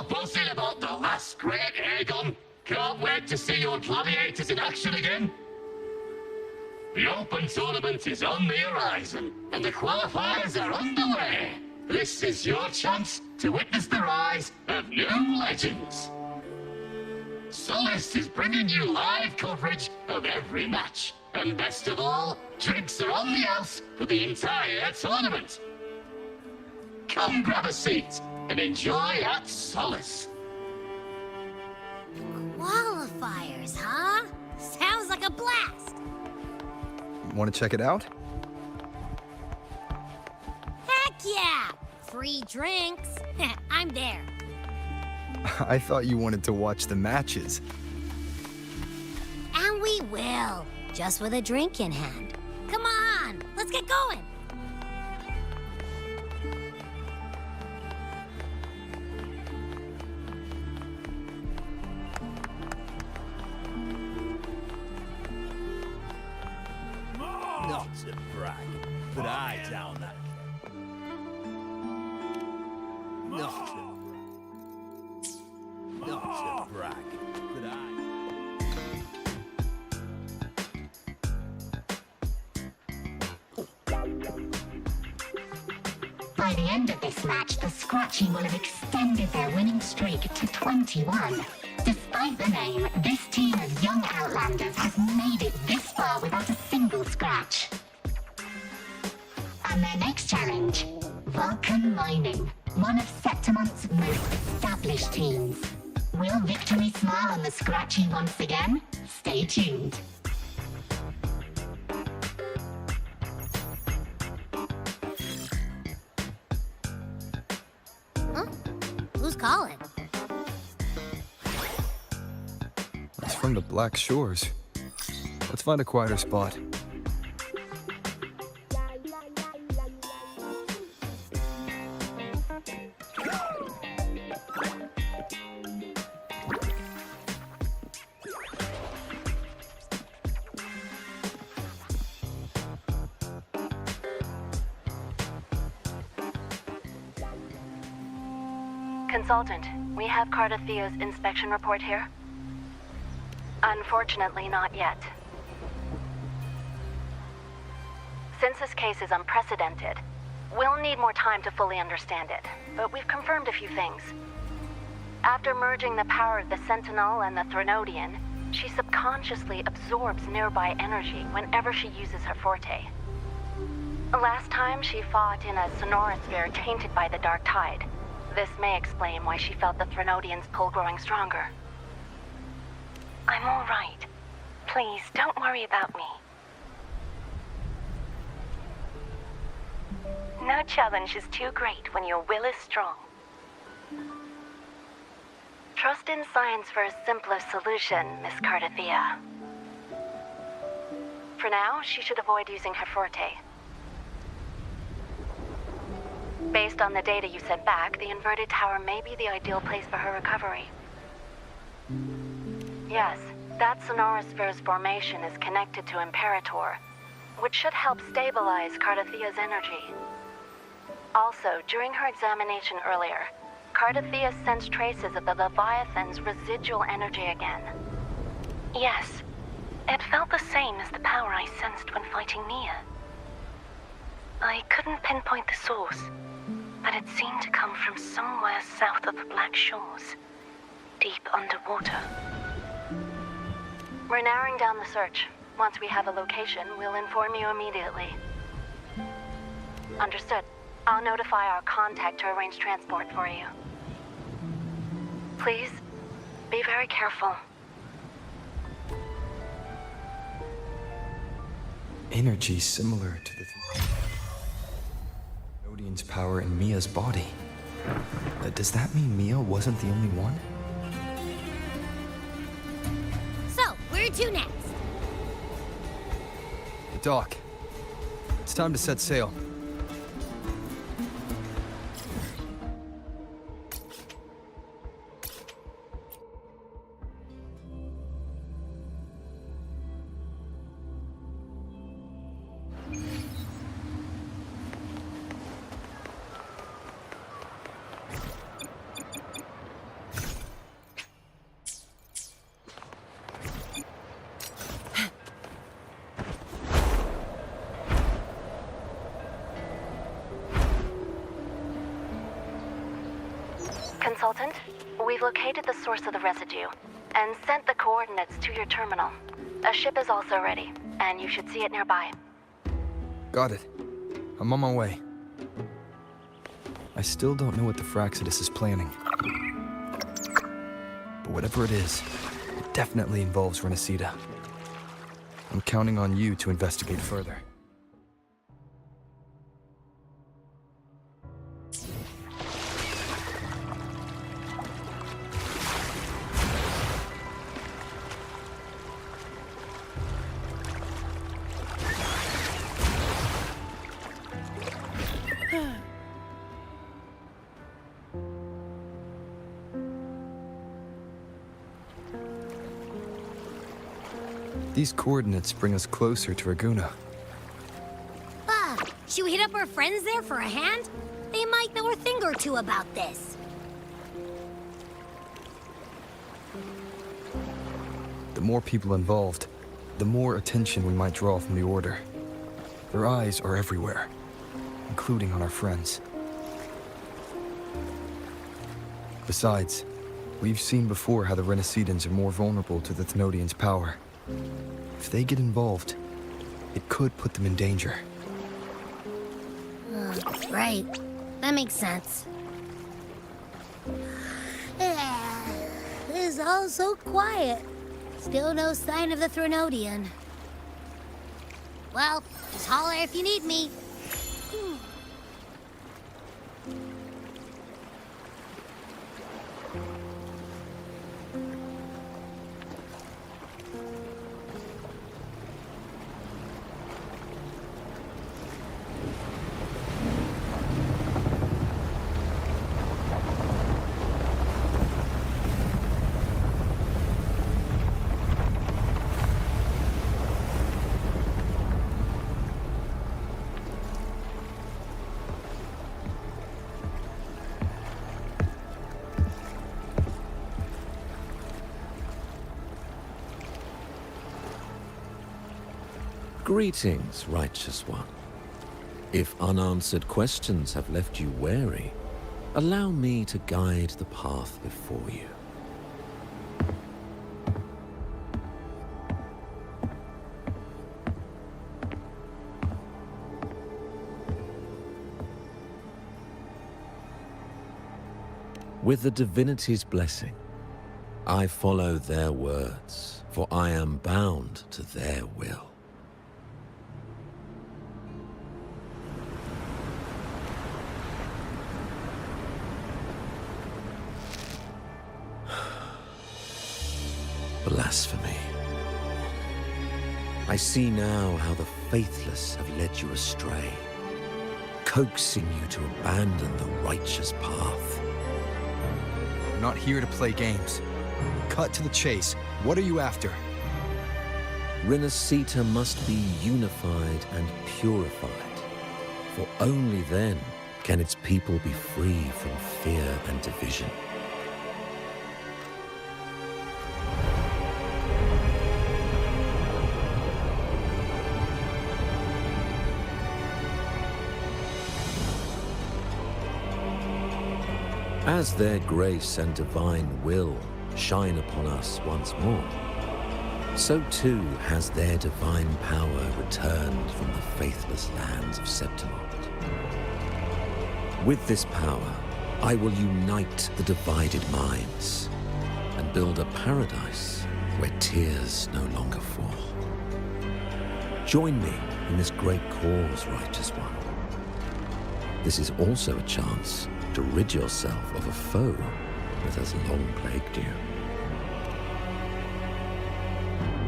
all buzzing about the last great airgun? Can't wait to see your gladiators in action again. The Open Tournament is on the horizon, and the qualifiers are underway. This is your chance to witness the rise of new legends. Solace is bringing you live coverage of every match. And best of all, drinks are on the house for the entire tournament. Come grab a seat and enjoy at Solace. Qualifiers, huh? Sounds like a blast! Want to check it out? Heck yeah! Free drinks. I'm there. I thought you wanted to watch the matches. And we will. Just with a drink in hand. Come on, let's get going. Not to brag, but I down that. Not to brag, but I. By the end of this match, the Scratchy will have extended their winning streak to 21. Despite the name, this team of young Outlanders has made it this far without a single scratch. And their next challenge, Vulcan Mining, one of Septimont's most established teams. Will victory smile on the Scratchy once again? Stay tuned. Huh? Who's calling? It's from the Black Shores. Let's find a quieter spot. Consultant, we have Cardathea's inspection report here. Unfortunately, not yet. Since this case is unprecedented, we'll need more time to fully understand it, but we've confirmed a few things. After merging the power of the Sentinel and the Threnodian, she subconsciously absorbs nearby energy whenever she uses her forte. Last time she fought in a sonorosphere tainted by the Dark Tide. This may explain why she felt the Threnodian's pull growing stronger. I'm all right. Please, don't worry about me. No challenge is too great when your will is strong. Trust in science for a simpler solution, Miss Cardathea. For now, she should avoid using her forte. Based on the data you sent back, the inverted tower may be the ideal place for her recovery. Yes, that sonorosphere's formation is connected to Imperator, which should help stabilize Cardathea's energy. Also, during her examination earlier, Cardathea sensed traces of the Leviathan's residual energy again. Yes, it felt the same as the power I sensed when fighting Nia. I couldn't pinpoint the source, but it seemed to come from somewhere south of the Black Shores, deep underwater. We're narrowing down the search. Once we have a location, we'll inform you immediately. Understood. I'll notify our contact to arrange transport for you. Please, be very careful. Energy similar to the Odin's power in Mia's body. Does that mean Mia wasn't the only one? So, where to next? The dock. It's time to set sail. Consultant, we've located the source of the residue and sent the coordinates to your terminal. A ship is also ready, and you should see it nearby. Got it. I'm on my way. I still don't know what the Fraxidus is planning. But whatever it is, it definitely involves Renacida. I'm counting on you to investigate further. These coordinates bring us closer to Iuno. Should we hit up our friends there for a hand? They might know a thing or two about this. The more people involved, the more attention we might draw from the Order. Their eyes are everywhere, including on our friends. Besides, we've seen before how the Renacidans are more vulnerable to the Thenodians' power. If they get involved, it could put them in danger. Right. That makes sense. This is all so quiet. Still no sign of the Thenodian. Well, just holler if you need me. Greetings, righteous one. If unanswered questions have left you wary, allow me to guide the path before you. With the divinity's blessing, I follow their words, for I am bound to their will. Blasphemy. I see now how the faithless have led you astray, coaxing you to abandon the righteous path. I'm not here to play games. Cut to the chase. What are you after? Renacita must be unified and purified, for only then can its people be free from fear and division. As their grace and divine will shine upon us once more, so too has their divine power returned from the faithless lands of Septimont. With this power, I will unite the divided minds and build a paradise where tears no longer fall. Join me in this great cause, righteous one. This is also a chance to rid yourself of a foe that has long plagued you.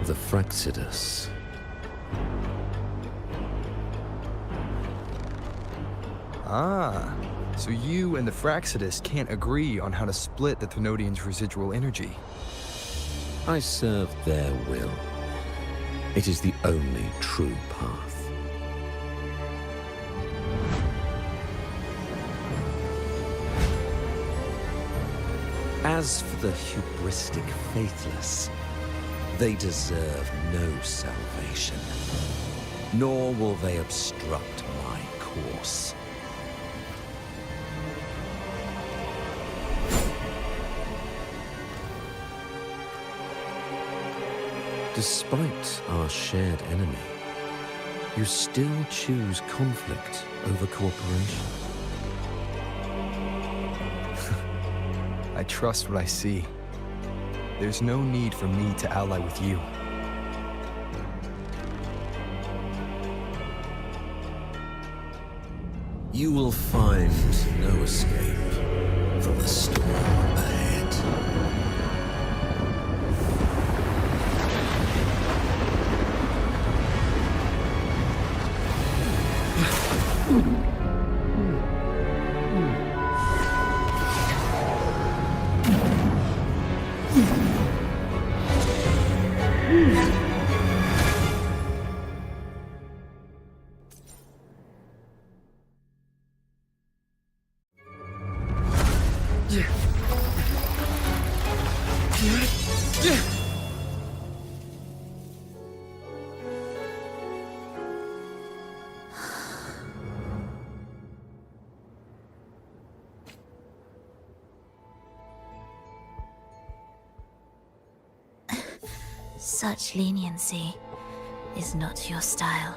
The Fraxidus. Ah, so you and the Fraxidus can't agree on how to split the Thenodians' residual energy. I serve their will. It is the only true path. As for the hubristic faithless, they deserve no salvation, nor will they obstruct my course. Despite our shared enemy, you still choose conflict over cooperation. I trust what I see. There's no need for me to ally with you. You will find no escape from the storm ahead. Such leniency is not your style.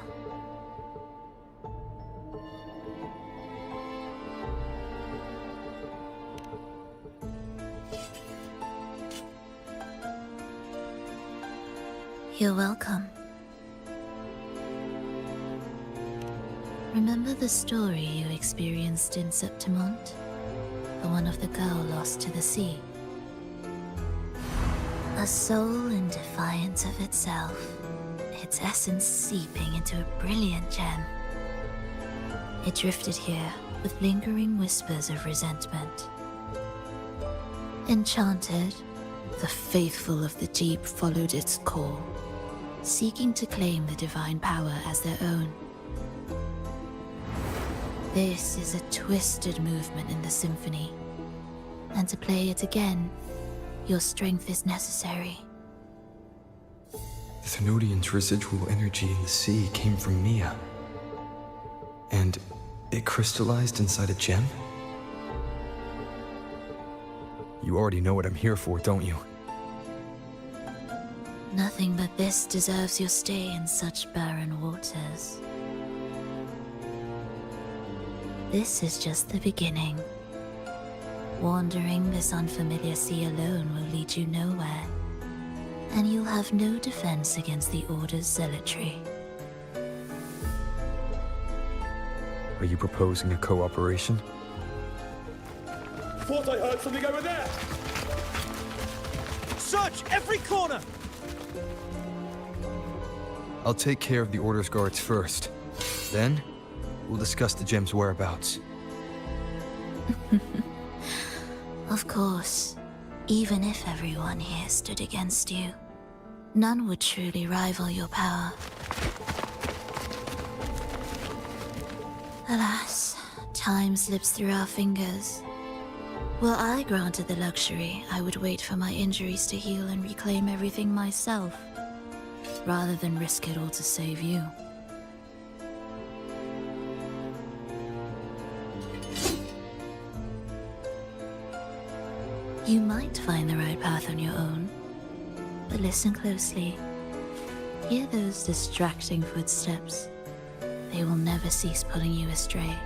You're welcome. Remember the story you experienced in Septimont? The one of the girl lost to the sea? A soul in defiance of itself, its essence seeping into a brilliant gem. It drifted here with lingering whispers of resentment. Enchanted, the faithful of the deep followed its call, seeking to claim the divine power as their own. This is a twisted movement in the symphony, and to play it again, your strength is necessary. The Thenodian's residual energy in the sea came from Mia. And it crystallized inside a gem? You already know what I'm here for, don't you? Nothing but this deserves your stay in such barren waters. This is just the beginning. Wandering this unfamiliar sea alone will lead you nowhere, and you'll have no defense against the Order's zealotry. Are you proposing a cooperation? Thought I heard something over there! Search every corner! I'll take care of the Order's guards first. Then, we'll discuss the gem's whereabouts. Of course, even if everyone here stood against you, none would truly rival your power. Alas, time slips through our fingers. Were I granted the luxury, I would wait for my injuries to heal and reclaim everything myself, rather than risk it all to save you. You might find the right path on your own, but listen closely. Hear those distracting footsteps. They will never cease pulling you astray.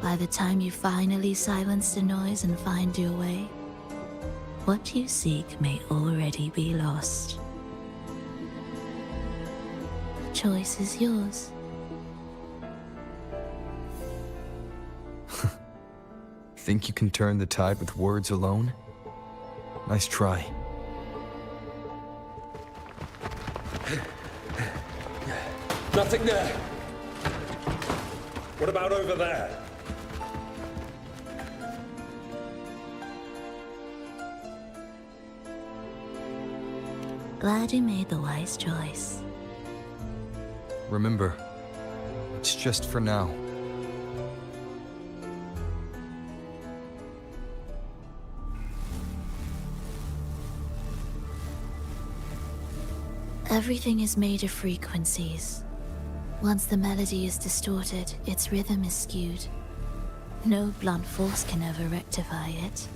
By the time you finally silence the noise and find your way, what you seek may already be lost. The choice is yours. Think you can turn the tide with words alone? Nice try. Nothing there! What about over there? Glad you made the wise choice. Remember, it's just for now. Everything is made of frequencies. Once the melody is distorted, its rhythm is skewed. No blunt force can ever rectify it.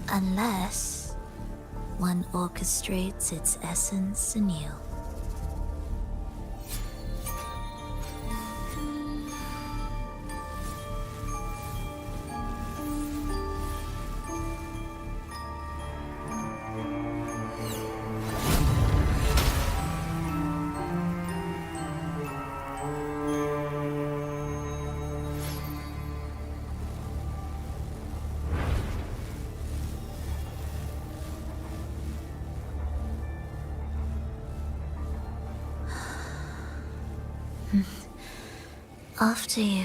Unless one orchestrates its essence anew. After you.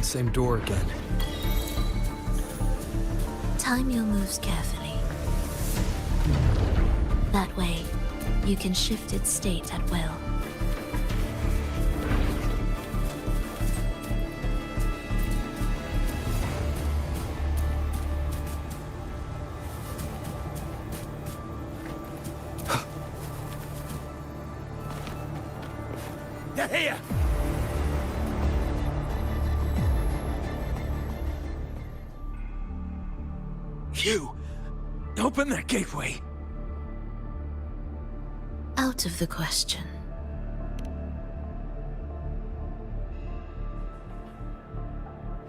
Same door again. Time your moves carefully. That way, you can shift its state at will. You're here! You! Open that gateway! Out of the question.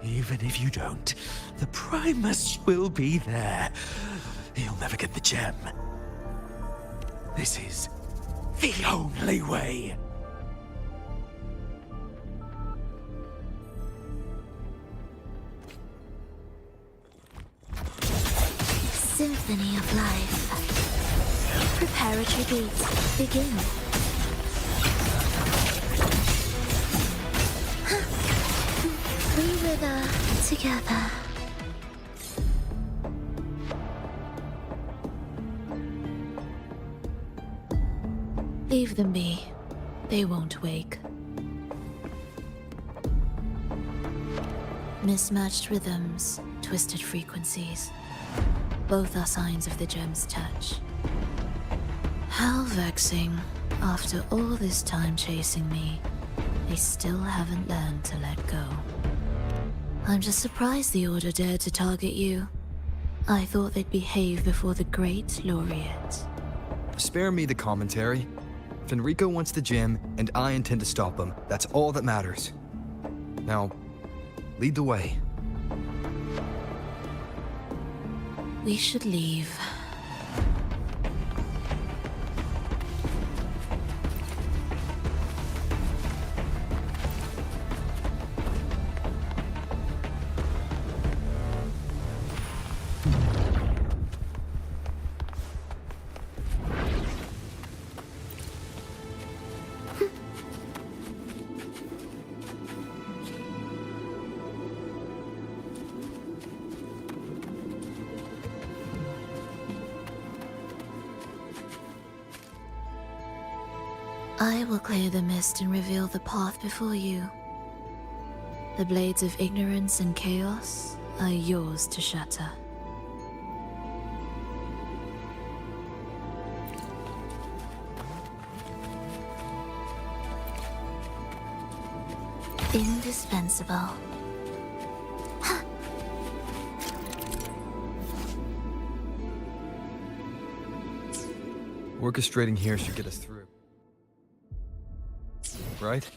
Even if you don't, the Primus will be there. He'll never get the gem. This is the only way. Symphony of life. Preparatory beats begin. We wither together. Leave them be. They won't wake. Mismatched rhythms, twisted frequencies. Both are signs of the gem's touch. How vexing. After all this time chasing me, they still haven't learned to let go. I'm just surprised the Order dared to target you. I thought they'd behave before the great laureate. Spare me the commentary. Fenrico wants the gem, and I intend to stop him. That's all that matters. Now, lead the way. We should leave. I will clear the mist and reveal the path before you. The blades of ignorance and chaos are yours to shatter. Indispensable. Orchestrating here should get us through. Right?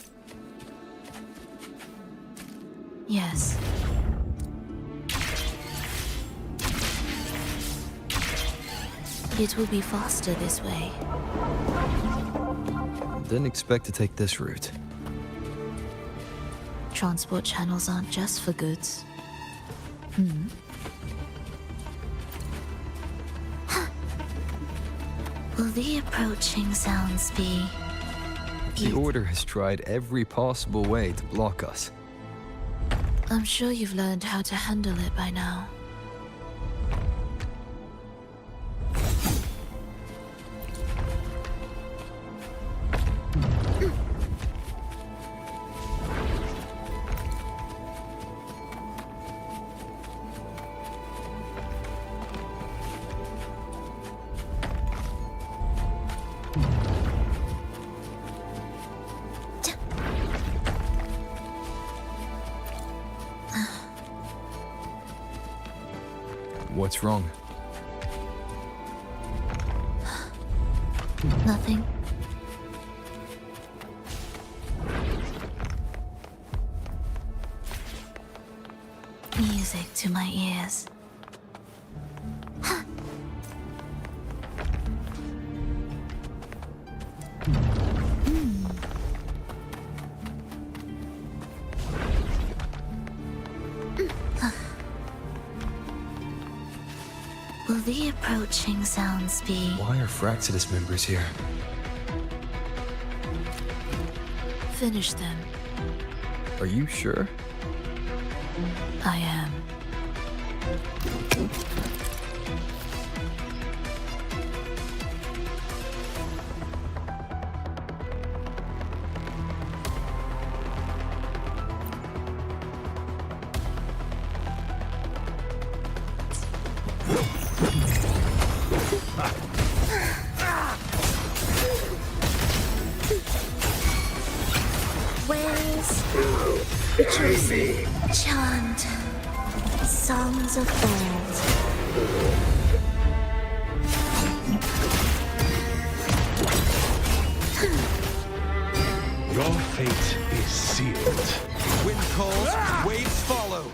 Yes. It will be faster this way. Didn't expect to take this route. Transport channels aren't just for goods. Will the approaching sounds be... The Order has tried every possible way to block us. I'm sure you've learned how to handle it by now. What's wrong? Nothing. Music to my ears. Will the approaching sounds be... Why are Fraxidus members here? Finish them. Are you sure? I am. Where's the chosen chant? Songs of old. Your fate is sealed. Wind calls, waves follow.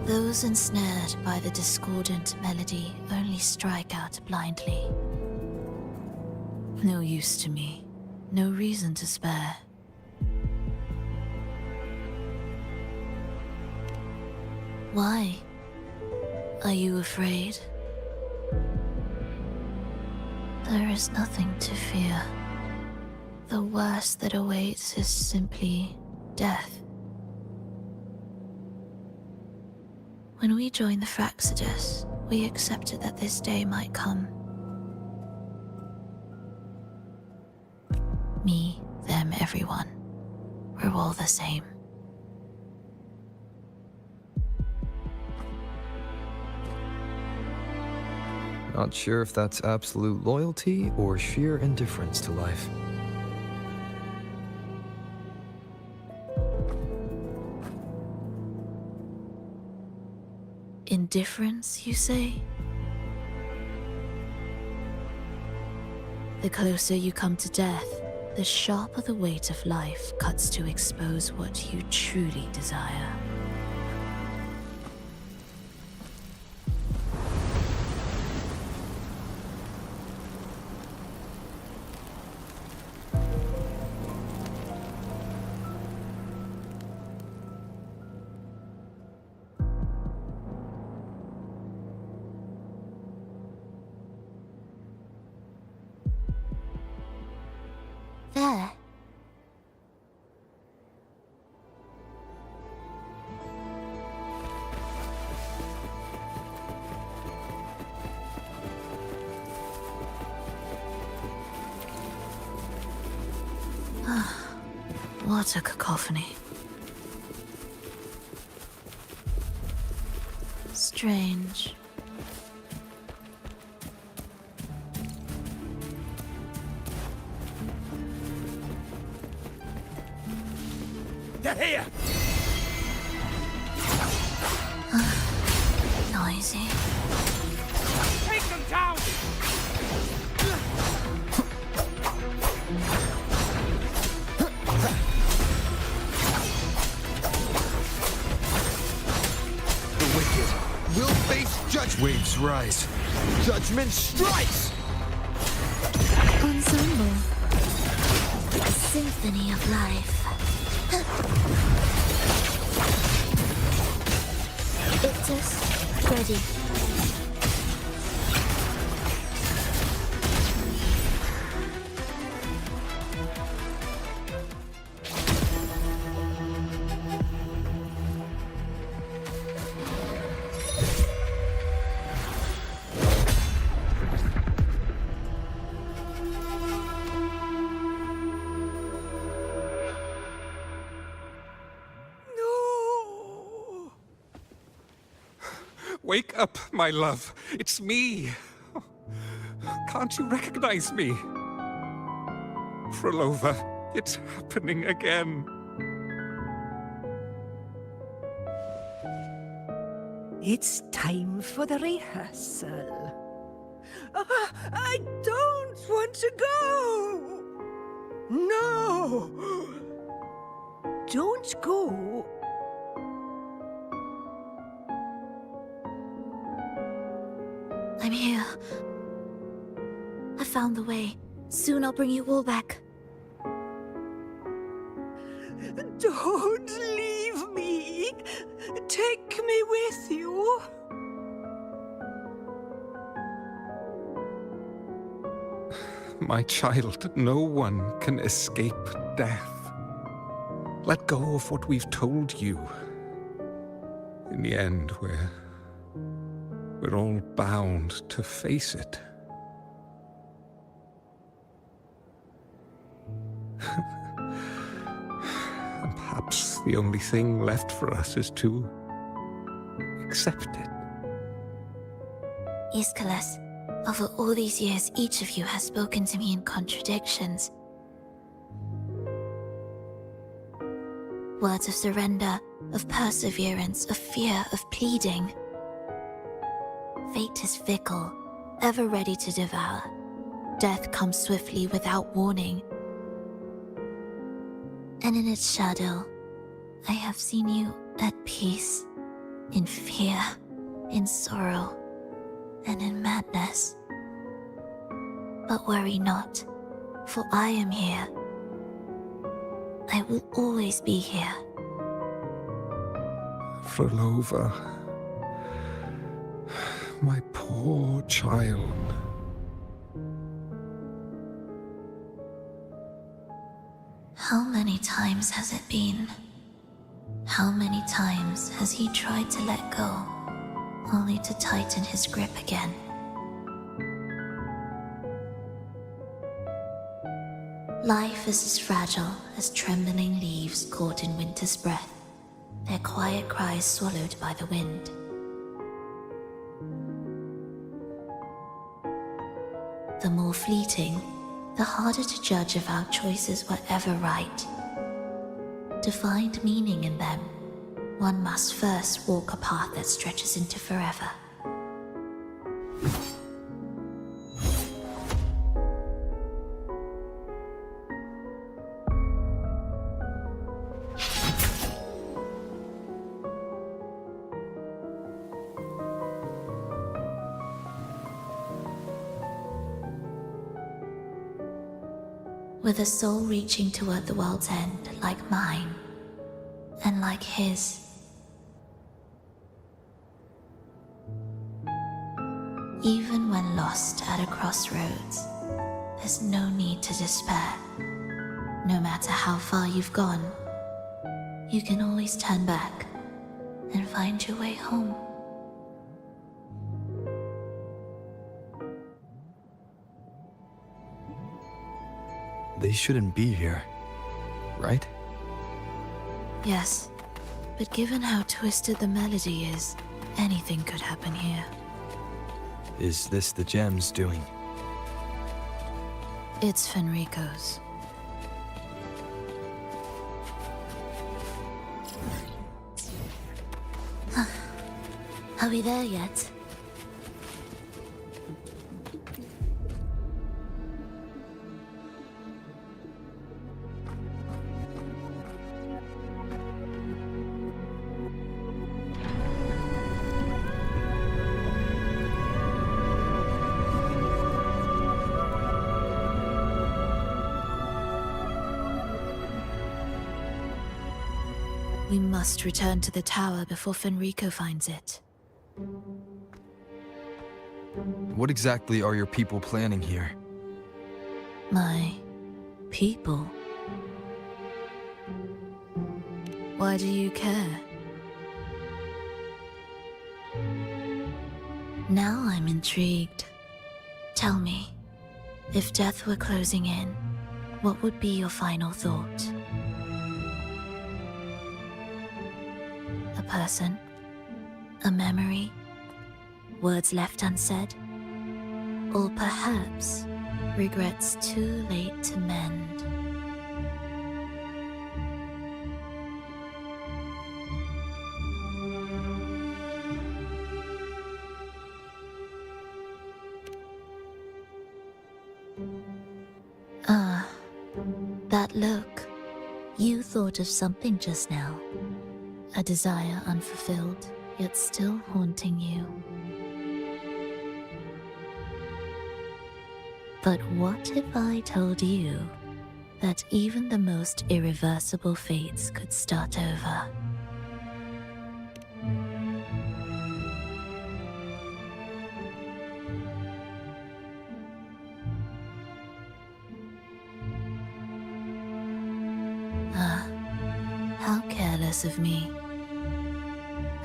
Those ensnared by the discordant melody only strike out blindly. No use to me. No reason to spare. Why? Are you afraid? There is nothing to fear. The worst that awaits is simply death. When we joined the Fraxidus, we accepted that this day might come. Me, them, everyone. We're all the same. Not sure if that's absolute loyalty or sheer indifference to life. Indifference, you say? The closer you come to death, the sharper the weight of life cuts to expose what you truly desire. There. What a cacophony. Strange. They're here! Noisy. Take them down! The wicked will face judgment. Waves rise. Judgment strikes! Ensemble. A symphony of life. Ictus, ready. No! Wake up, my love. It's me. Can't you recognize me? Frolova, it's happening again. It's time for the rehearsal. I don't want to go! No! Don't go! I'm here. I found the way. Soon I'll bring you all back. Don't leave me! Take me with you! My child, no one can escape death. Let go of what we've told you. In the end, we're all bound to face it. And perhaps the only thing left for us is to accept it. Aeschylus, over all these years, each of you has spoken to me in contradictions. Words of surrender, of perseverance, of fear, of pleading. Fate is fickle, ever ready to devour. Death comes swiftly without warning. And in its shadow, I have seen you at peace, in fear, in sorrow, and in madness. But worry not, for I am here. I will always be here. Frolova, my poor child. How many times has it been? How many times has he tried to let go, only to tighten his grip again? Life is as fragile as trembling leaves caught in winter's breath, their quiet cries swallowed by the wind. The more fleeting, the harder to judge if our choices were ever right. To find meaning in them, one must first walk a path that stretches into forever. With a soul reaching toward the world's end, like mine, and like his. Even when lost at a crossroads, there's no need to despair. No matter how far you've gone, you can always turn back and find your way home. They shouldn't be here, right? Yes, but given how twisted the melody is, anything could happen here. Is this the gem's doing? It's Fenrico's. Are we there yet? We must return to the tower before Fenrico finds it. What exactly are your people planning here? My people? Why do you care? Now I'm intrigued. Tell me, if death were closing in, what would be your final thought? A person? A memory? Words left unsaid? Or perhaps regrets too late to mend? Ah, that look. You thought of something just now. A desire unfulfilled, yet still haunting you. But what if I told you that even the most irreversible fates could start over? Ah, how careless of me.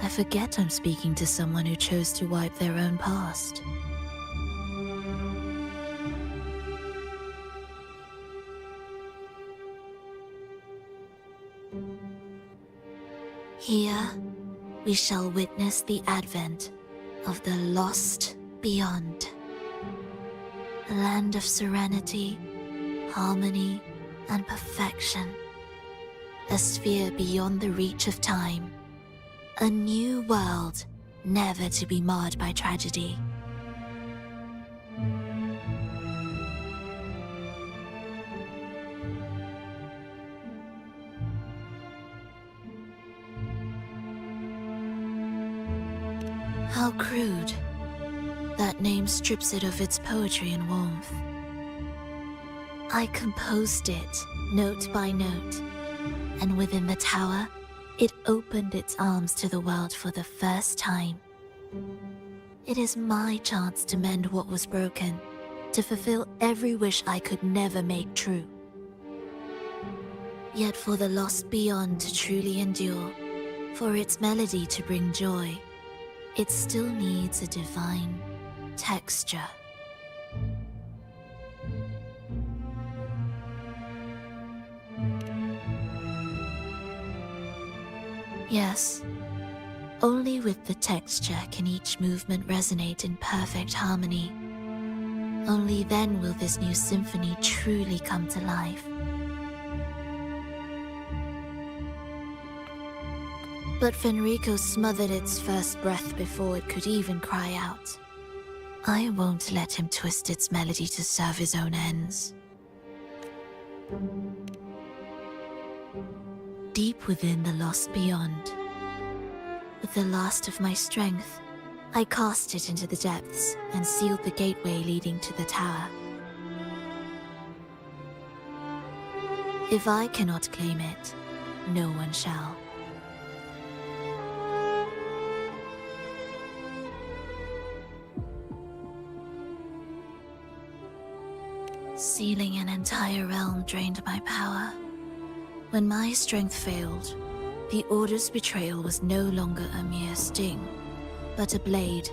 I forget I'm speaking to someone who chose to wipe their own past. Here, we shall witness the advent of the lost beyond. A land of serenity, harmony, and perfection. A sphere beyond the reach of time. A new world, never to be marred by tragedy. How crude. That name strips it of its poetry and warmth. I composed it, note by note, and within the tower, it opened its arms to the world for the first time. It is my chance to mend what was broken, to fulfill every wish I could never make true. Yet for the lost beyond to truly endure, for its melody to bring joy, it still needs a divine texture. Yes, only with the texture can each movement resonate in perfect harmony. Only then will this new symphony truly come to life. But Fenrico smothered its first breath before it could even cry out. I won't let him twist its melody to serve his own ends. Deep within the lost beyond, with the last of my strength, I cast it into the depths and sealed the gateway leading to the tower. If I cannot claim it, no one shall. Sealing an entire realm drained my power. When my strength failed, the Order's betrayal was no longer a mere sting, but a blade,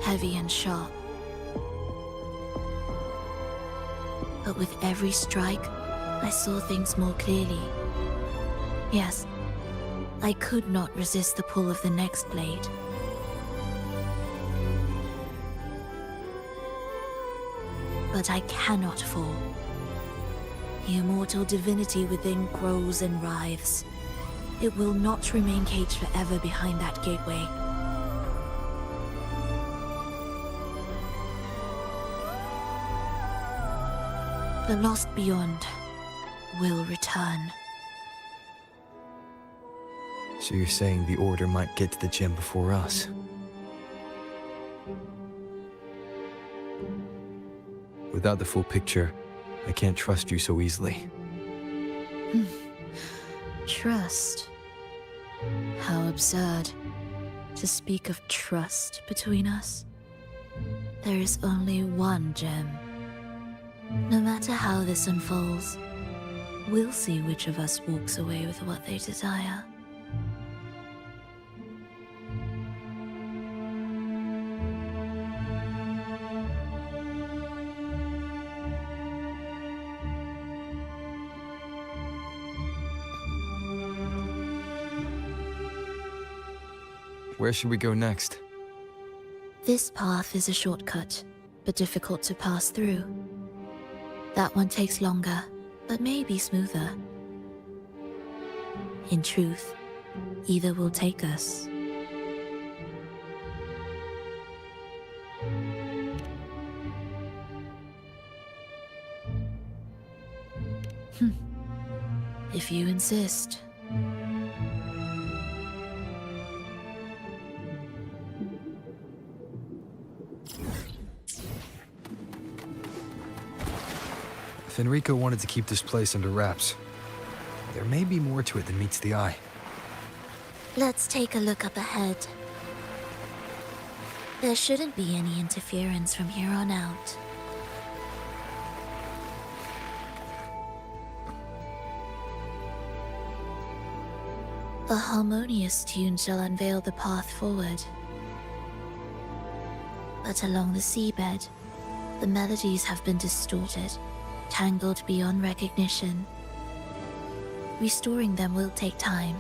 heavy and sharp. But with every strike, I saw things more clearly. Yes, I could not resist the pull of the next blade. But I cannot fall. The immortal divinity within grows and writhes. It will not remain caged forever behind that gateway. The lost beyond will return. So you're saying the Order might get to the gem before us? Without the full picture, I can't trust you so easily. Trust? How absurd to speak of trust between us. There is only one gem. No matter how this unfolds, we'll see which of us walks away with what they desire. Where should we go next? This path is a shortcut, but difficult to pass through. That one takes longer, but may be smoother. In truth, either will take us. If you insist. Fenrico wanted to keep this place under wraps. There may be more to it than meets the eye. Let's take a look up ahead. There shouldn't be any interference from here on out. A harmonious tune shall unveil the path forward. But along the seabed, the melodies have been distorted, tangled beyond recognition. Restoring them will take time.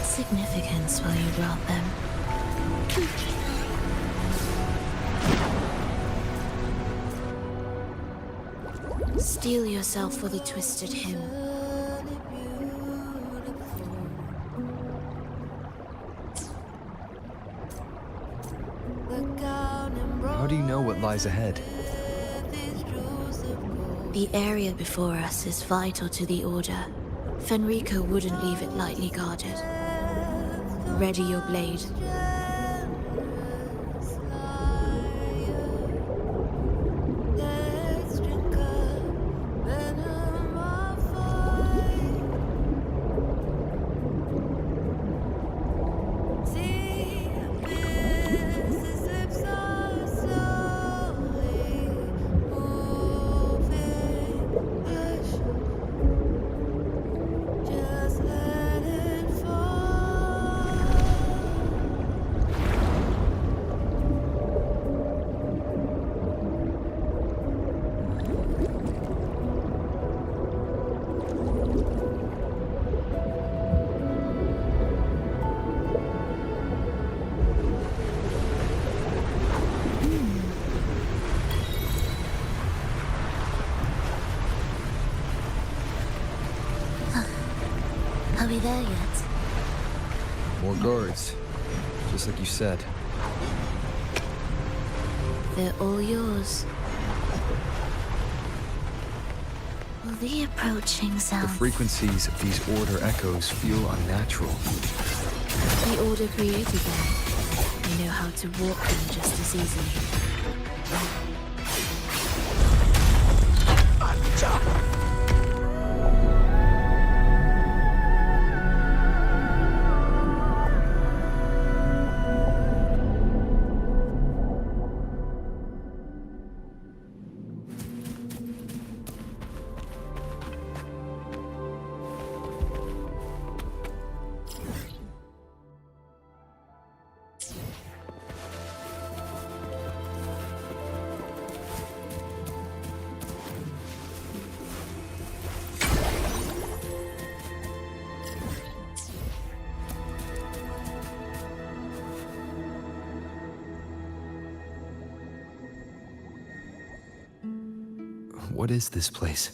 Significance will you grant them? Steel yourself for the twisted hymn. How do you know what lies ahead? The area before us is vital to the Order. Fenrico wouldn't leave it lightly guarded. Ready your blade. Are we there yet? More guards. Just like you said. They're all yours. Well, the approaching The sound. frequencies of these Order echoes feel unnatural. The Order created them. They know how to walk them just as easily. What is this place?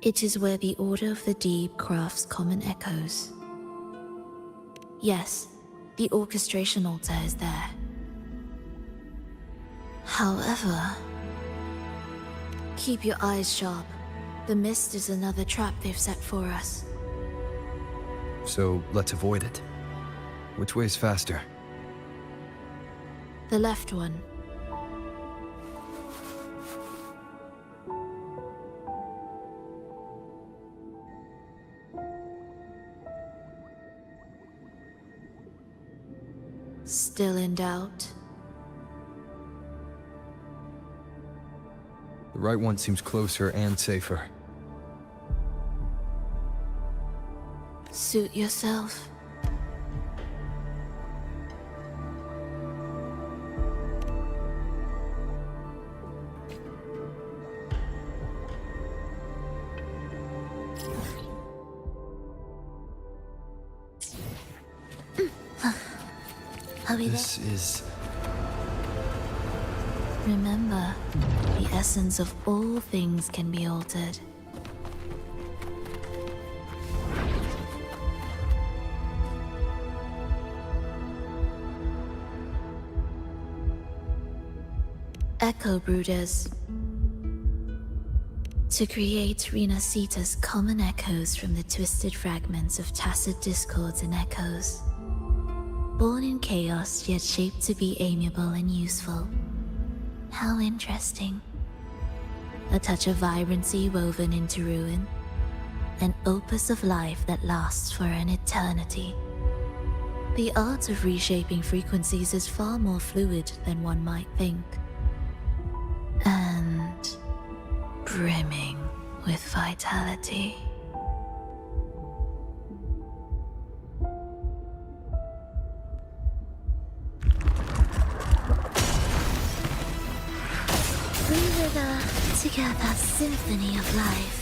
It is where the Order of the Deep crafts common echoes. Yes, the orchestration altar is there. However, keep your eyes sharp. The mist is another trap they've set for us. So let's avoid it. Which way is faster? The left one. Still in doubt? The right one seems closer and safer. Suit yourself. Are we there? This is... Remember, the essence of all things can be altered. Echo Brooders. To create Renasita's common echoes from the twisted fragments of tacit discords and echoes. Born in chaos, yet shaped to be amiable and useful. How interesting. A touch of vibrancy woven into ruin. An opus of life that lasts for an eternity. The art of reshaping frequencies is far more fluid than one might think. And brimming with vitality. We wither together, symphony of life.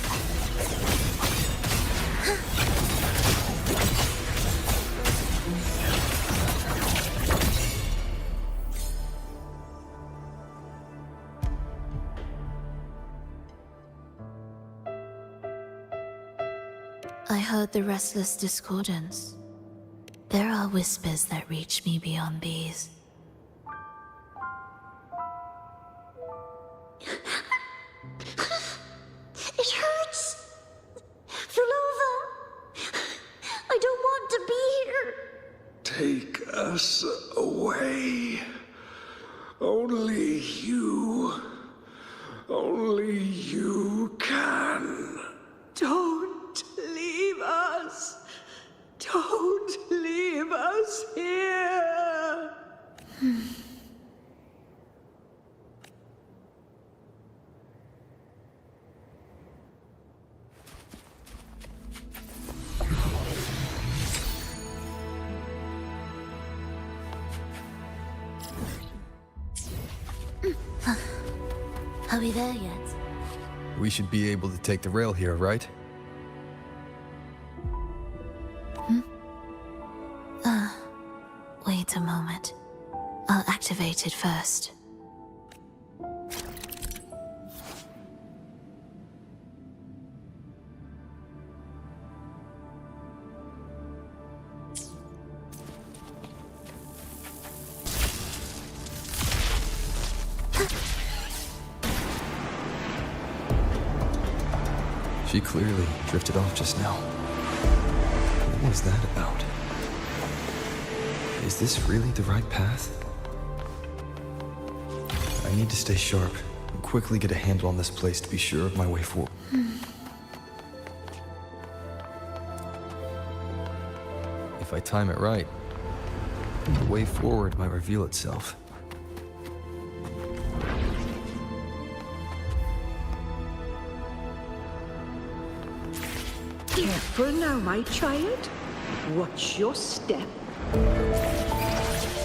I heard the restless discordance. There are whispers that reach me beyond these. It hurts! Vilova! I don't want to be here! Take us away. Only you can. Don't leave us. Don't leave us here. Are we there yet? We should be able to take the rail here, right? Wait a moment. I'll activate it first. She clearly drifted off just now. What was that about? Is this really the right path? I need to stay sharp and quickly get a handle on this place to be sure of my way forward. If I time it right, the way forward might reveal itself. Careful now, my child. Watch your step.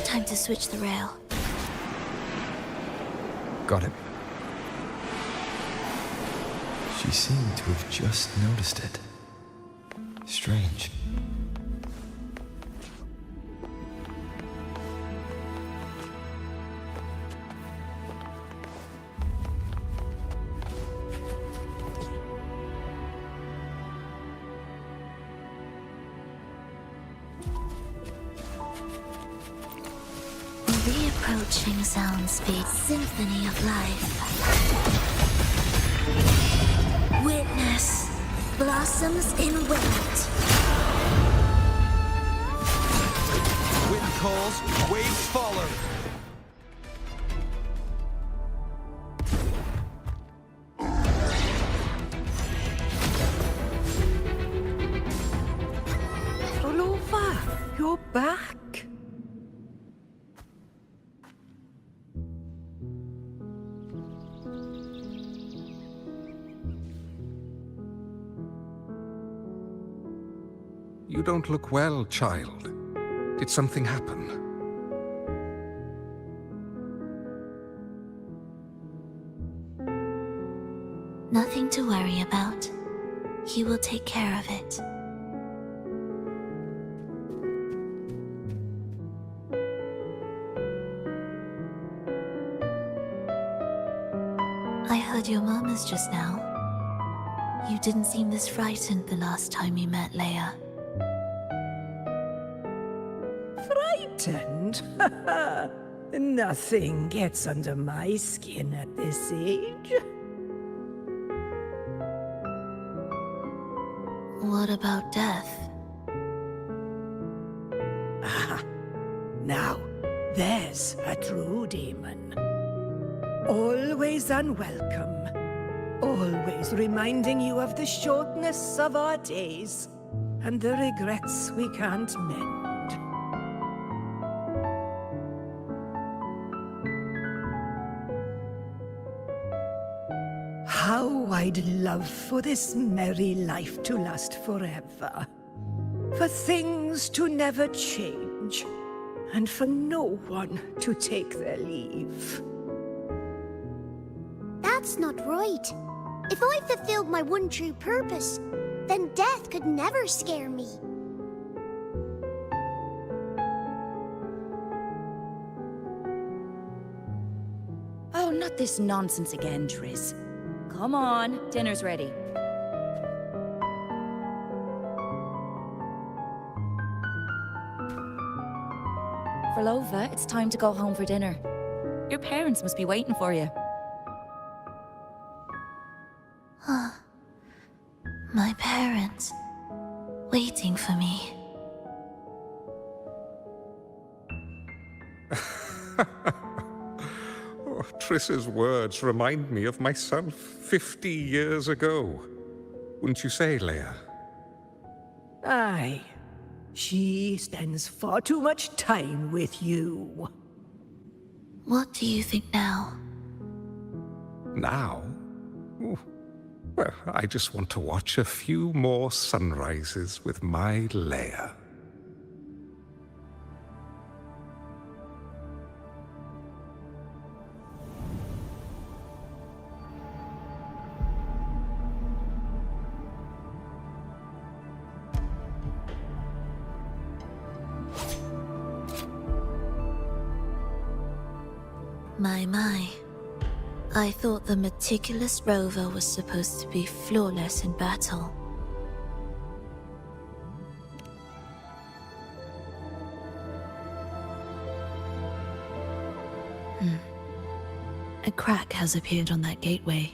Time to switch the rail. Got it. She seemed to have just noticed it. Strange. The approaching sound speed symphony of life. Witness blossoms in wind. Wind calls, waves follow. Roll over. You're back. You don't look well, child. Did something happen? Nothing to worry about. He will take care of it. I heard your murmurs just now. You didn't seem this frightened the last time we met, Leia. Frightened? Nothing gets under my skin at this age. What about death? Ah, now, there's a true demon. Always unwelcome. Always reminding you of the shortness of our days and the regrets we can't mend. How I'd love for this merry life to last forever. For things to never change, and for no one to take their leave. That's not right. If I fulfilled my one true purpose, then death could never scare me. Oh, not this nonsense again, Triss. Come on, dinner's ready. Frolova, it's time to go home for dinner. Your parents must be waiting for you. My parents, waiting for me. Oh, Triss's words remind me of myself 50 years ago. Wouldn't you say, Leia? Aye. She spends far too much time with you. What do you think now? Now? Oh, well, I just want to watch a few more sunrises with my Leia. My. I thought the meticulous rover was supposed to be flawless in battle. A crack has appeared on that gateway.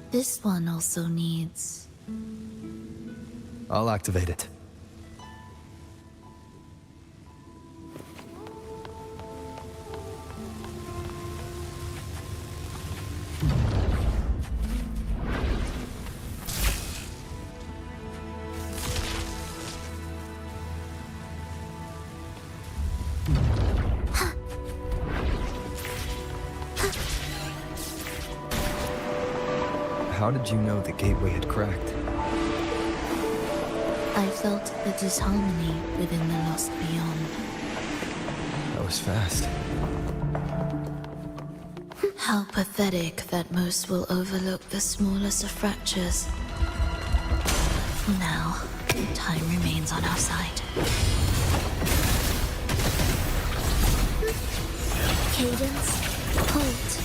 This one also needs... I'll activate it. How did you know the gateway had cracked? I felt the disharmony within the lost beyond. That was fast. How pathetic that most will overlook the smallest of fractures. For now, time remains on our side. Cadence, hold.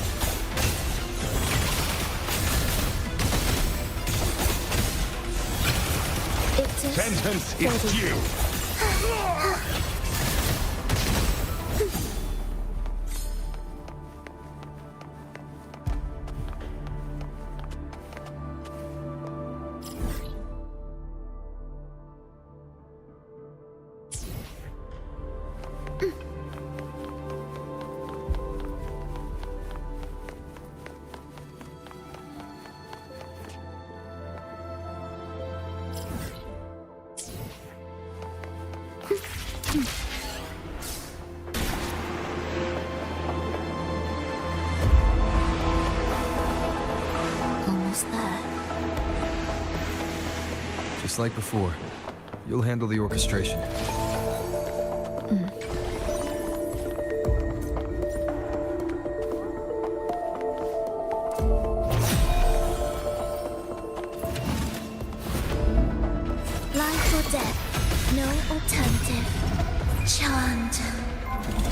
Sentence is due. Almost there. Just like before, you'll handle the orchestration. Life or death, no alternative. Chant.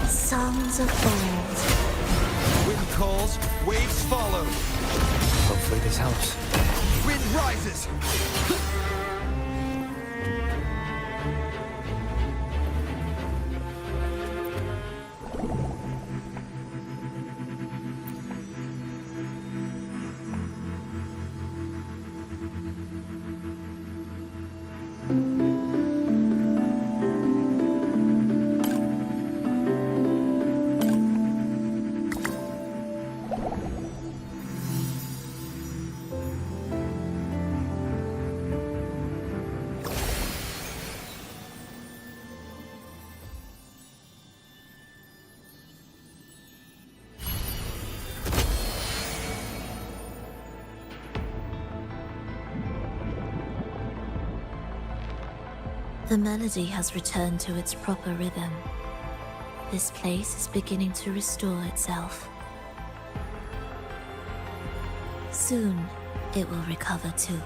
Songs of old. Wind calls, waves follow. Hopefully this helps. Wind rises. The melody has returned to its proper rhythm. This place is beginning to restore itself. Soon, it will recover too.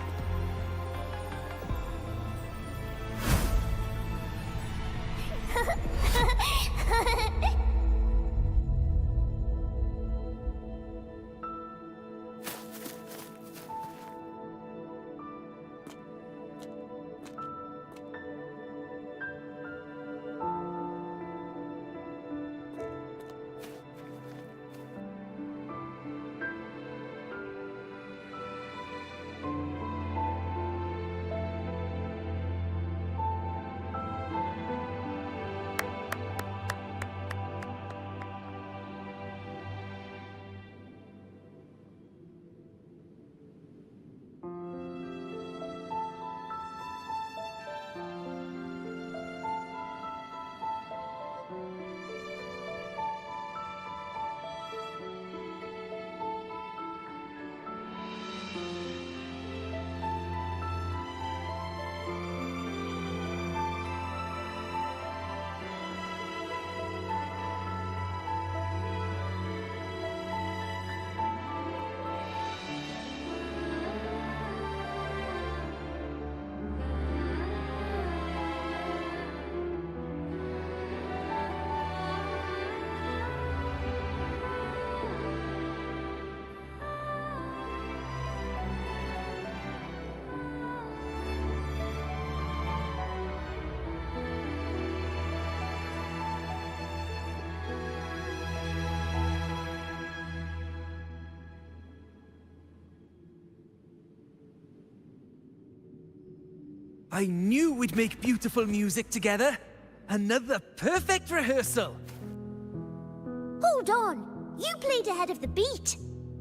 I knew we'd make beautiful music together. Another perfect rehearsal. Hold on. You played ahead of the beat.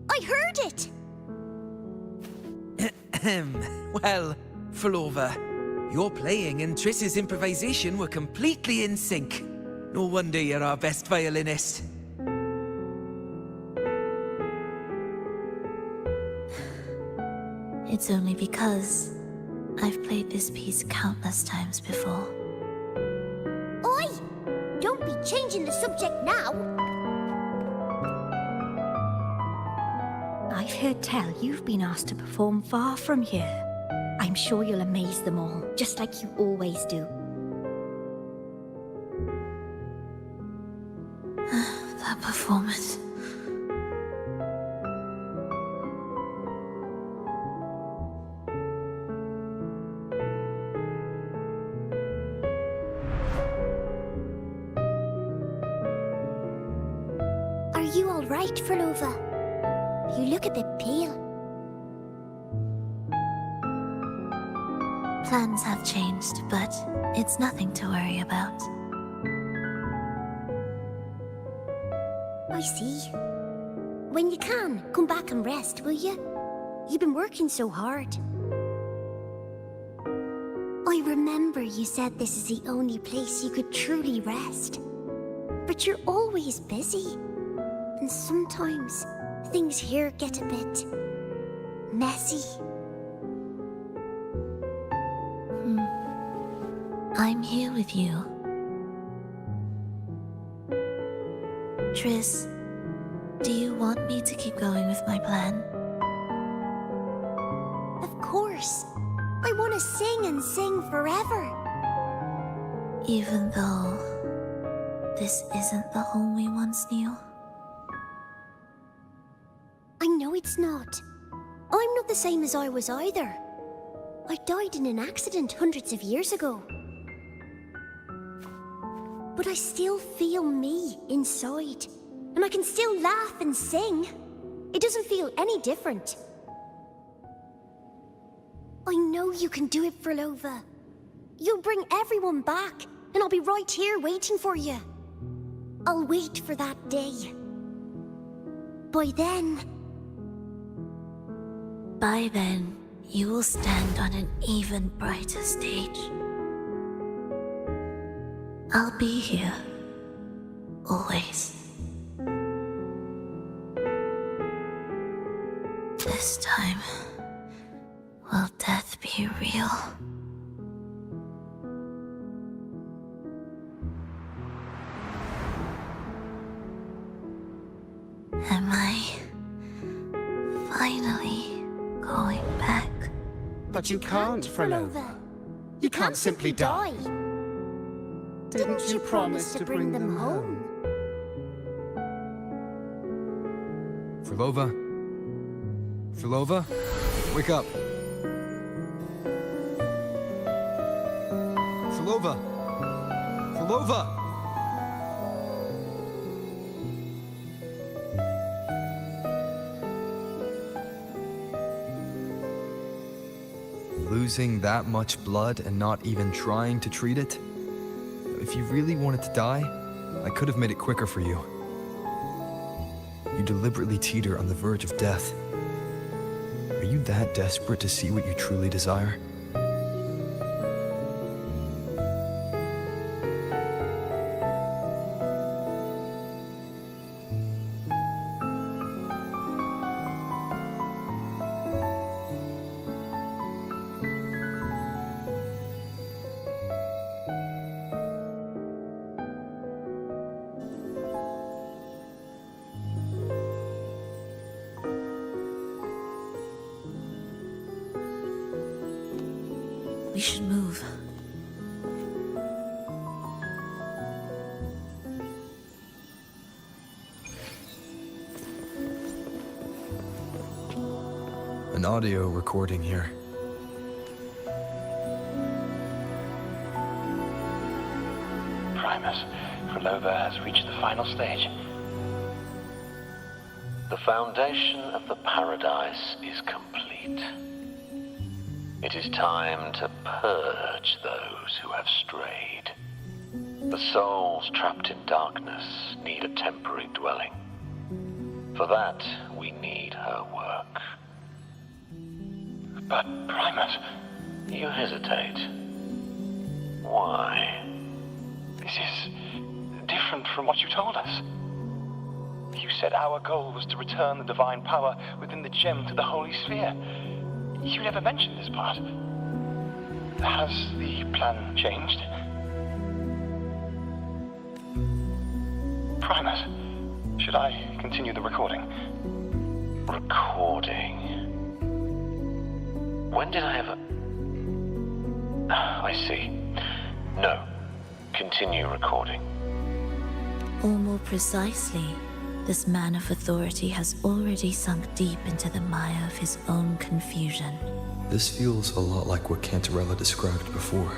I heard it. Well, Flova, your playing and Triss's improvisation were completely in sync. No wonder you're our best violinist. It's only because I've played this piece countless times before. Oi! Don't be changing the subject now. I've heard tell you've been asked to perform far from here. I'm sure you'll amaze them all, just like you always do. That performance. Are you all right, Flova? You look a bit pale. Plans have changed, but it's nothing to worry about. I see. When you can, come back and rest, will you? You've been working so hard. I remember you said this is the only place you could truly rest. But you're always busy. And sometimes things here get a bit messy. I'm here with you. Triss, do you want me to keep going with my plan? Of course. I want to sing and sing forever. Even though this isn't the home we once knew? I know it's not. I'm not the same as I was either. I died in an accident hundreds of years ago. But I still feel me inside. And I can still laugh and sing. It doesn't feel any different. I know you can do it, Flova. You'll bring everyone back, and I'll be right here waiting for you. I'll wait for that day. By then, you will stand on an even brighter stage. I'll be here. Always. This time, will death be real? Am I finally going back? But you can't, Flova. You can't simply die. Didn't you promise to bring them home? Flova? Flova? Wake up! Flova! Flova! Losing that much blood and not even trying to treat it? If you really wanted to die, I could have made it quicker for you. You deliberately teeter on the verge of death. Are you that desperate to see what you truly desire? We should move. An audio recording here. Primus, Flova has reached the final stage. The foundation of the paradise is complete. It is time to purge those who have strayed. The souls trapped in darkness need a temporary dwelling. For that, we need her work. But, Primus... You hesitate. Why? This is different from what you told us. You said our goal was to return the divine power within the gem to the Holy Sphere. You never mentioned this part. Has the plan changed? Primus, should I continue the recording? Recording? When did I ever... I see. No. Continue recording. Or more precisely, this man of authority has already sunk deep into the mire of his own confusion. This feels a lot like what Cantarella described before.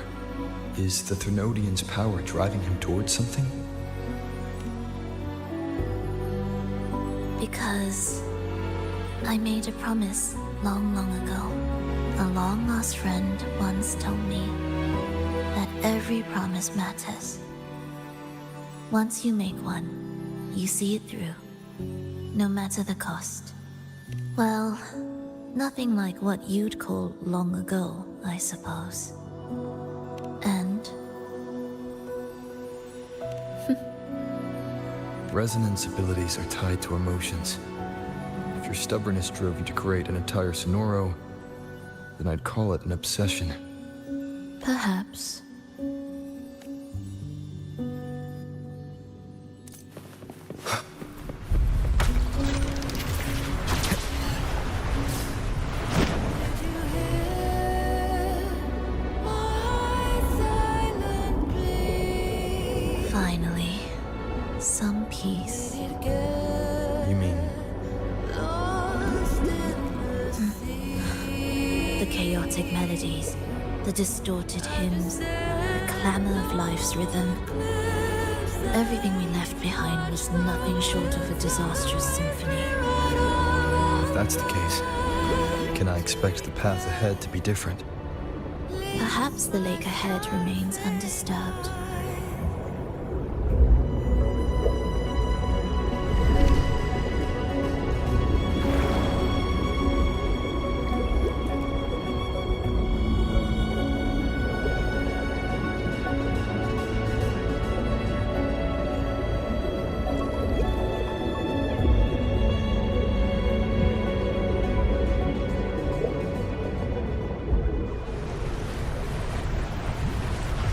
Is the Thermodian's power driving him towards something? Because I made a promise long, long ago. A long-lost friend once told me that every promise matters. Once you make one, you see it through, no matter the cost. Well, nothing like what you'd call long ago, I suppose. And... Resonance abilities are tied to emotions. If your stubbornness drove you to create an entire Sonoro, then I'd call it an obsession. perhaps. Finally, some peace. You mean... The chaotic melodies, the distorted hymns, the clamor of life's rhythm. Everything we left behind was nothing short of a disastrous symphony. If that's the case, can I expect the path ahead to be different? Perhaps the lake ahead remains undisturbed.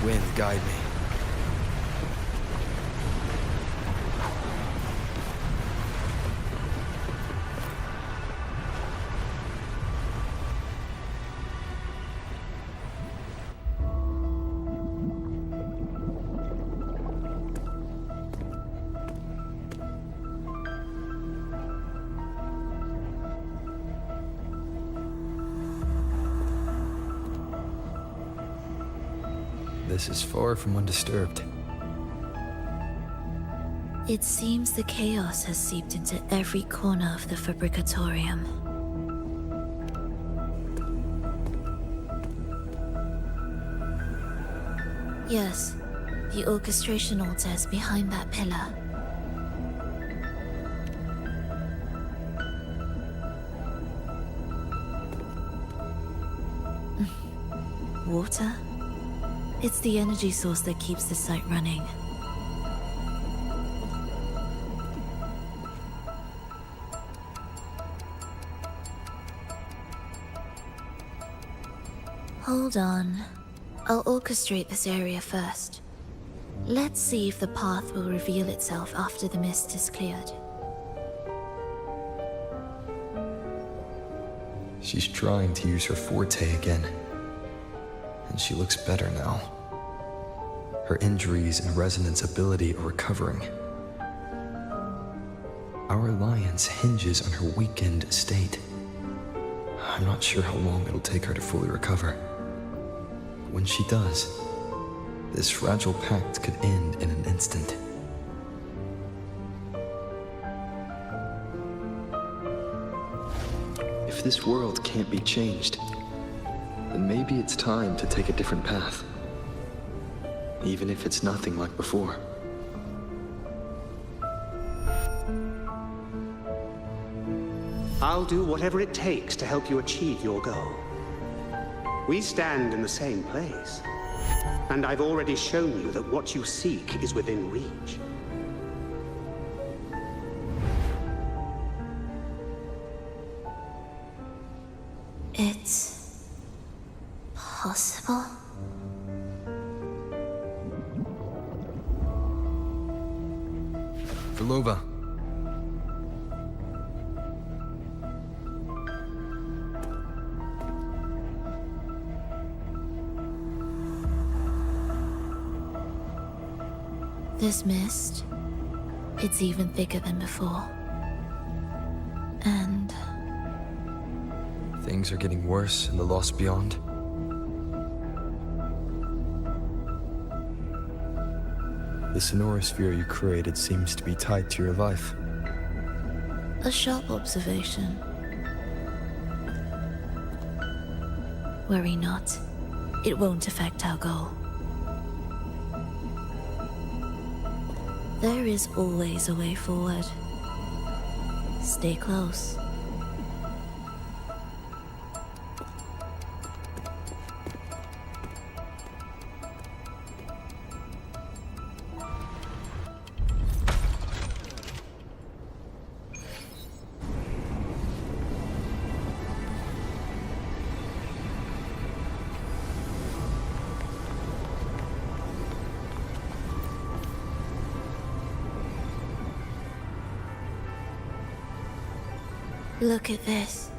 Wind, guide me. This is far from undisturbed. It seems the chaos has seeped into every corner of the Fabricatorium. Yes, the orchestration altar is behind that pillar. Water? It's the energy source that keeps the site running. Hold on. I'll orchestrate this area first. Let's see if the path will reveal itself after the mist is cleared. She's trying to use her forte again. And she looks better now. Her injuries and resonance ability are recovering. Our alliance hinges on her weakened state. I'm not sure how long it'll take her to fully recover. But when she does, this fragile pact could end in an instant. If this world can't be changed, then maybe it's time to take a different path. Even if it's nothing like before. I'll do whatever it takes to help you achieve your goal. We stand in the same place, and I've already shown you that what you seek is within reach. It's possible? Belova. This mist, it's even thicker than before. And Things are getting worse in the Lost Beyond. The sonorosphere you created seems to be tied to your life. a sharp observation. Worry not. It won't affect our goal. There is always a way forward. Stay close. Look at this.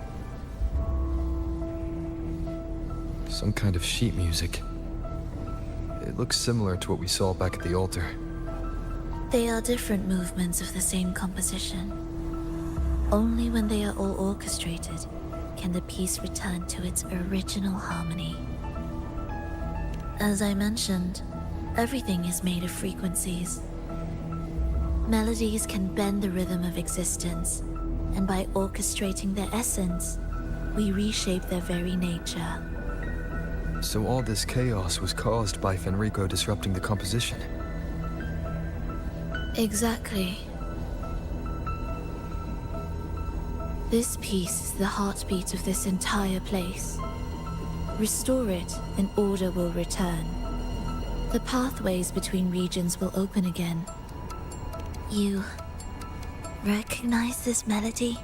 Some kind of sheet music. It looks similar to what we saw back at the altar. They are different movements of the same composition. Only when they are all orchestrated can the piece return to its original harmony. As I mentioned, everything is made of frequencies. Melodies can bend the rhythm of existence, and by orchestrating their essence, we reshape their very nature. So all this chaos was caused by Fenrico disrupting the composition? Exactly. This piece is the heartbeat of this entire place. Restore it, and order will return. The pathways between regions will open again. You recognize this melody?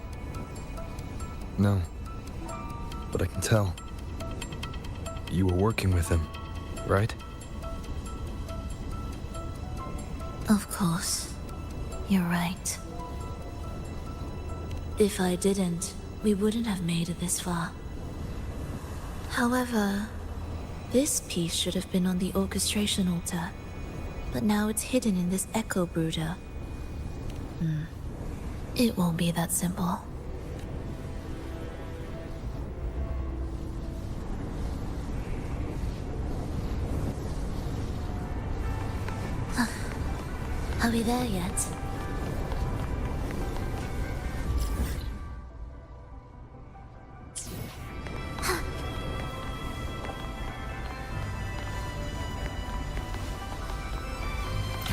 No. But I can tell. You were working with him, right? Of course. You're right. If I didn't, we wouldn't have made it this far. However, this piece should have been on the orchestration altar, but now it's hidden in this echo brooder. It won't be that simple. Are we there yet?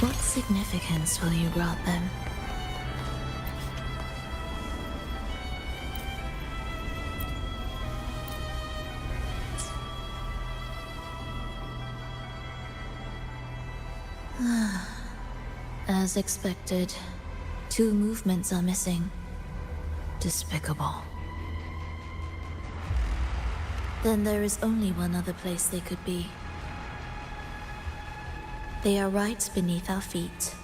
What significance will you grant them? As expected, 2 movements are missing. Despicable. Then there is only one other place they could be. They are right beneath our feet.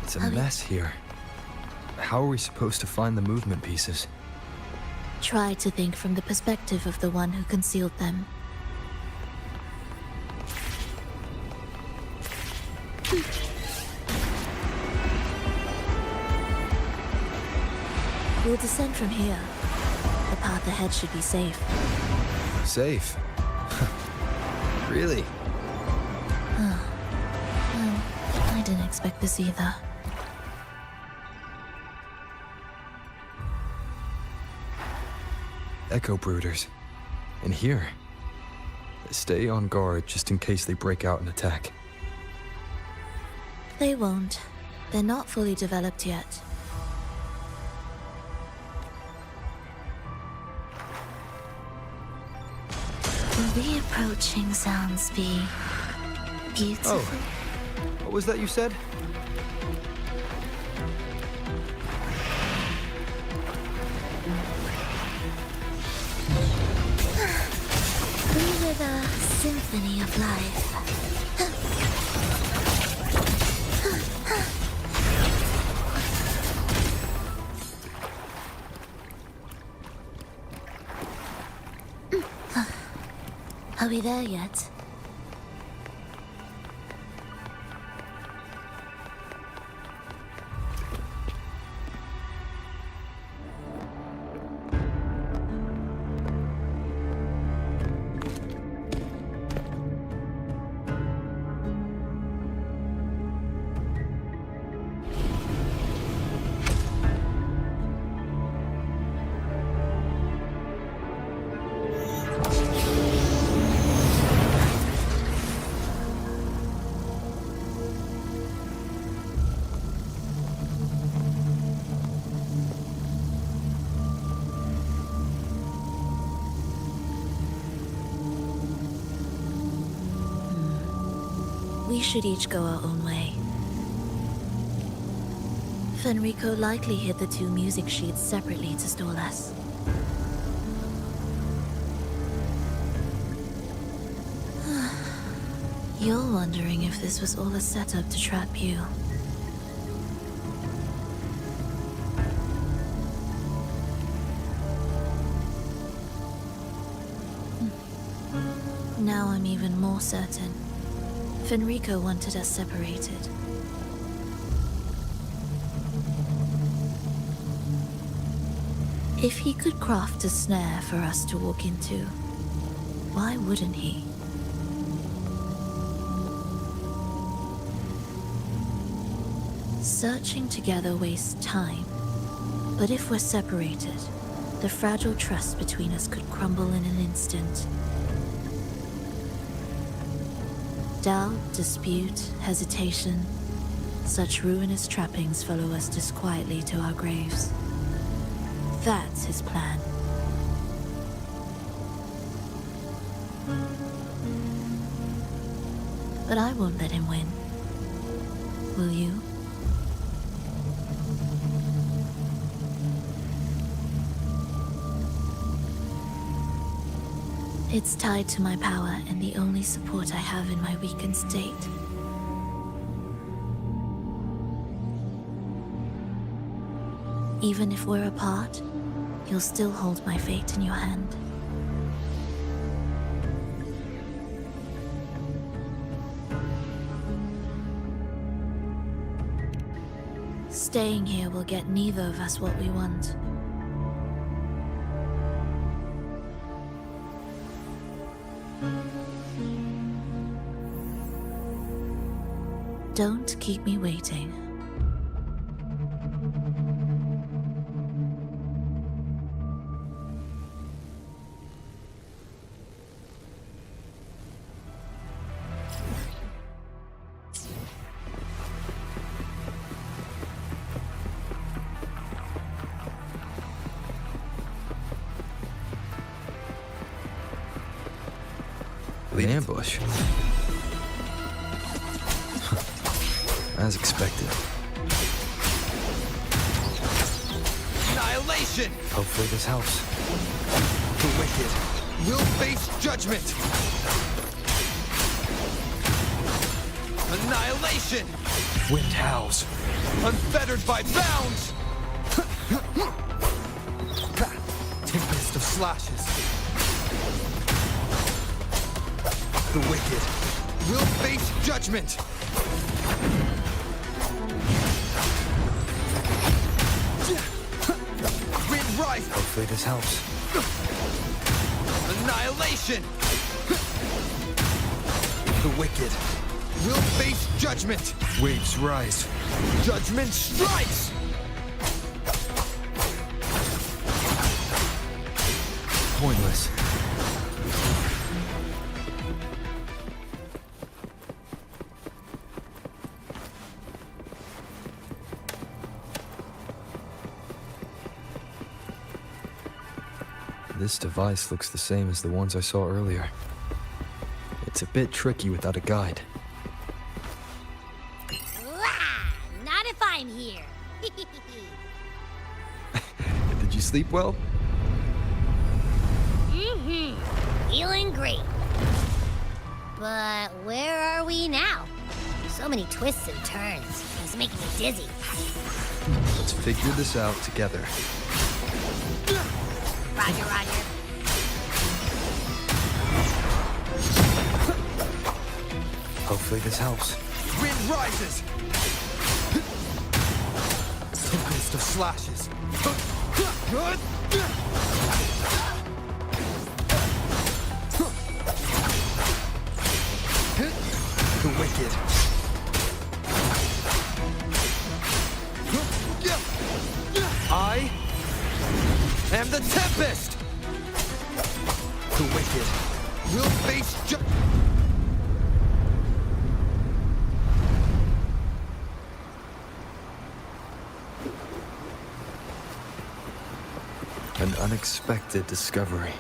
It's a mess here. How are we supposed to find the movement pieces? Try to think from the perspective of the one who concealed them. We'll descend from here. The path ahead should be safe. Safe? Really? Well, I didn't expect this either. Echo brooders. In here. Stay on guard just in case they break out and attack. They won't. They're not fully developed yet. The reapproaching sounds be beautiful. Oh, what was that you said? We were the symphony of life. Are we there yet? We should each go our own way. Fenrico likely hid the two music sheets separately to stall us. You're wondering if this was all a setup to trap you. Now I'm even more certain. Fenrico wanted us separated. If he could craft a snare for us to walk into, why wouldn't he? Searching together wastes time, but if we're separated, the fragile trust between us could crumble in an instant. Doubt, dispute, hesitation, such ruinous trappings follow us disquietly to our graves. That's his plan. But I won't let him win. Will you? It's tied to my power and the only support I have in my weakened state. Even if we're apart, you'll still hold my fate in your hand. Staying here will get neither of us what we want. Don't keep me waiting. The ambush. As expected. Annihilation! Hopefully this helps. The wicked will face judgment! Annihilation! Wind howls. Unfettered by bounds! Tempest of slashes. The wicked will face judgment! Hopefully this helps. Annihilation! The wicked will face judgment! Waves rise. Judgment strikes! Pointless. This device looks the same as the ones I saw earlier. It's a bit tricky without a guide. Not if I'm here. Did you sleep well? Feeling great. But where are we now? So many twists and turns. It's making me dizzy. Let's figure this out together. Roger, roger. Hopefully this helps. Wind rises! Tempest of slashes. The wicked. I am the Tempest! The wicked will face an unexpected discovery.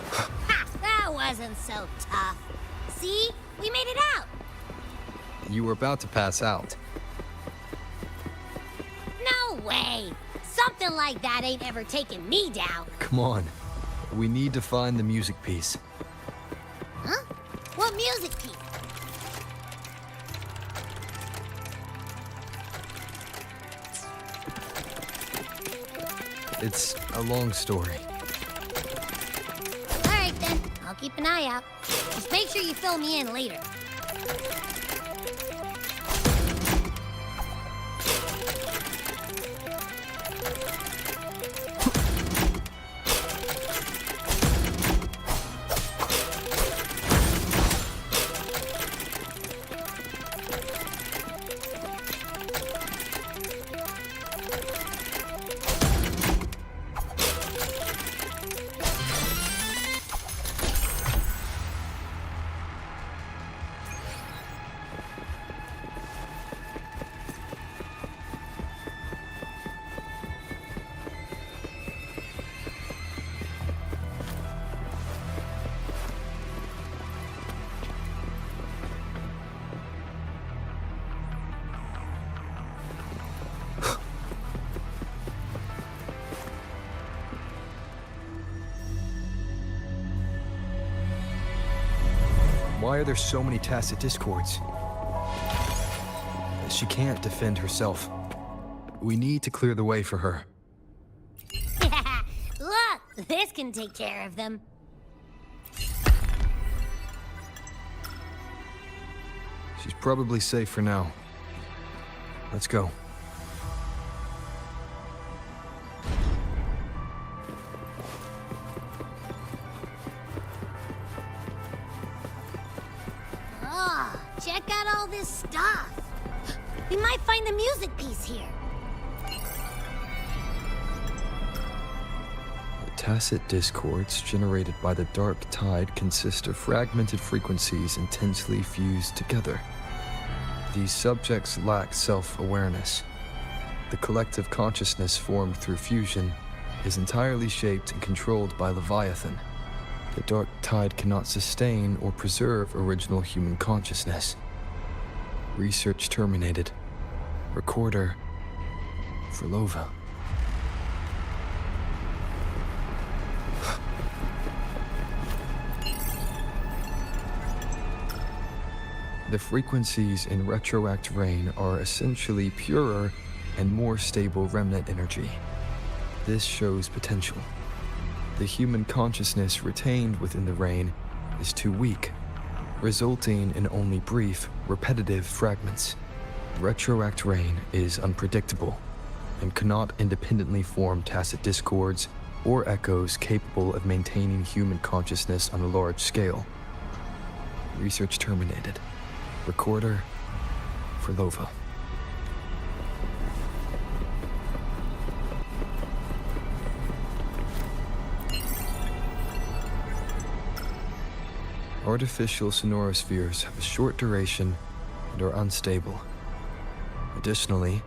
Ha! That wasn't so tough. See? We made it out. You were about to pass out. No way. Something like that ain't ever taken me down. Come on. We need to find the music piece. Huh? What music piece? It's a long story. All right, then. I'll keep an eye out. Just make sure you fill me in later. Why are there so many tacit discords? She can't defend herself. We need to clear the way for her. Look, this can take care of them. She's probably safe for now. Let's go. Oh, check out all this stuff. We might find the music piece here. The tacit discords generated by the dark tide consist of fragmented frequencies intensely fused together. These subjects lack self-awareness. The collective consciousness formed through fusion is entirely shaped and controlled by Leviathan. The dark tide cannot sustain or preserve original human consciousness. Research terminated. Recorder Frolova. The frequencies in retroact rain are essentially purer and more stable remnant energy. This shows potential. The human consciousness retained within the rain is too weak, resulting in only brief, repetitive fragments. Retroact rain is unpredictable and cannot independently form tacit discords or echoes capable of maintaining human consciousness on a large scale. Research terminated. Recorder for Lova. Artificial sonorospheres have a short duration and are unstable. Additionally,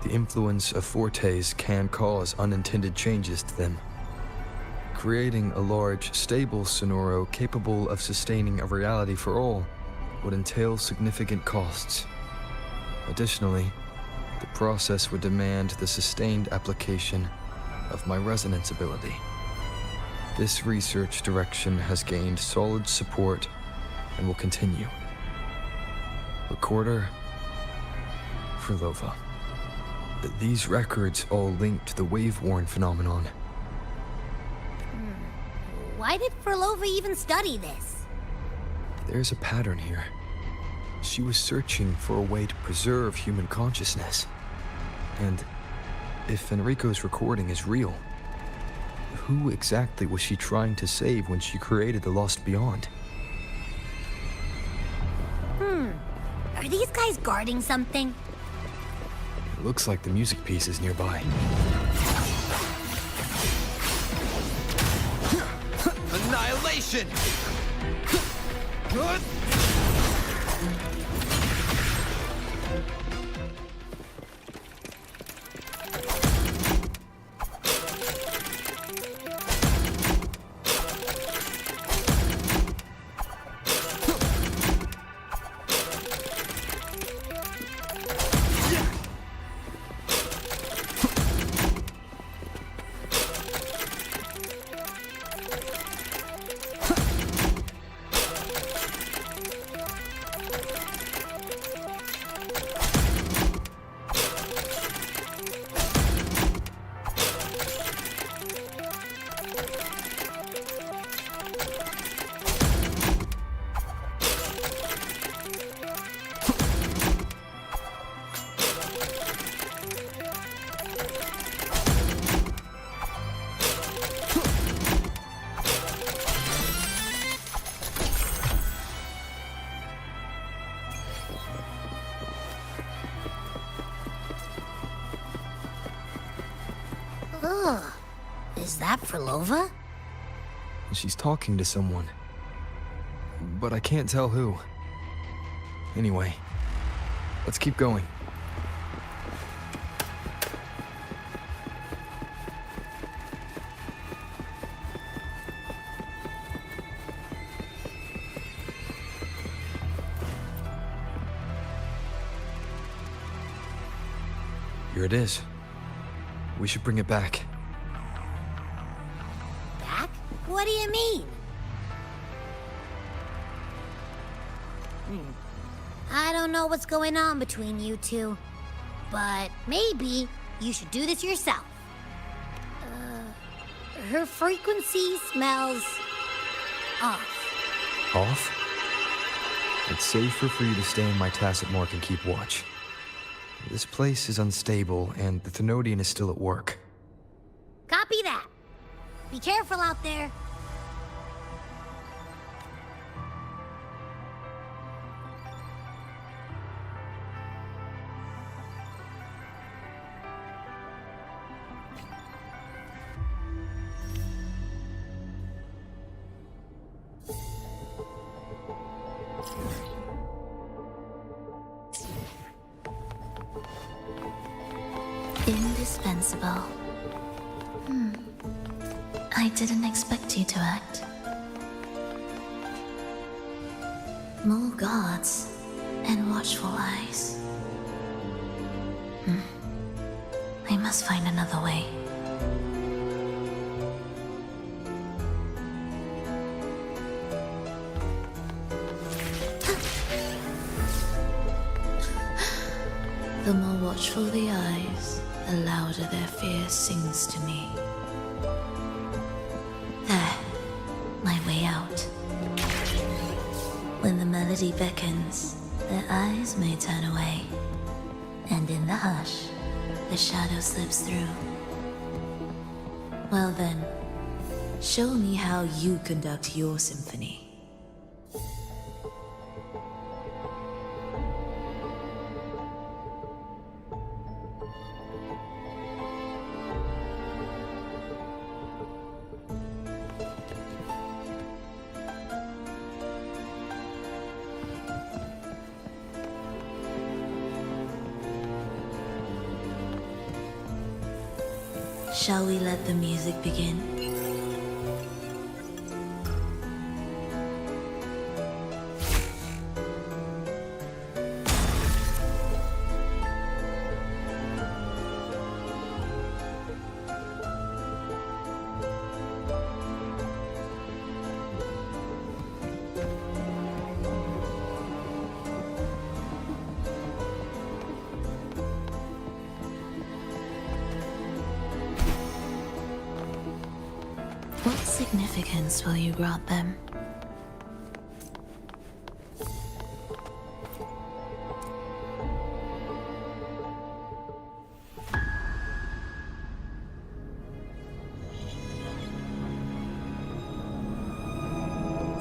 the influence of fortes can cause unintended changes to them. Creating a large, stable sonoro capable of sustaining a reality for all would entail significant costs. Additionally, the process would demand the sustained application of my resonance ability. This research direction has gained solid support and will continue. Recorder for Lova. These records all link to the wave-worn phenomenon. Why did Frolova even study this? There's a pattern here. She was searching for a way to preserve human consciousness. And if Enrico's recording is real, who exactly was she trying to save when she created the Lost Beyond? Are these guys guarding something? It looks like the music piece is nearby. Annihilation! Ugh. Is that Frolova? She's talking to someone. But I can't tell who. Anyway, let's keep going. Here it is. We should bring it back. Back? What do you mean? I don't know what's going on between you two, but maybe you should do this yourself. Her frequency smells off. Off? It's safer for you to stay in my tacit mark and keep watch. This place is unstable, and the Thenodian is still at work. Copy that. Be careful out there. Indispensable. I didn't expect you to act. More guards and watchful eyes. I must find another way. The more watchful the eyes, the louder their fear sings to me. There, my way out. When the melody beckons, their eyes may turn away, and in the hush, the shadow slips through. Well then, show me how you conduct your symphony. Shall we let the music begin? What significance will you grant them?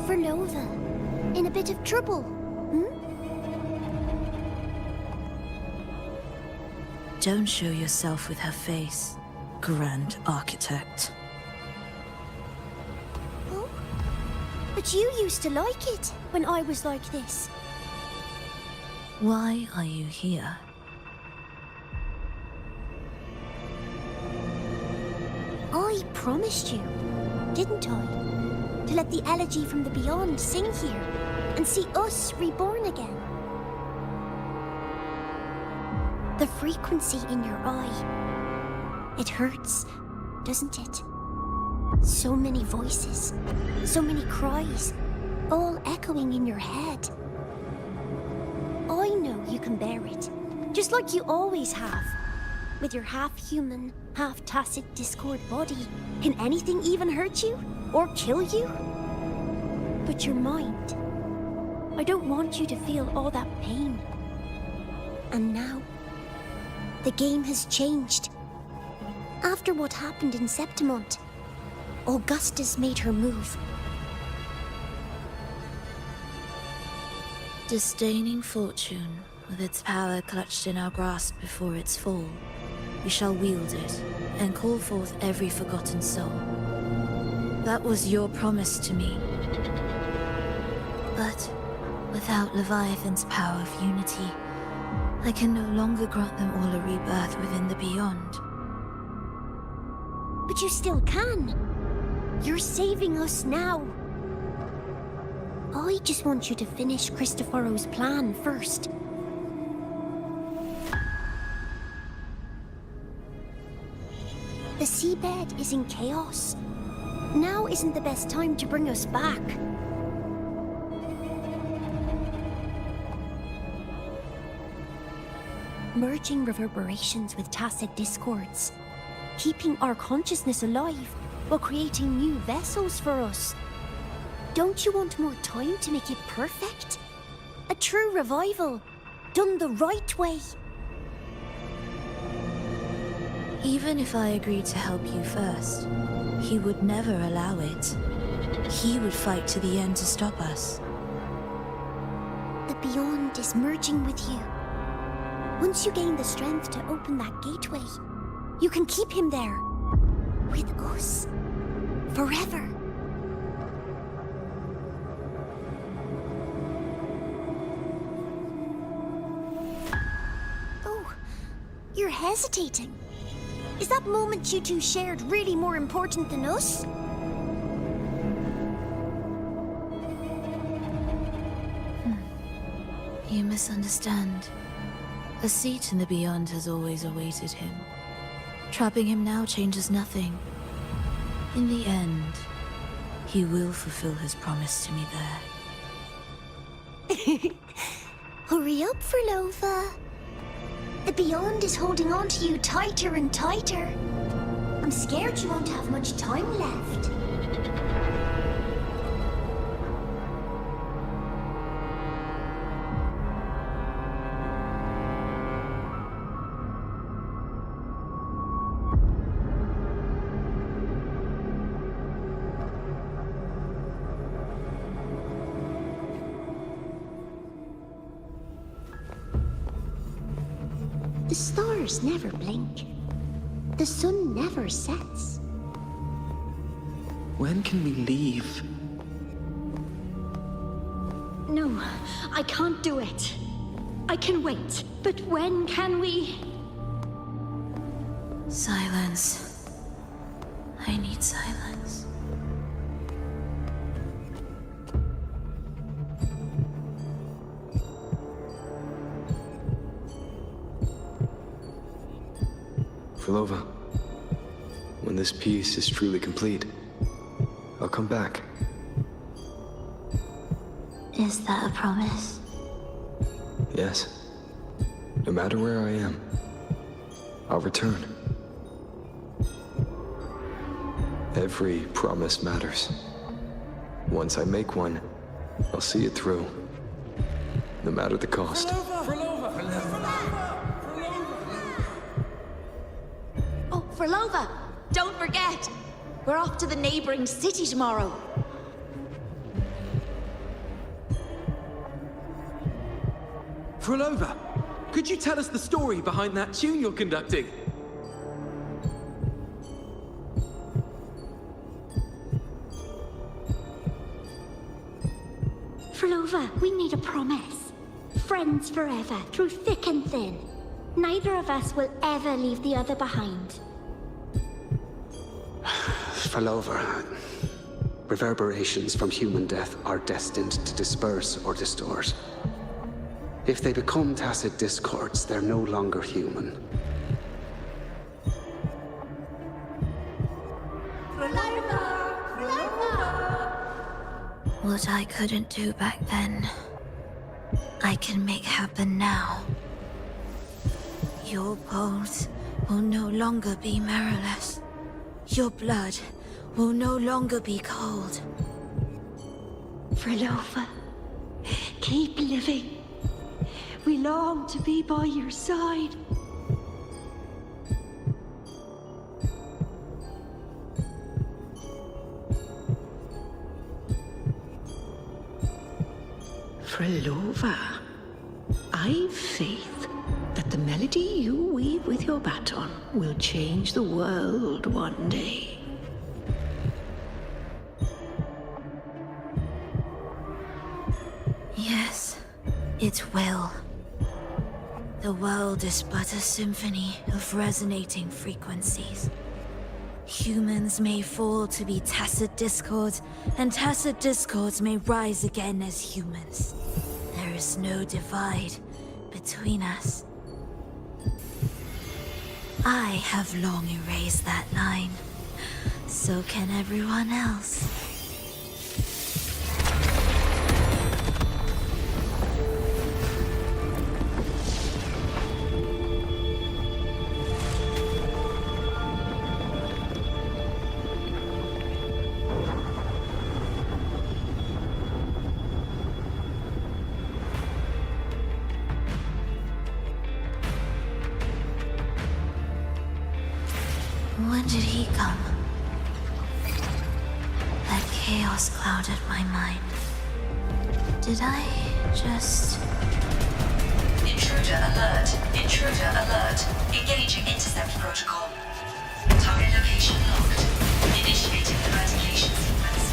For Nova, in a bit of trouble, Don't show yourself with her face, Grand Architect. But you used to like it when I was like this. Why are you here? I promised you, didn't I? To let the elegy from the beyond sing here and see us reborn again. The frequency in your eye. It hurts, doesn't it? So many voices, so many cries, all echoing in your head. I know you can bear it, just like you always have. With your half-human, half-tacit Discord body, can anything even hurt you? Or kill you? But your mind, I don't want you to feel all that pain. And now, the game has changed. After what happened in Septimont, Augustus made her move. Disdaining fortune, with its power clutched in our grasp before its fall, we shall wield it and call forth every forgotten soul. That was your promise to me. But without Leviathan's power of unity, I can no longer grant them all a rebirth within the beyond. But you still can. You're saving us now. I just want you to finish Cristoforo's plan first. The seabed is in chaos. Now isn't the best time to bring us back. Merging reverberations with tacit discords. Keeping our consciousness alive while creating new vessels for us. Don't you want more time to make it perfect? A true revival, done the right way. Even if I agreed to help you first, he would never allow it. He would fight to the end to stop us. The beyond is merging with you. Once you gain the strength to open that gateway, you can keep him there. With us. Forever. Oh, you're hesitating. Is that moment you two shared really more important than us? You misunderstand. A seat in the beyond has always awaited him. Trapping him now changes nothing. In the end, he will fulfill his promise to me there. Hurry up, Furlova. The beyond is holding on to you tighter and tighter. I'm scared you won't have much time left. The stars never blink. The sun never sets. When can we leave? No, I can't do it. I can wait, but when can we? Silence. I need silence. Frolova, when this piece is truly complete, I'll come back. Is that a promise? Yes. No matter where I am, I'll return. Every promise matters. Once I make one, I'll see it through. No matter the cost. Oh, Frolova! Don't forget! We're off to the neighboring city tomorrow. Frolova, could you tell us the story behind that tune you're conducting? Frolova, we need a promise. Friends forever, through thick and thin. Neither of us will ever leave the other behind. Frolova, reverberations from human death are destined to disperse or distort. If they become tacit discords, they're no longer human. What I couldn't do back then, I can make happen now. Your bones will no longer be marrowless. Your blood will no longer be cold. Frolova, keep living. We long to be by your side. Frolova, I've faith that the melody you weave with your baton will change the world one day. Yes, it will. The world is but a symphony of resonating frequencies. Humans may fall to be tacit discords, and tacit discords may rise again as humans. There is no divide between us. I have long erased that line. So can everyone else. When did he come? That chaos clouded my mind. Did I just... Intruder alert. Intruder alert. Engaging intercept protocol. Target location locked. Initiating eradication sequence.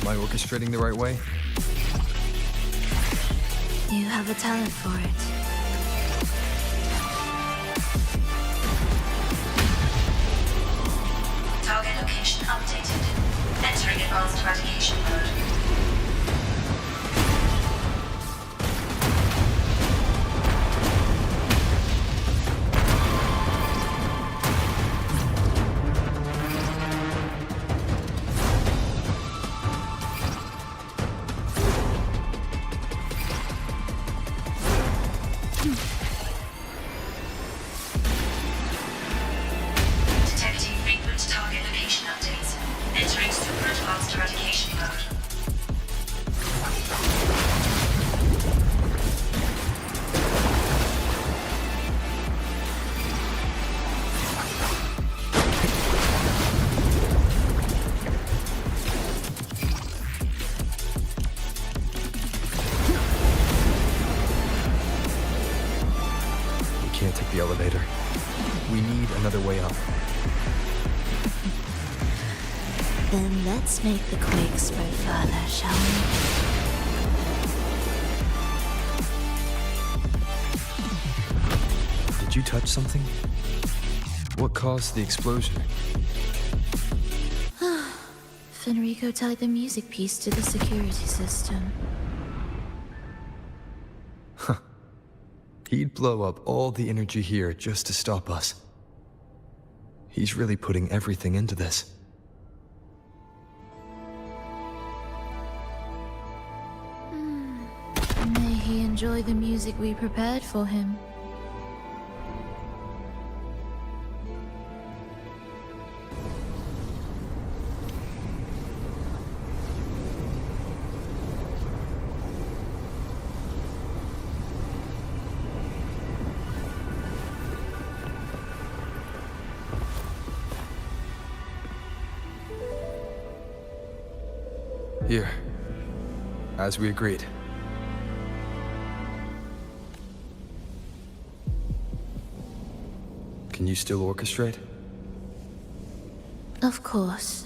Am I orchestrating the right way? You have a talent for it. Target location updated. Entering advanced eradication mode. Detecting frequent target location updates. Entering super advanced eradication mode. can't take the elevator. We need another way up. Then let's make the quake spread further, shall we? Did you touch something? What caused the explosion? Fenrico tied the music piece to the security system. He'd blow up all the energy here just to stop us. He's really putting everything into this. May he enjoy the music we prepared for him. Here, as we agreed. Can you still orchestrate? Of course.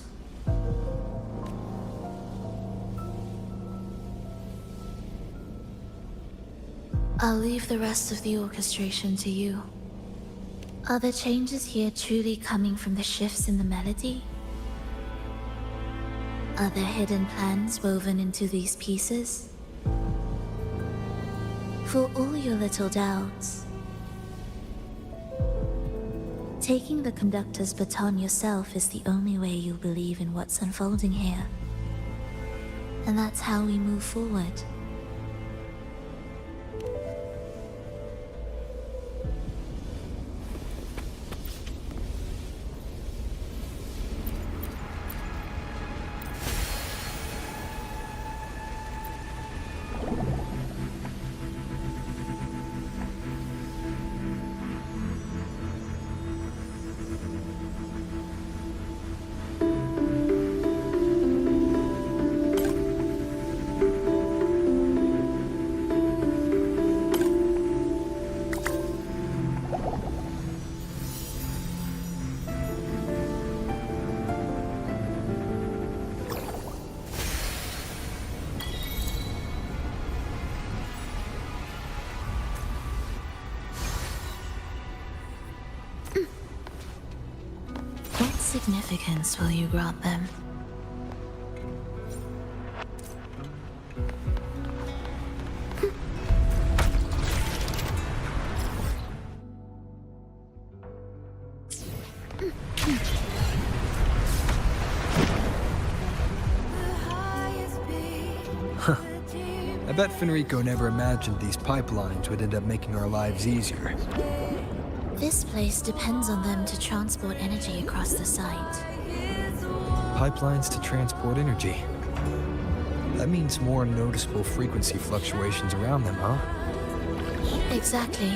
I'll leave the rest of the orchestration to you. Are the changes here truly coming from the shifts in the melody? Are there hidden plans woven into these pieces? For all your little doubts, taking the conductor's baton yourself is the only way you'll believe in what's unfolding here. And that's how we move forward. What significance will you grant them? I bet Fenrico never imagined these pipelines would end up making our lives easier. This place depends on them to transport energy across the site. Pipelines to transport energy. That means more noticeable frequency fluctuations around them, huh? Exactly.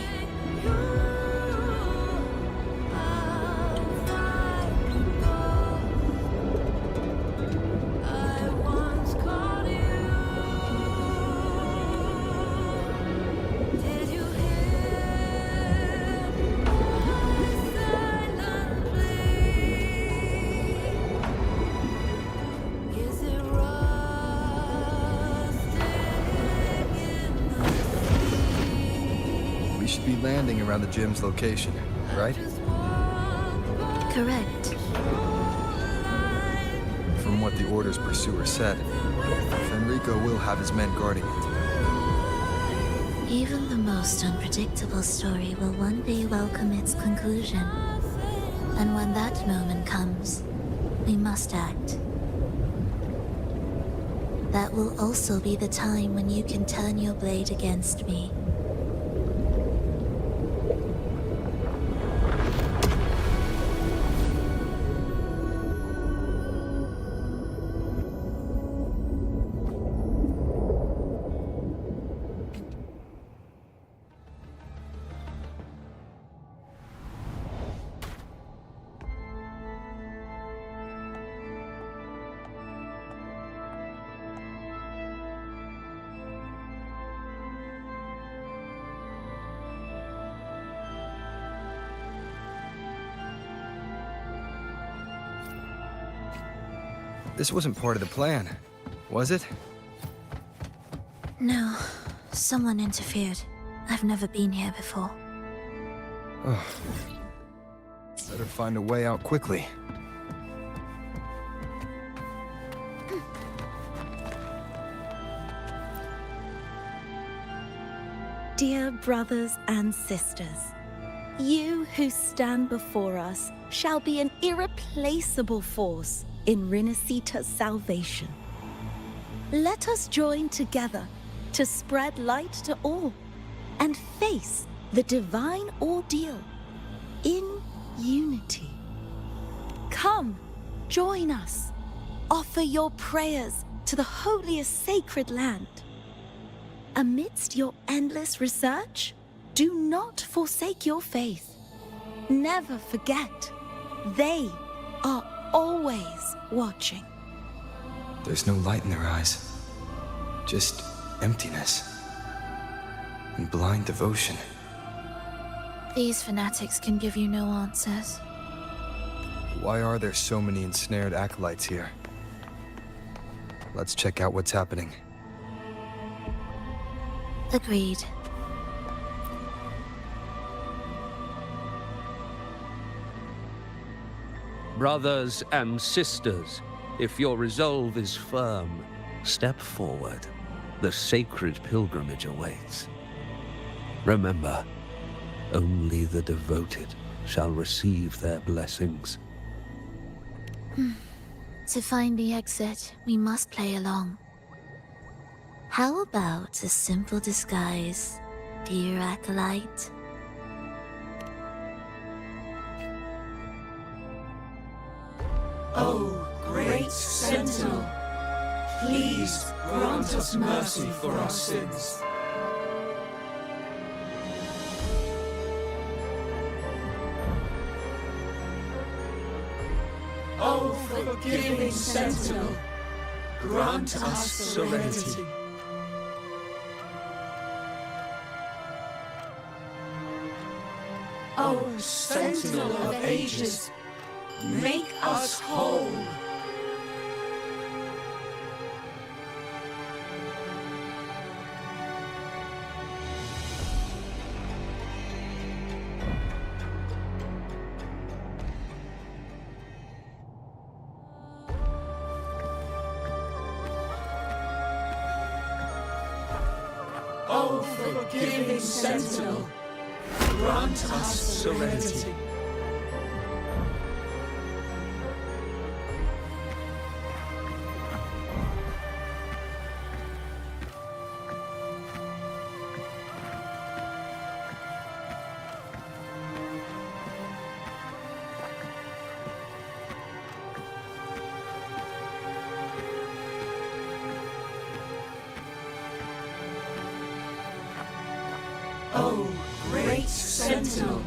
Should be landing around the gym's location, right? Correct. From what the Order's pursuer said, Fenrico will have his men guarding it. Even the most unpredictable story will one day welcome its conclusion. And when that moment comes, we must act. That will also be the time when you can turn your blade against me. This wasn't part of the plan, was it? No, someone interfered. I've never been here before. Oh. Better find a way out quickly. Dear brothers and sisters, you who stand before us shall be an irreplaceable force in Rinasita's salvation. Let us join together to spread light to all and face the divine ordeal in unity. Come, join us. Offer your prayers to the holiest sacred land. Amidst your endless research, do not forsake your faith. Never forget, they are always watching. There's no light in their eyes. Just emptiness. And blind devotion. These fanatics can give you no answers. Why are there so many ensnared acolytes here? Let's check out what's happening. Agreed. Brothers and sisters, if your resolve is firm, step forward. The sacred pilgrimage awaits. Remember, only the devoted shall receive their blessings. To find the exit, we must play along. How about a simple disguise, dear acolyte? O great Sentinel, please grant us mercy for our sins. O forgiving Sentinel, grant us serenity. O Sentinel of ages, make us whole. O forgiving Sentinel, grant us serenity. O great Sentinel,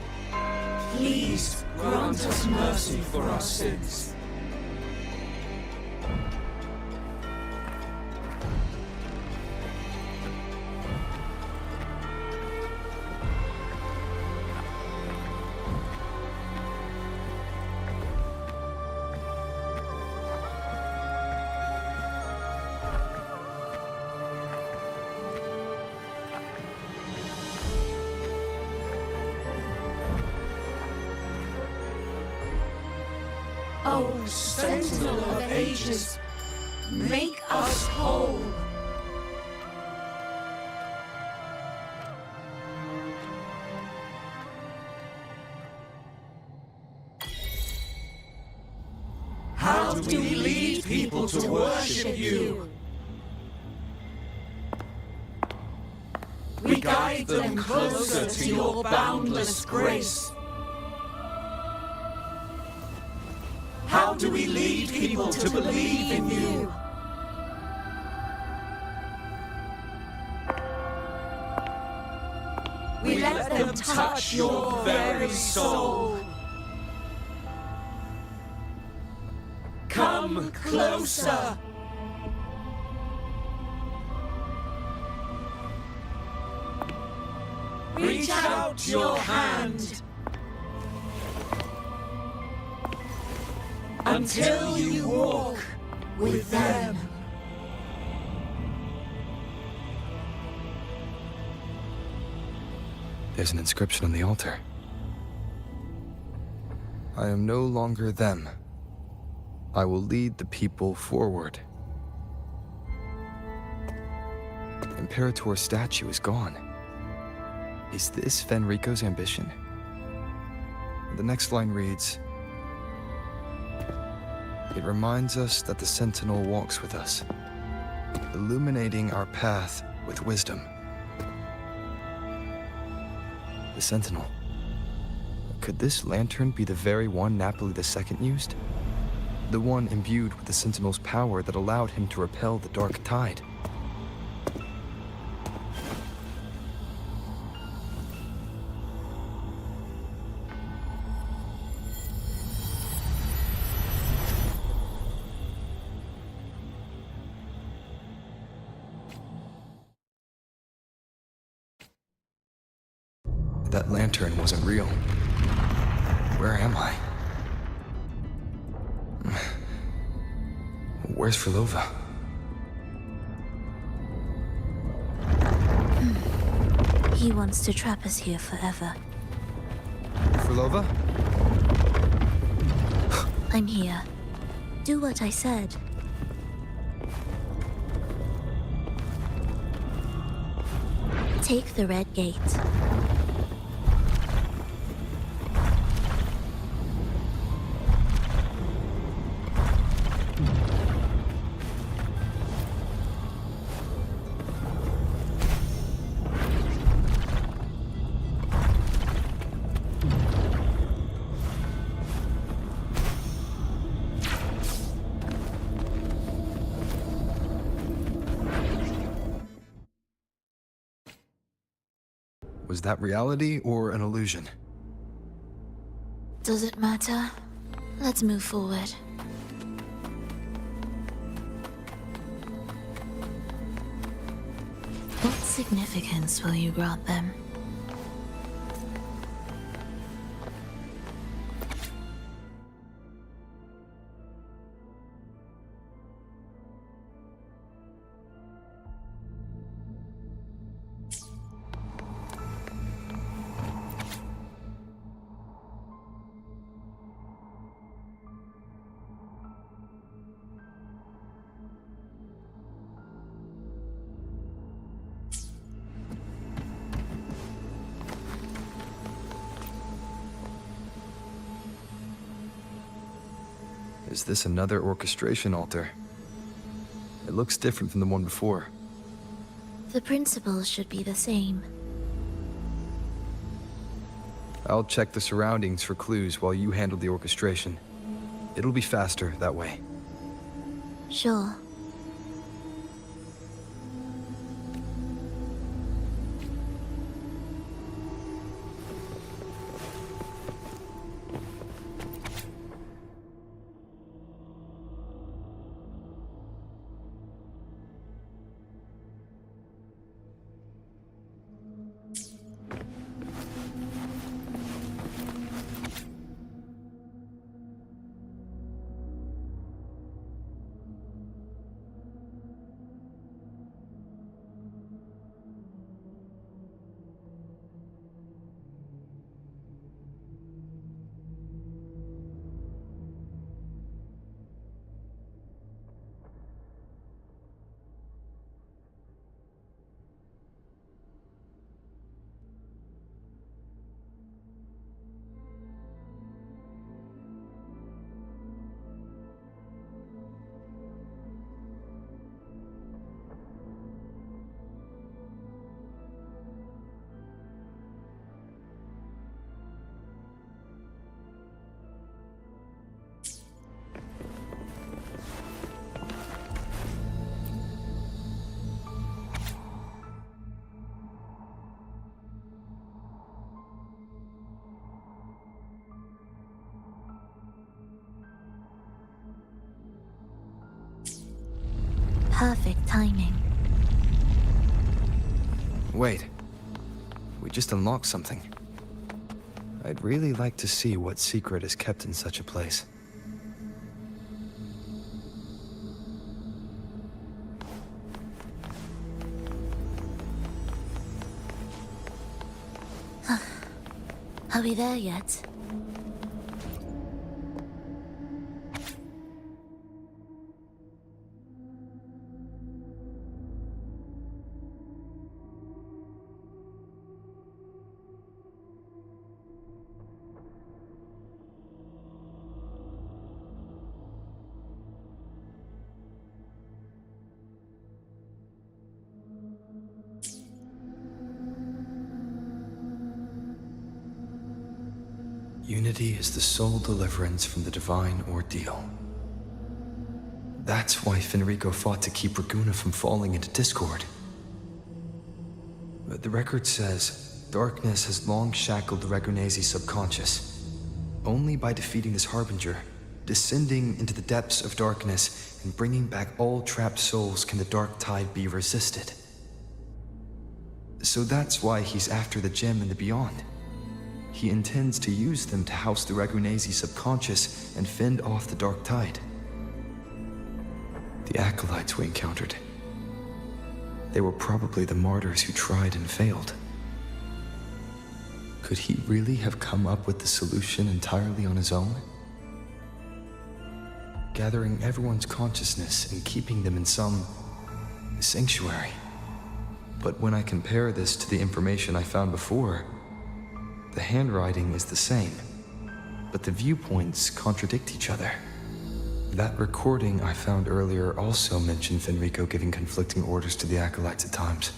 please grant us mercy for our sins. O Sentinel of ages, make us whole. How do we lead people to worship you? We guide them closer to your boundless grace. How do we lead people to believe in you? We let them touch your very soul. Come closer. Reach out your hand. Until you walk with them. There's an inscription on the altar. I am no longer them. I will lead the people forward. Imperator's statue is gone. Is this Fenrico's ambition? The next line reads, "It reminds us that the Sentinel walks with us, illuminating our path with wisdom." The Sentinel. Could this lantern be the very one Napoli II used? The one imbued with the Sentinel's power that allowed him to repel the dark tide? That lantern wasn't real. Where am I? Where's Frolova? He wants to trap us here forever. Frolova? I'm here. Do what I said. Take the red gate. Was that reality or an illusion? Does it matter? Let's move forward. What significance will you grant them? Is this another orchestration altar? It looks different from the one before. The principles should be the same. I'll check the surroundings for clues while you handle the orchestration. It'll be faster that way. Sure. Perfect timing. Wait. We just unlocked something. I'd really like to see what secret is kept in such a place. Are we there yet? Unity is the sole deliverance from the divine ordeal. That's why Fenrico fought to keep Raguna from falling into discord. But the record says, darkness has long shackled the Ragunese's subconscious. Only by defeating this harbinger, descending into the depths of darkness, and bringing back all trapped souls can the dark tide be resisted. So that's why he's after the gem and the beyond. He intends to use them to house the Ragunese's subconscious and fend off the dark tide. The acolytes we encountered. They were probably the martyrs who tried and failed. Could he really have come up with the solution entirely on his own? Gathering everyone's consciousness and keeping them in some sanctuary. But when I compare this to the information I found before, the handwriting is the same, but the viewpoints contradict each other. That recording I found earlier also mentioned Fenrico giving conflicting orders to the acolytes at times.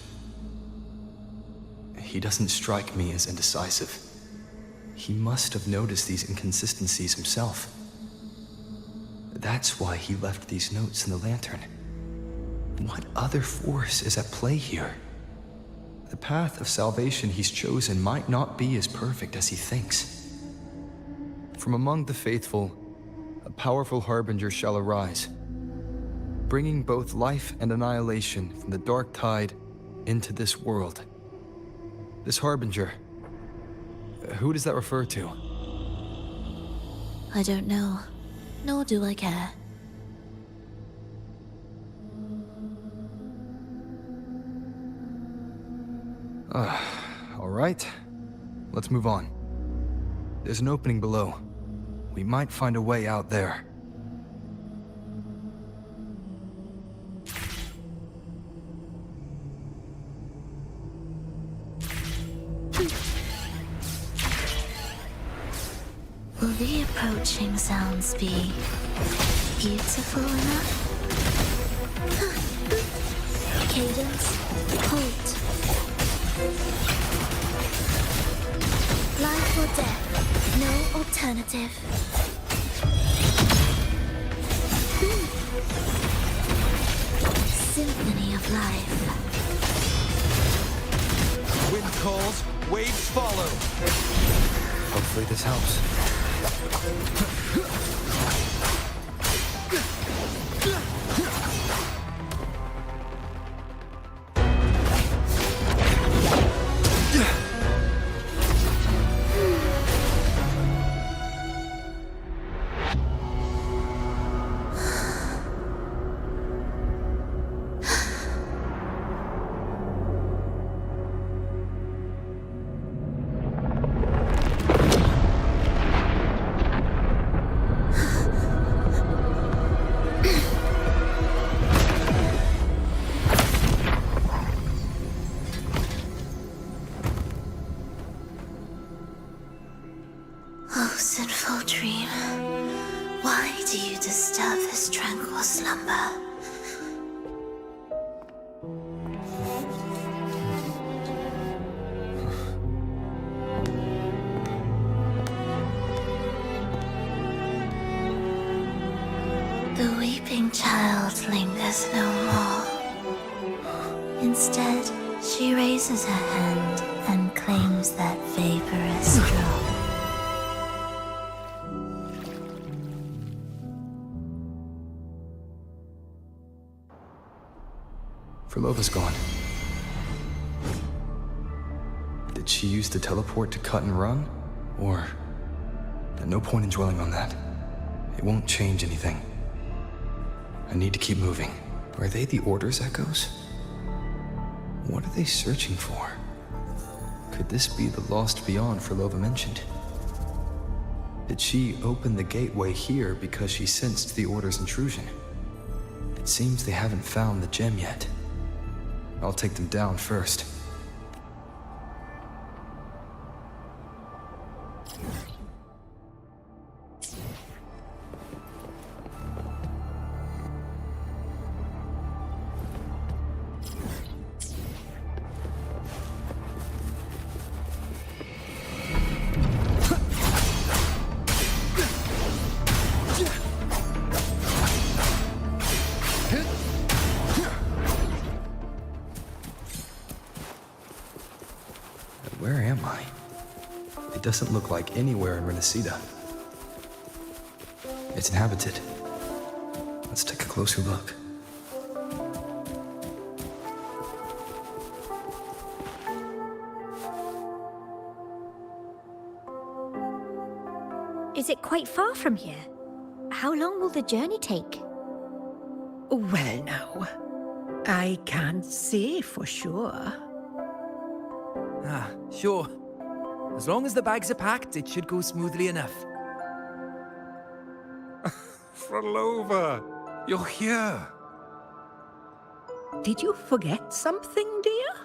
He doesn't strike me as indecisive. He must have noticed these inconsistencies himself. That's why he left these notes in the lantern. What other force is at play here? The path of salvation he's chosen might not be as perfect as he thinks. From among the faithful, a powerful harbinger shall arise, bringing both life and annihilation from the dark tide into this world. This harbinger, who does that refer to? I don't know, nor do I care. All right, let's move on. There's an opening below. We might find a way out there. Will the approaching sounds be beautiful enough? Cadence, halt. Life or death, no alternative. Symphony of life. Wind calls, waves follow. Hopefully this helps. Oh, sinful dream, why do you disturb this tranquil slumber? The weeping child lingers no more. Instead, she raises her hand and claims that vaporous drop. Frolova's gone. Did she use the teleport to cut and run? Or... no point in dwelling on that. It won't change anything. I need to keep moving. Are they the Order's echoes? What are they searching for? Could this be the lost beyond Frolova mentioned? Did she open the gateway here because she sensed the Order's intrusion? It seems they haven't found the gem yet. I'll take them down first. Where am I? It doesn't look like anywhere in Renacida. It's inhabited. Let's take a closer look. Is it quite far from here? How long will the journey take? Well now, I can't say for sure. Ah, sure. As long as the bags are packed, it should go smoothly enough. Frolova, you're here. Did you forget something, dear?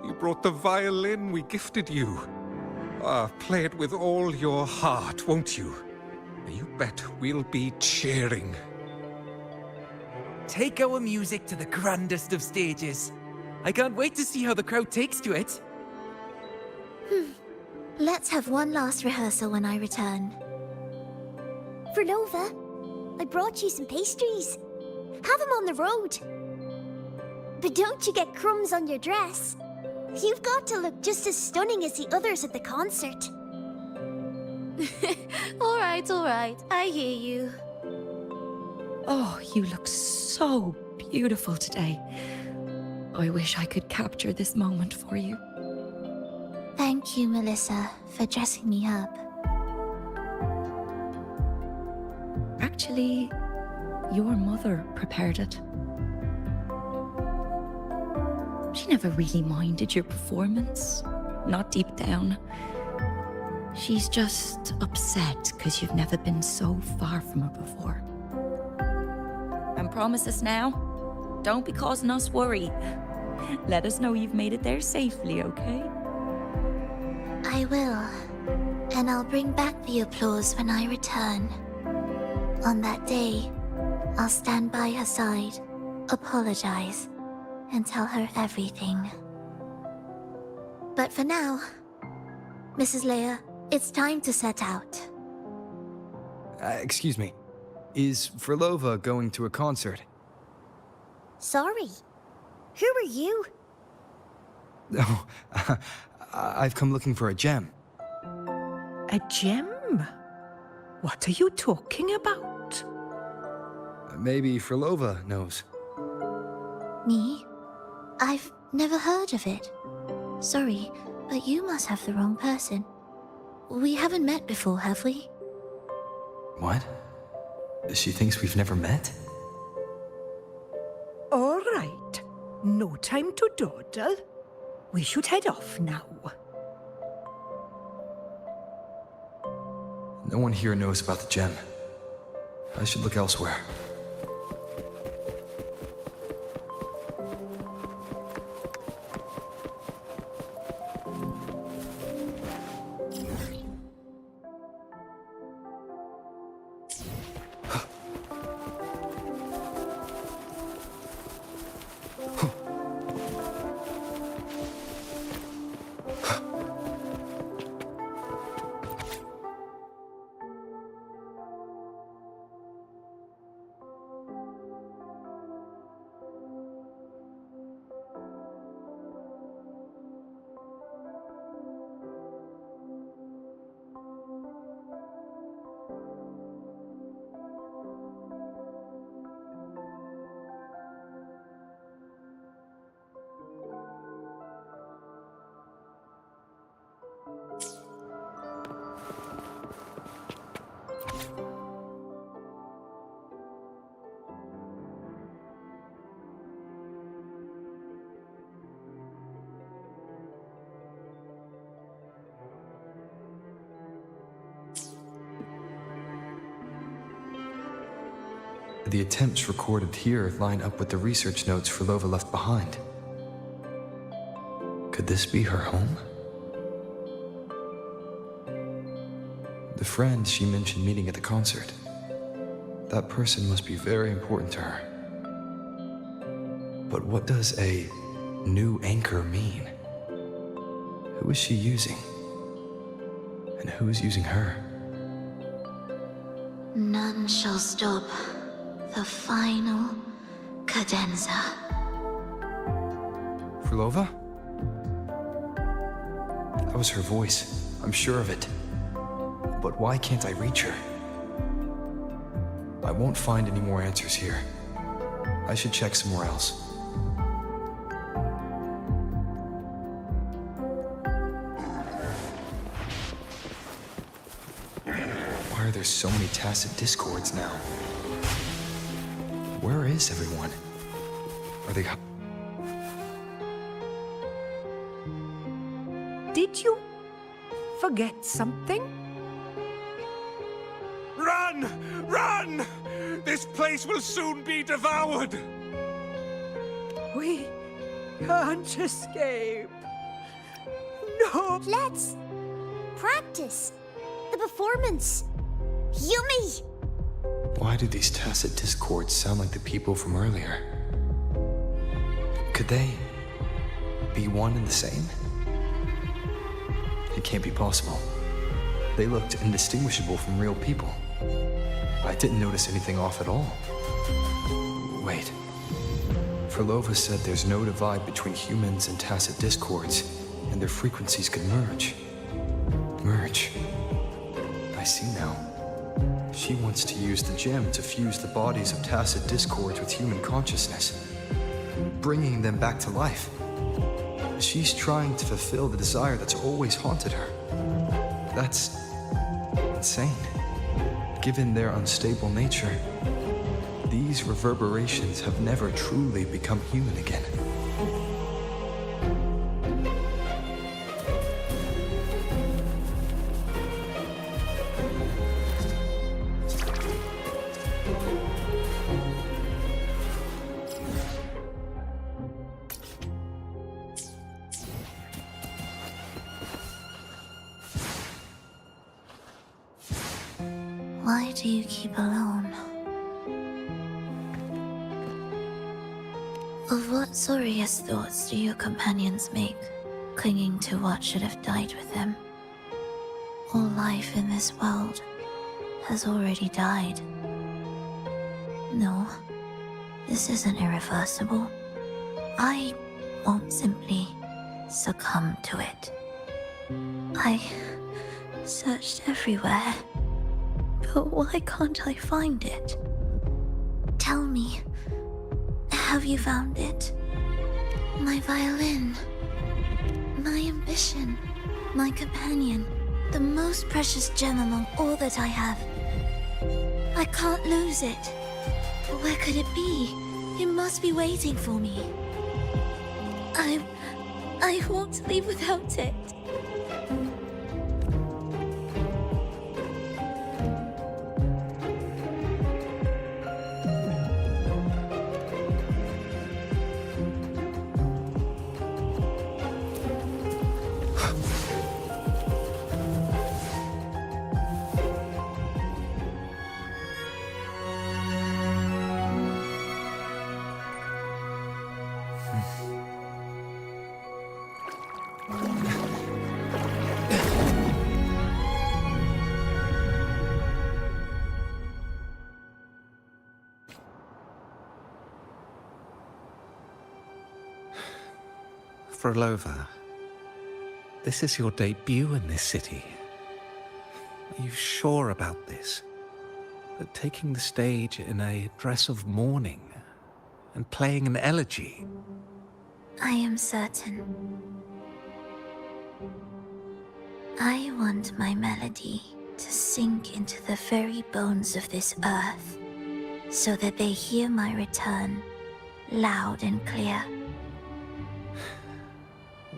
You brought the violin we gifted you. Play it with all your heart, won't you? You bet we'll be cheering. Take our music to the grandest of stages. I can't wait to see how the crowd takes to it. Let's have one last rehearsal when I return. Frolova, I brought you some pastries. Have them on the road. But don't you get crumbs on your dress. You've got to look just as stunning as the others at the concert. All right, I hear you. Oh, you look so beautiful today. I wish I could capture this moment for you. Thank you, Melissa, for dressing me up. Actually, your mother prepared it. She never really minded your performance, not deep down. She's just upset because you've never been so far from her before. And promise us now, don't be causing us worry. Let us know you've made it there safely, okay? I will. And I'll bring back the applause when I return. On that day, I'll stand by her side, apologize, and tell her everything. But for now, Mrs. Leia, it's time to set out. Excuse me. Is Frolova going to a concert? Sorry. Who are you? Oh, I've come looking for a gem. A gem? What are you talking about? Maybe Frolova knows. Me? I've never heard of it. Sorry, but you must have the wrong person. We haven't met before, have we? What? She thinks we've never met? All right. No time to dawdle. We should head off now. No one here knows about the gem. I should look elsewhere. The attempts recorded here line up with the research notes Frolova left behind. Could this be her home? The friend she mentioned meeting at the concert. That person must be very important to her. But what does a new anchor mean? Who is she using? And who is using her? None shall stop the final cadenza. Frolova? That was her voice. I'm sure of it. But why can't I reach her? I won't find any more answers here. I should check somewhere else. Why are there so many tacit discords now? Where is everyone? Are they... Did you forget something? Run! Run! This place will soon be devoured! We can't escape. No! Let's practice the performance. Yumi! Why do these tacit discords sound like the people from earlier? Could they be one and the same? It can't be possible. They looked indistinguishable from real people. I didn't notice anything off at all. Wait. Frolova said there's no divide between humans and tacit discords, and their frequencies could merge. Merge. I see now. She wants to use the gem to fuse the bodies of tacit discords with human consciousness, bringing them back to life. She's trying to fulfill the desire that's always haunted her. That's insane. Given their unstable nature, these reverberations have never truly become human again. Why do you keep alone? Of what sorriest thoughts do your companions make, clinging to what should have died with them? All life in this world has already died. No, this isn't irreversible. I won't simply succumb to it. I searched everywhere. But why can't I find it? Tell me, have you found it? My violin, my ambition, my companion, the most precious gem among all that I have. I can't lose it. Where could it be? It must be waiting for me. I won't leave without it. Frolova, this is your debut in this city. Are you sure about this? That taking the stage in a dress of mourning and playing an elegy? I am certain. I want my melody to sink into the very bones of this earth, so that they hear my return, loud and clear.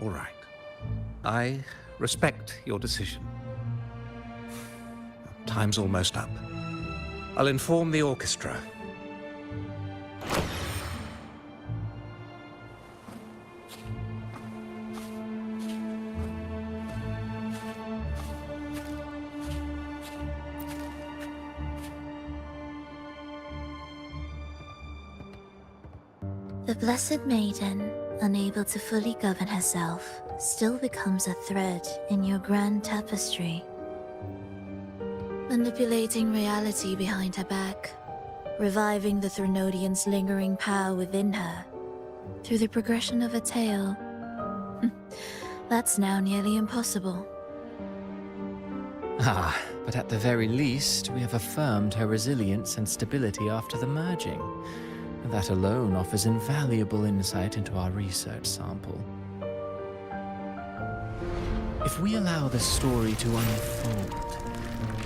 All right. I respect your decision. Time's almost up. I'll inform the orchestra. The Blessed Maiden, unable to fully govern herself, still becomes a thread in your grand tapestry. Manipulating reality behind her back, reviving the Threnodian's lingering power within her, through the progression of a tale. That's now nearly impossible. Ah, but at the very least, we have affirmed her resilience and stability after the merging. That alone offers invaluable insight into our research sample. If we allow the story to unfold,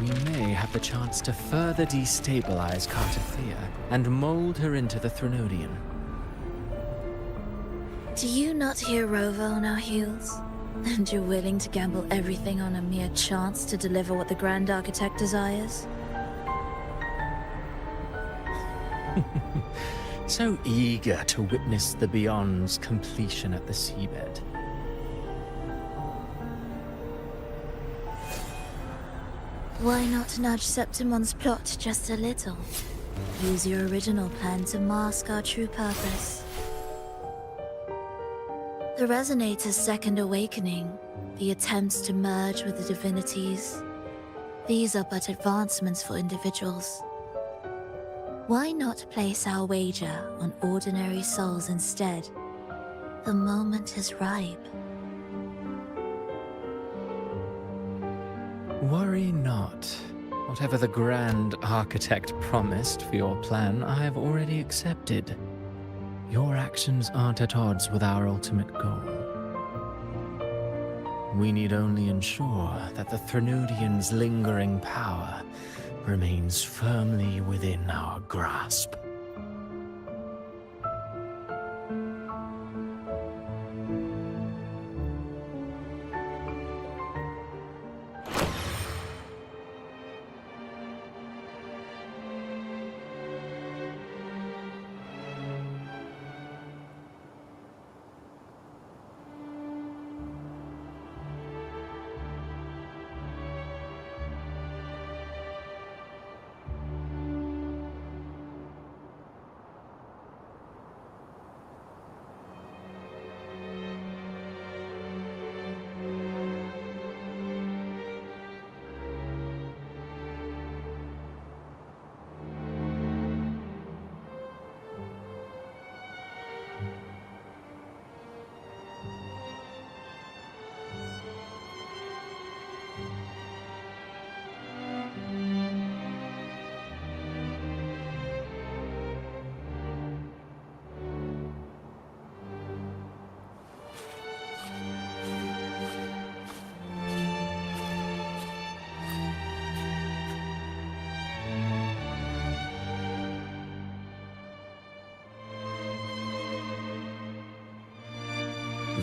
we may have the chance to further destabilize Cartathea and mold her into the Threnodian. Do you not hear Rovo on our heels? And you're willing to gamble everything on a mere chance to deliver what the Grand Architect desires? So eager to witness the Beyond's completion at the seabed. Why not nudge Septimon's plot just a little? Use your original plan to mask our true purpose. The Resonator's second awakening, the attempts to merge with the divinities, these are but advancements for individuals. Why not place our wager on ordinary souls instead? The moment is ripe. Worry not. Whatever the Grand Architect promised for your plan, I have already accepted. Your actions aren't at odds with our ultimate goal. We need only ensure that the Threnodian's lingering power remains firmly within our grasp.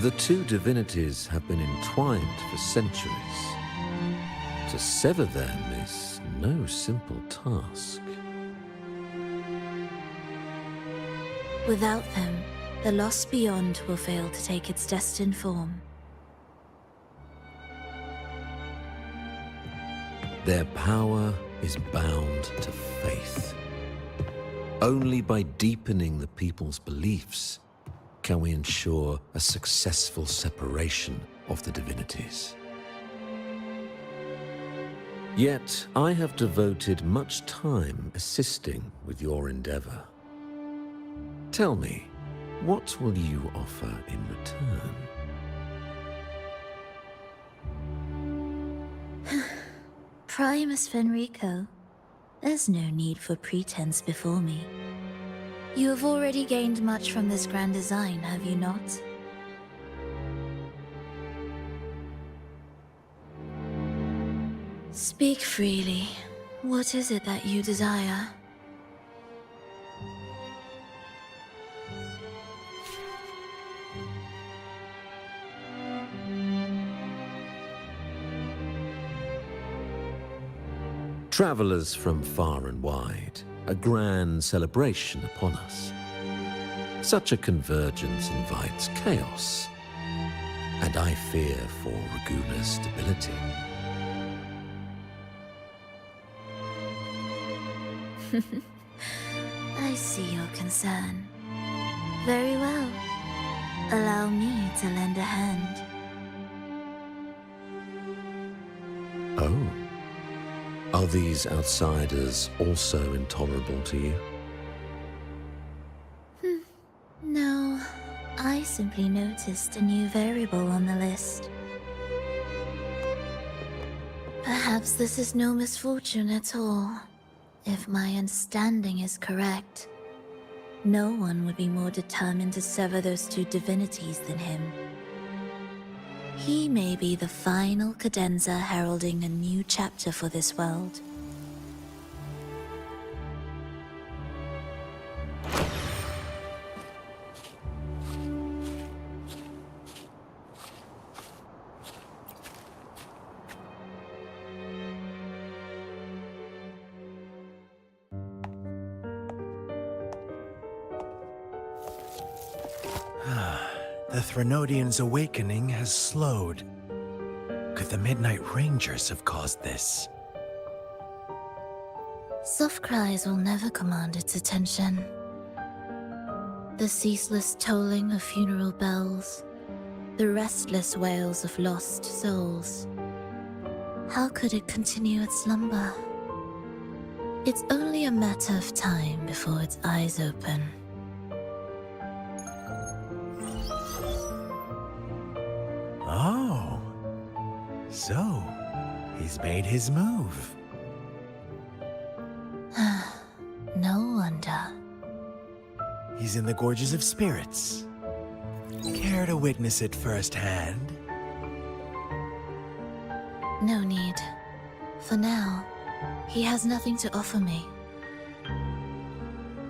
The two divinities have been entwined for centuries. To sever them is no simple task. Without them, the lost beyond will fail to take its destined form. Their power is bound to faith. Only by deepening the people's beliefs can we ensure a successful separation of the divinities. Yet, I have devoted much time assisting with your endeavor. Tell me, what will you offer in return? Primus Fenrico, there's no need for pretense before me. You have already gained much from this grand design, have you not? Speak freely. What is it that you desire? Travelers from far and wide, a grand celebration upon us. Such a convergence invites chaos, and I fear for Raguna's stability. I see your concern. Very well. Allow me to lend a hand. Oh. Are these outsiders also intolerable to you? No, I simply noticed a new variable on the list. Perhaps this is no misfortune at all. If my understanding is correct, no one would be more determined to sever those two divinities than him. He may be the final cadenza heralding a new chapter for this world. The Threnodians' awakening has slowed. Could the Midnight Rangers have caused this? Soft cries will never command its attention. The ceaseless tolling of funeral bells, the restless wails of lost souls. How could it continue its slumber? It's only a matter of time before its eyes open. Oh. So, he's made his move. No wonder. He's in the Gorges of Spirits. Care to witness it firsthand? No need. For now, he has nothing to offer me.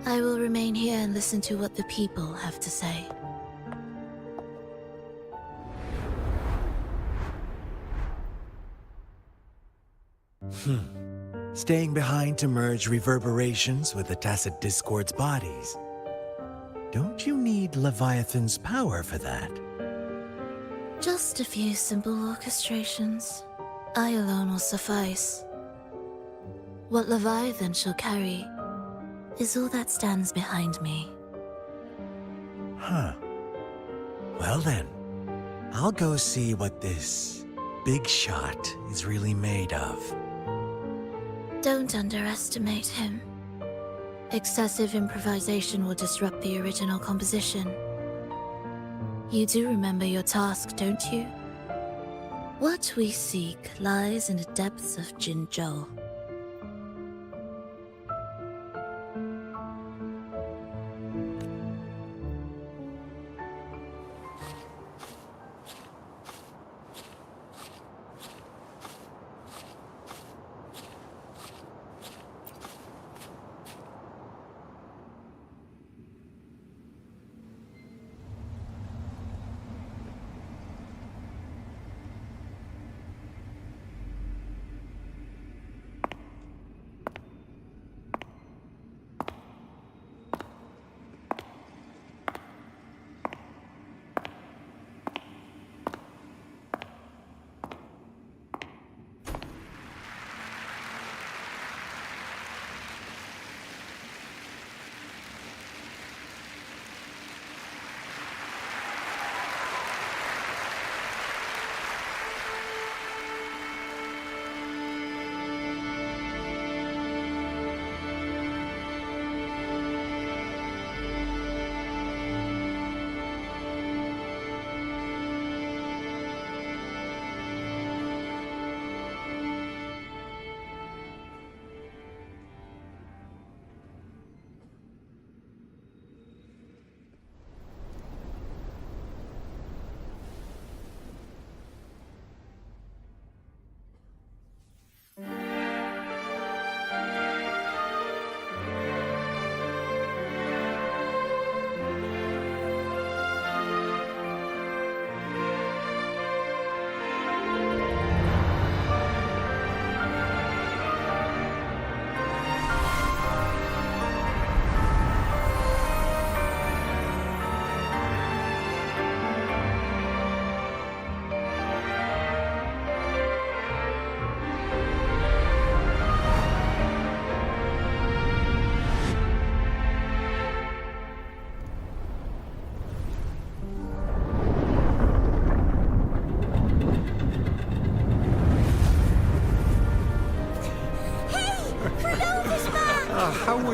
I will remain here and listen to what the people have to say. Staying behind to merge reverberations with the Tacit Discord's bodies. Don't you need Leviathan's power for that? Just a few simple orchestrations. I alone will suffice. What Leviathan shall carry is all that stands behind me. Huh. Well then, I'll go see what this big shot is really made of. Don't underestimate him. Excessive improvisation will disrupt the original composition. You do remember your task, don't you? What we seek lies in the depths of Jinzhou.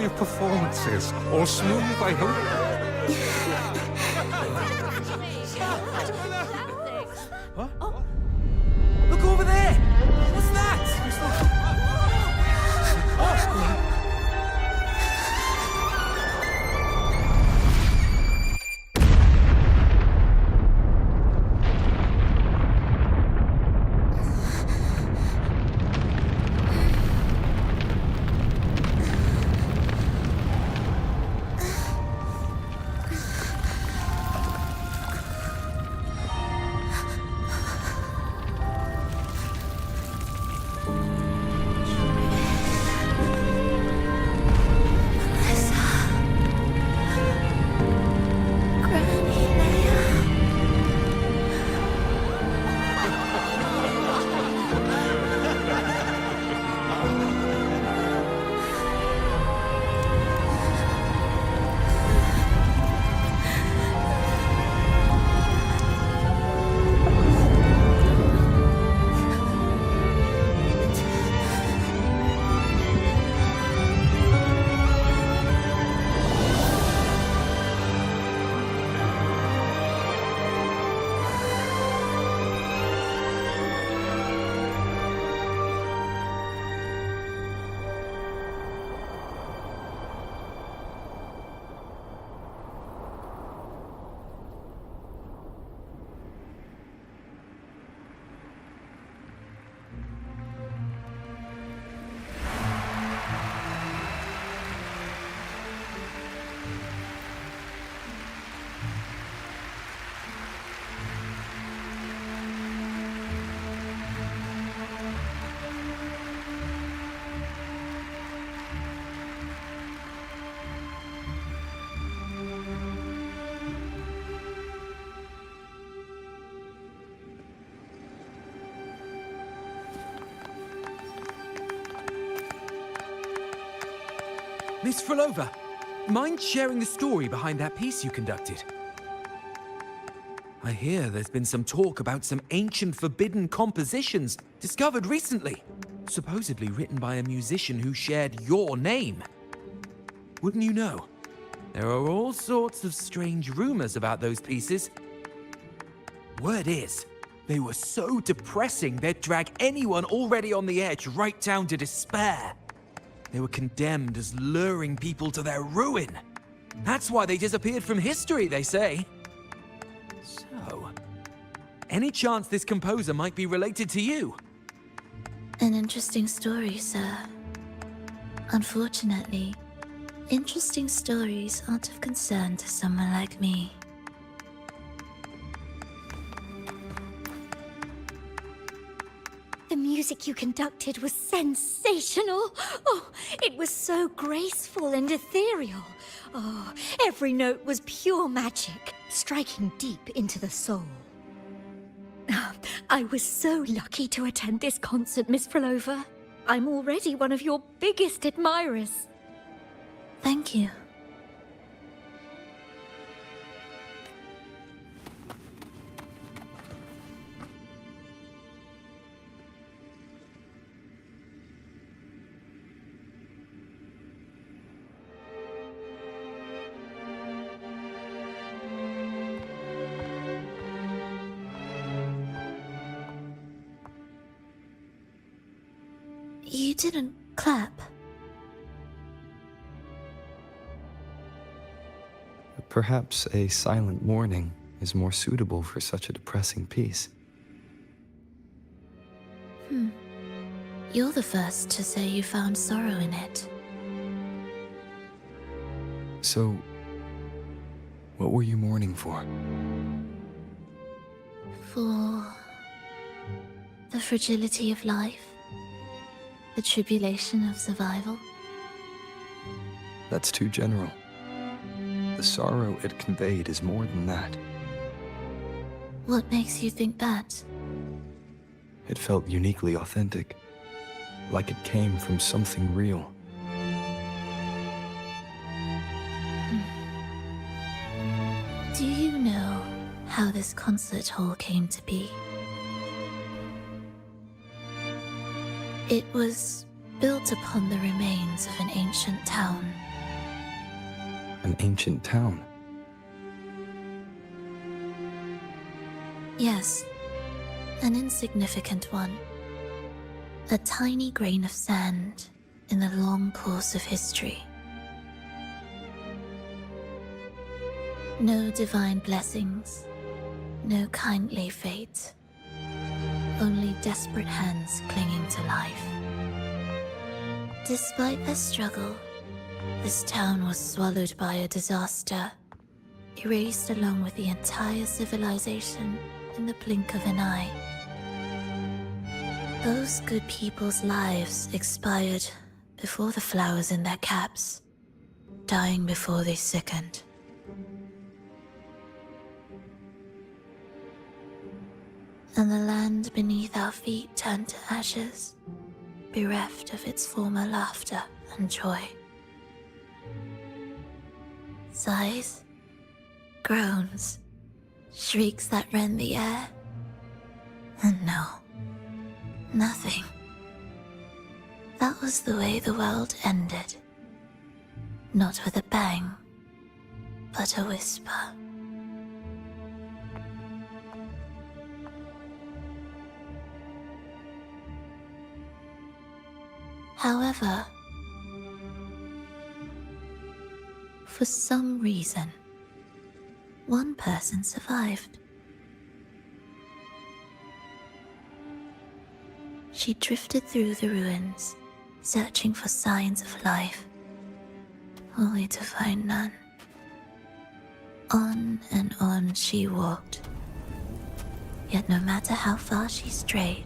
your performances. All smooth, I hope? Look over there! What's that? Miss Frolova, mind sharing the story behind that piece you conducted? I hear there's been some talk about some ancient forbidden compositions discovered recently, supposedly written by a musician who shared your name. Wouldn't you know? There are all sorts of strange rumors about those pieces. Word is, they were so depressing they'd drag anyone already on the edge right down to despair. They were condemned as luring people to their ruin. That's why they disappeared from history, they say. So, any chance this composer might be related to you? An interesting story, sir. Unfortunately, interesting stories aren't of concern to someone like me. The music you conducted was sensational. Oh, it was so graceful and ethereal. Oh, every note was pure magic, striking deep into the soul. I was so lucky to attend this concert, Miss Frolova. I'm already one of your biggest admirers. Thank you. You didn't clap. Perhaps a silent mourning is more suitable for such a depressing piece. You're the first to say you found sorrow in it. So, what were you mourning for? For the fragility of life, the tribulation of survival. That's too general. The sorrow it conveyed is more than that. What makes you think that? It felt uniquely authentic, like it came from something real. Do you know how this concert hall came to be? It was built upon the remains of an ancient town an ancient town. Yes, an insignificant one. A tiny grain of sand in the long course of history. No divine blessings, no kindly fate. Only desperate hands clinging to life. Despite their struggle, this town was swallowed by a disaster, erased along with the entire civilization in the blink of an eye. Those good people's lives expired before the flowers in their caps, dying before they sickened. And the land beneath our feet turned to ashes, bereft of its former laughter and joy. Sighs, groans, shrieks that rend the air. And no, nothing. That was the way the world ended. Not with a bang, but a whisper. However, for some reason, one person survived. She drifted through the ruins, searching for signs of life, only to find none. On and on she walked, yet no matter how far she strayed,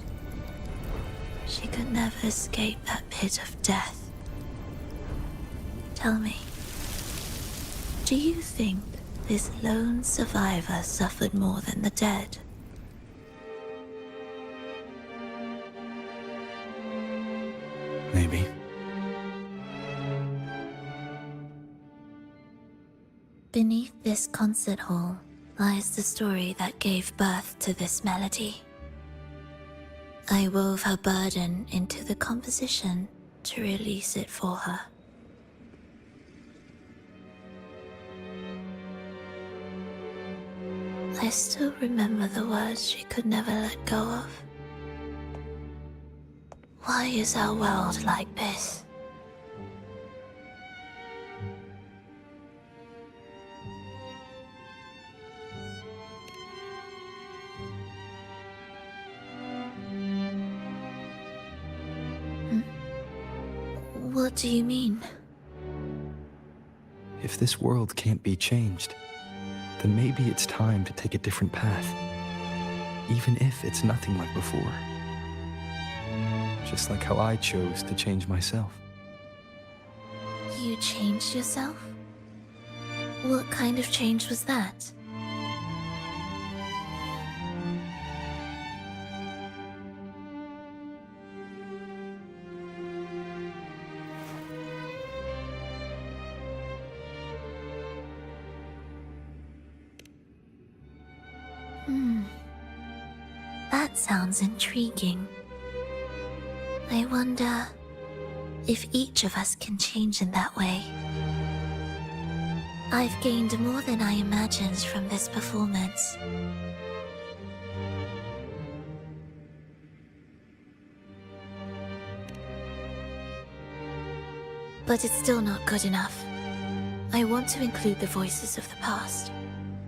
she could never escape that pit of death. Tell me, do you think this lone survivor suffered more than the dead? Maybe. Beneath this concert hall lies the story that gave birth to this melody. I wove her burden into the composition to release it for her. I still remember the words she could never let go of. Why is our world like this? What do you mean? If this world can't be changed, then maybe it's time to take a different path. Even if it's nothing like before. Just like how I chose to change myself. You changed yourself? What kind of change was that? That sounds intriguing. I wonder if each of us can change in that way. I've gained more than I imagined from this performance. But it's still not good enough. I want to include the voices of the past,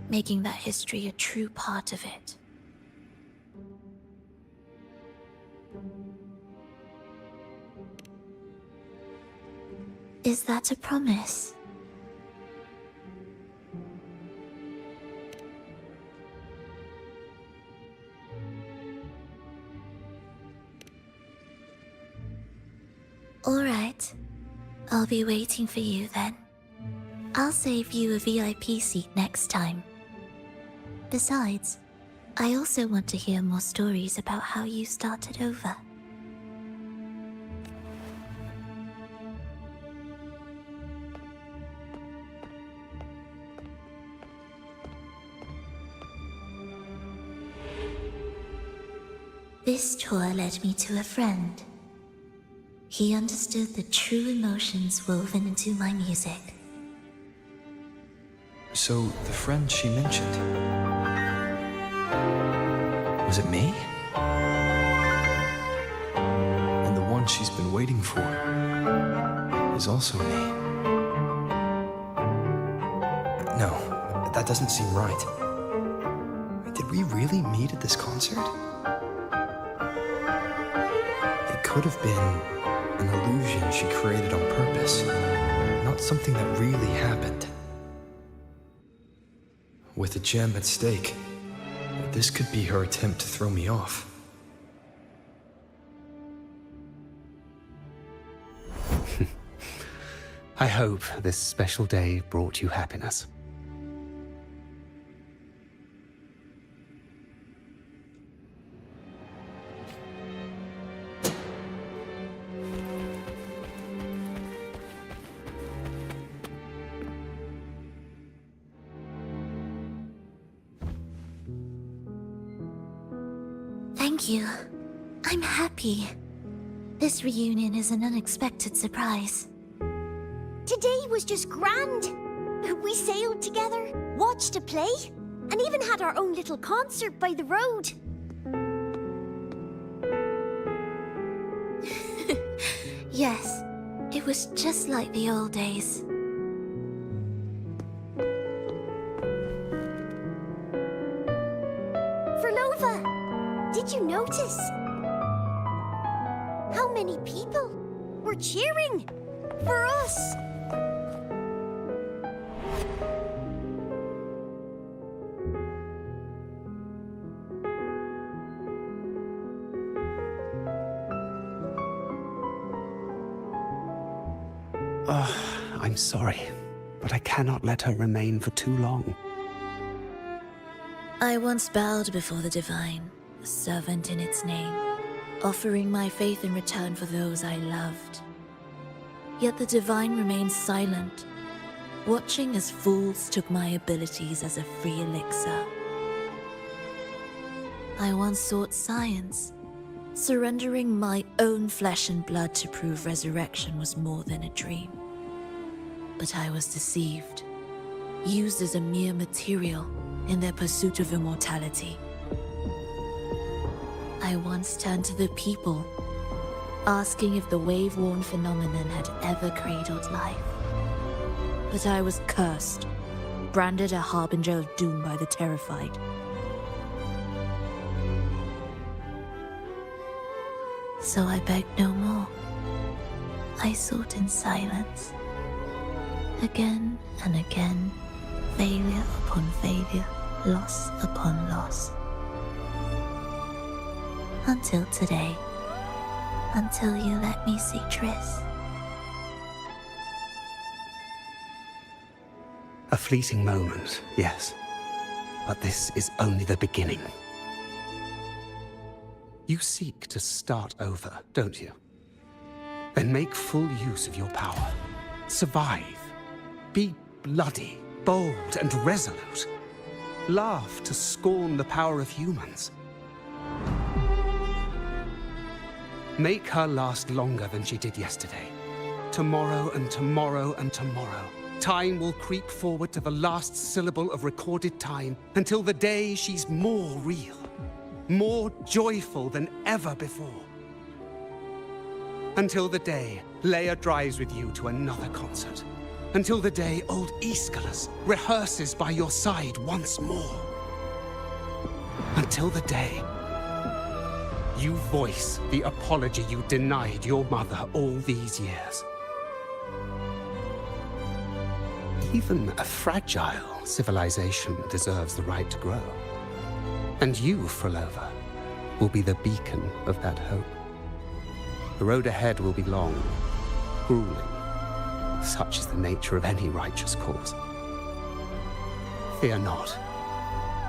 making that history a true part of it. Is that a promise? All right. I'll be waiting for you then. I'll save you a VIP seat next time. Besides, I also want to hear more stories about how you started over. This tour led me to a friend. He understood the true emotions woven into my music. So, the friend she mentioned... was it me? And the one she's been waiting for is also me. No, that doesn't seem right. Did we really meet at this concert? It could have been an illusion she created on purpose, not something that really happened. With a gem at stake, this could be her attempt to throw me off. I hope this special day brought you happiness. Thank you. I'm happy. This reunion is an unexpected surprise. Today was just grand. We sailed together, watched a play, and even had our own little concert by the road. Yes, it was just like the old days. Verlova, did you notice? How many people were cheering for us? I'm sorry, but I cannot let her remain for too long. I once bowed before the Divine, a servant in its name, offering my faith in return for those I loved. Yet the Divine remained silent, watching as fools took my abilities as a free elixir. I once sought science, surrendering my own flesh and blood to prove resurrection was more than a dream. But I was deceived, used as a mere material in their pursuit of immortality. I once turned to the people, asking if the wave-worn phenomenon had ever cradled life. But I was cursed, branded a harbinger of doom by the terrified. So I begged no more. I sought in silence. Again and again, failure upon failure, loss upon loss. Until today. Until you let me see Triss. A fleeting moment, yes. But this is only the beginning. You seek to start over, don't you? Then make full use of your power. Survive. Be bloody, bold, and resolute. Laugh to scorn the power of humans. Make her last longer than she did yesterday. Tomorrow and tomorrow and tomorrow. Time will creep forward to the last syllable of recorded time until the day she's more real, more joyful than ever before. Until the day Leia drives with you to another concert. Until the day old Aeschylus rehearses by your side once more. Until the day you voice the apology you denied your mother all these years. Even a fragile civilization deserves the right to grow. And you, Frolova, will be the beacon of that hope. The road ahead will be long, grueling. Such is the nature of any righteous cause. Fear not.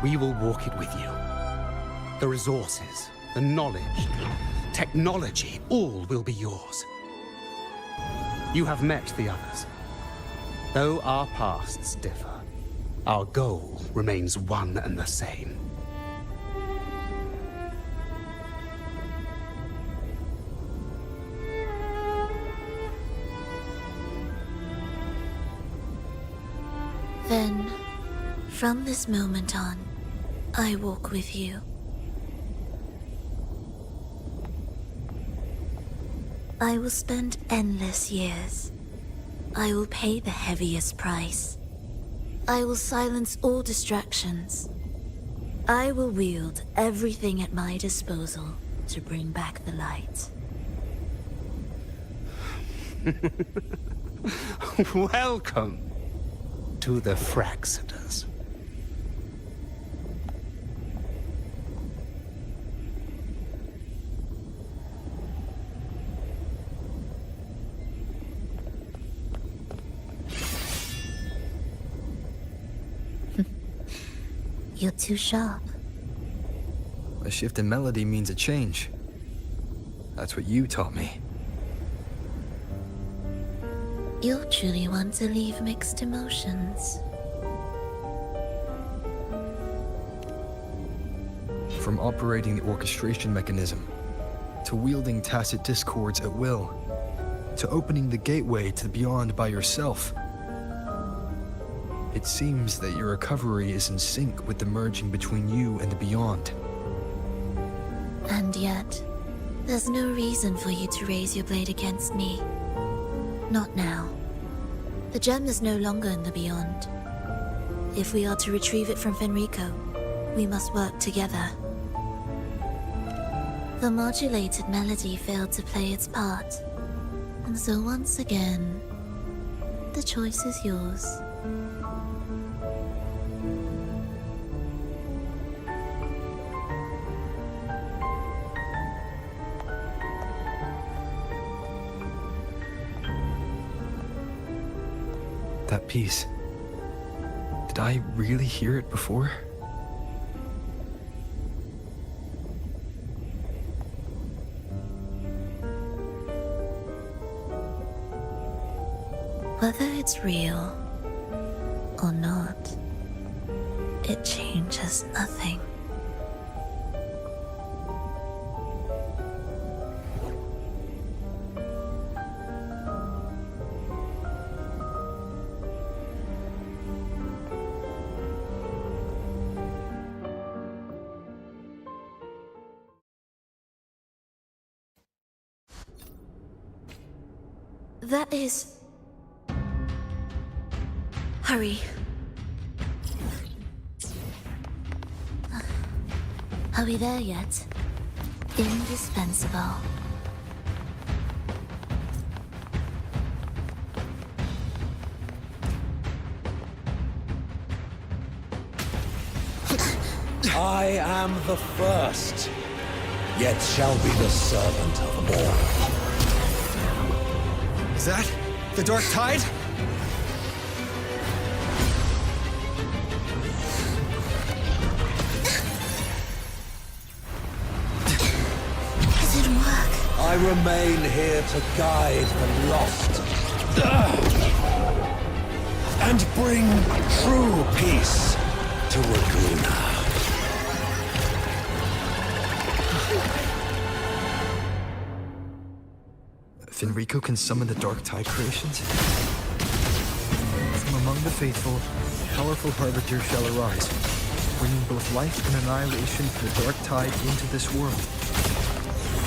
We will walk it with you. The resources, the knowledge, technology, all will be yours. You have met the others. Though our pasts differ, our goal remains one and the same. Then, From this moment on, I walk with you. I will spend endless years. I will pay the heaviest price. I will silence all distractions. I will wield everything at my disposal to bring back the light. Welcome to the Fraxiters. You're too sharp. A shift in melody means a change. That's what you taught me. You're truly one to leave mixed emotions. From operating the orchestration mechanism, to wielding tacit discords at will, to opening the gateway to the beyond by yourself. It seems that your recovery is in sync with the merging between you and the beyond. And yet, there's no reason for you to raise your blade against me. Not now. The gem is no longer in the beyond. If we are to retrieve it from Fenrico, we must work together. The modulated melody failed to play its part, and so once again, the choice is yours. That piece. Did I really hear it before? Whether it's real or not, it changes nothing. That is... Hurry. Are we there yet? Indispensable. I am the first, yet shall be the servant of all. Is that the Dark Tide? It didn't work. I remain here to guide the lost. And bring true peace to Laguna. Fenrico can summon the Dark Tide creations? From among the faithful, a powerful harbinger shall arise, bringing both life and annihilation to the Dark Tide into this world.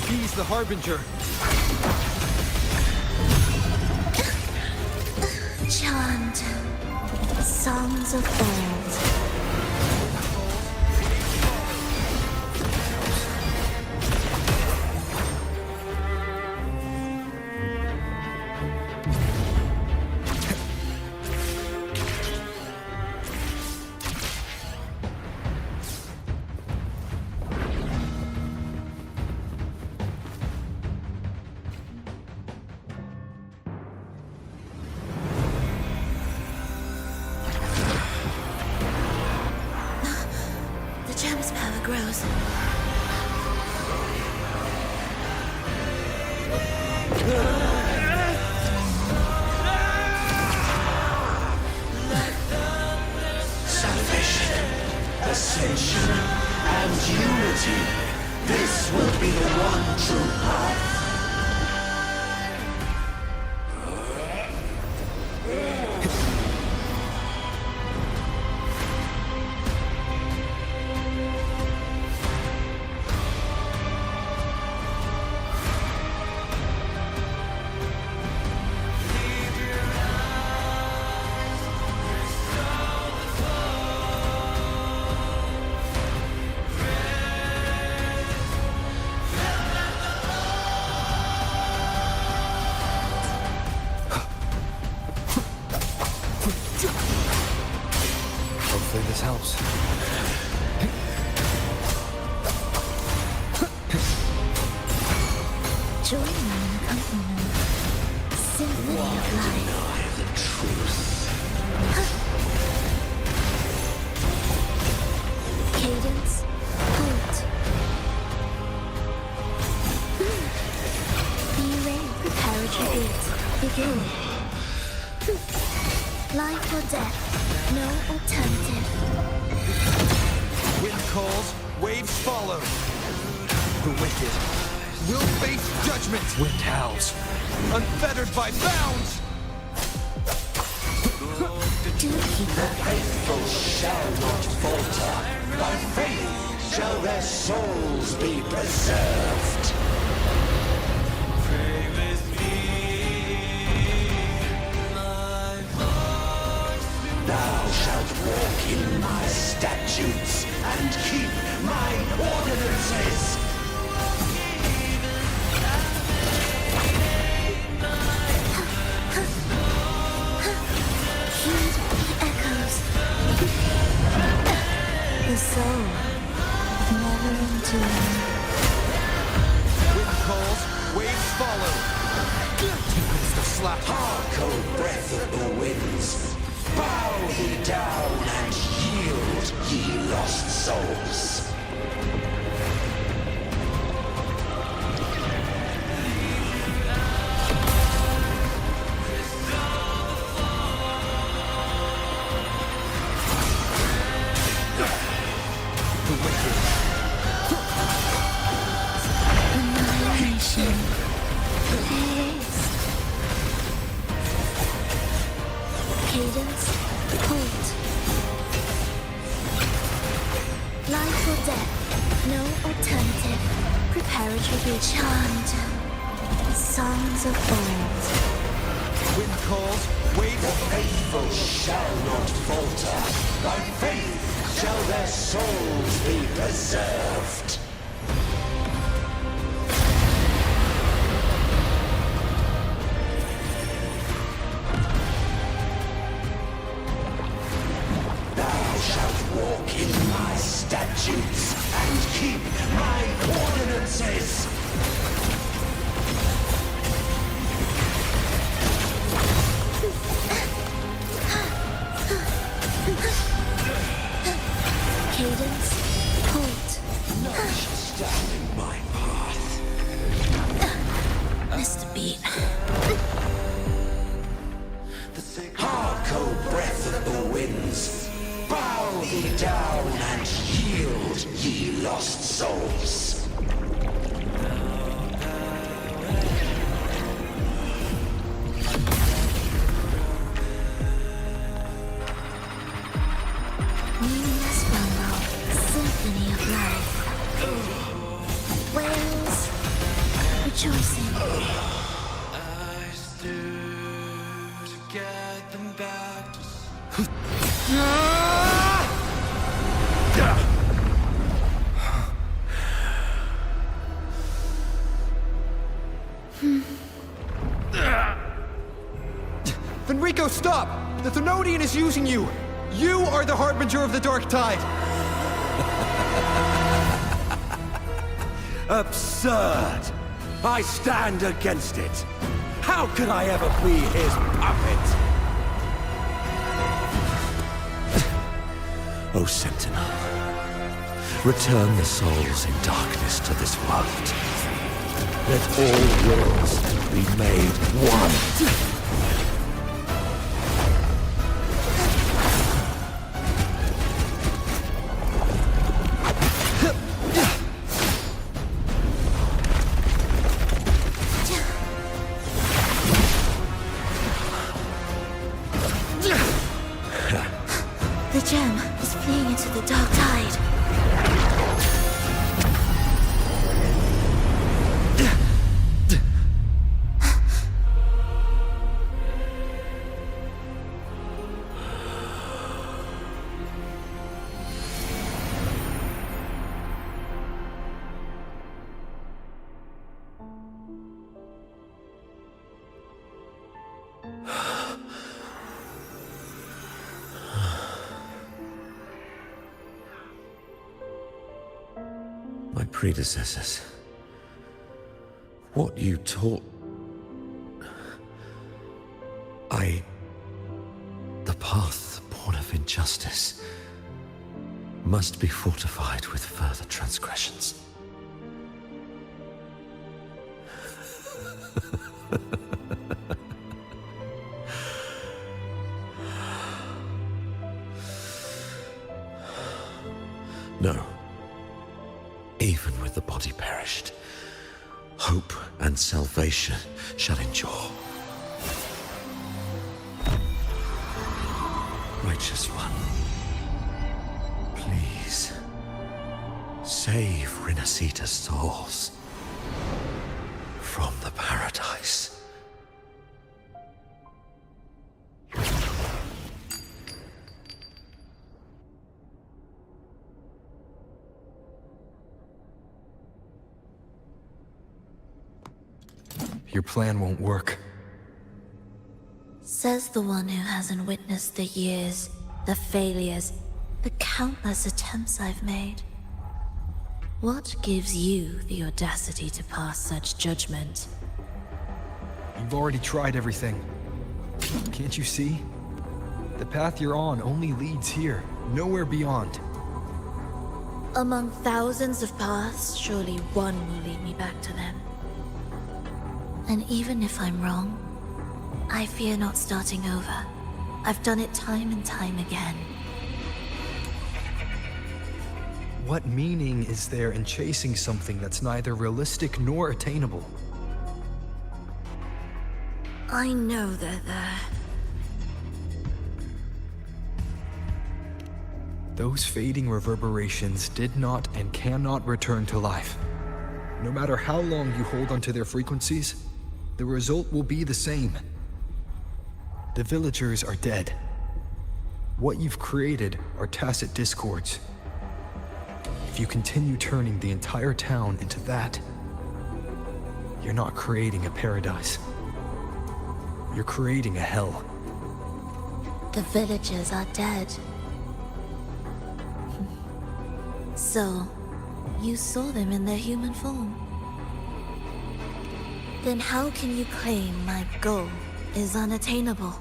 He's the harbinger! Chant. Songs of old. The gem's power grows. Salvation, ascension, and unity. This will be the one true path. Symphony of life. Deny the truth. Cadence, hold. Be ready, prepare, retreat. Begin. Life or death, no alternative. Wind calls, waves follow. The wicked will face judgment. Wind howls, unfettered by bounds. Do keep The faithful shall not falter. By faith shall their souls be preserved. Pray with me. Thou shalt walk in my statutes and keep my ordinances. heed the echoes. The soul of never-ending. Wind calls, waves follow. Tempest of slap. Hark, O breath of the winds. Bow thee down and yield, ye lost souls. Annihilation. Haste. Cadence, hold. Life or death, no alternative. Prepare a tribute. Chant. Songs of old. Wind calls, waves. The faithful shall not falter. By faith shall their souls be preserved. Thou shalt walk in my statutes and keep my ordinances. Cadence, hold. None shall stand in my path. Missed a beat. Hark, O breath of the winds. Bow thee down and yield, ye lost souls. Meaningless rumble, symphony of life. Whales, rejoicing. Fenrico, stop! The Thenodian is using you! You are the harbinger of the Dark Tide! Absurd! I stand against it! How could I ever be his puppet? O Sentinel, return the souls in darkness to this world. Let all worlds be made one. The gem is fleeing into the dark tide. My predecessors. What you taught The path born of injustice must be fortified with further transgressions. No. Even with the body perished, hope and salvation shall endure. Righteous One, please save Rinasita's souls from the paradise. Your plan won't work. Says the one who hasn't witnessed the years, the failures, the countless attempts I've made. What gives you the audacity to pass such judgment? You've already tried everything. Can't you see? The path you're on only leads here, nowhere beyond. Among thousands of paths, surely one will lead me back to them. And even if I'm wrong, I fear not starting over. I've done it time and time again. What meaning is there in chasing something that's neither realistic nor attainable? I know they're there. Those fading reverberations did not and cannot return to life. No matter how long you hold onto their frequencies, the result will be the same. The villagers are dead. What you've created are tacit discords. If you continue turning the entire town into that, you're not creating a paradise. You're creating a hell. The villagers are dead. So, you saw them in their human form. Then how can you claim my goal is unattainable?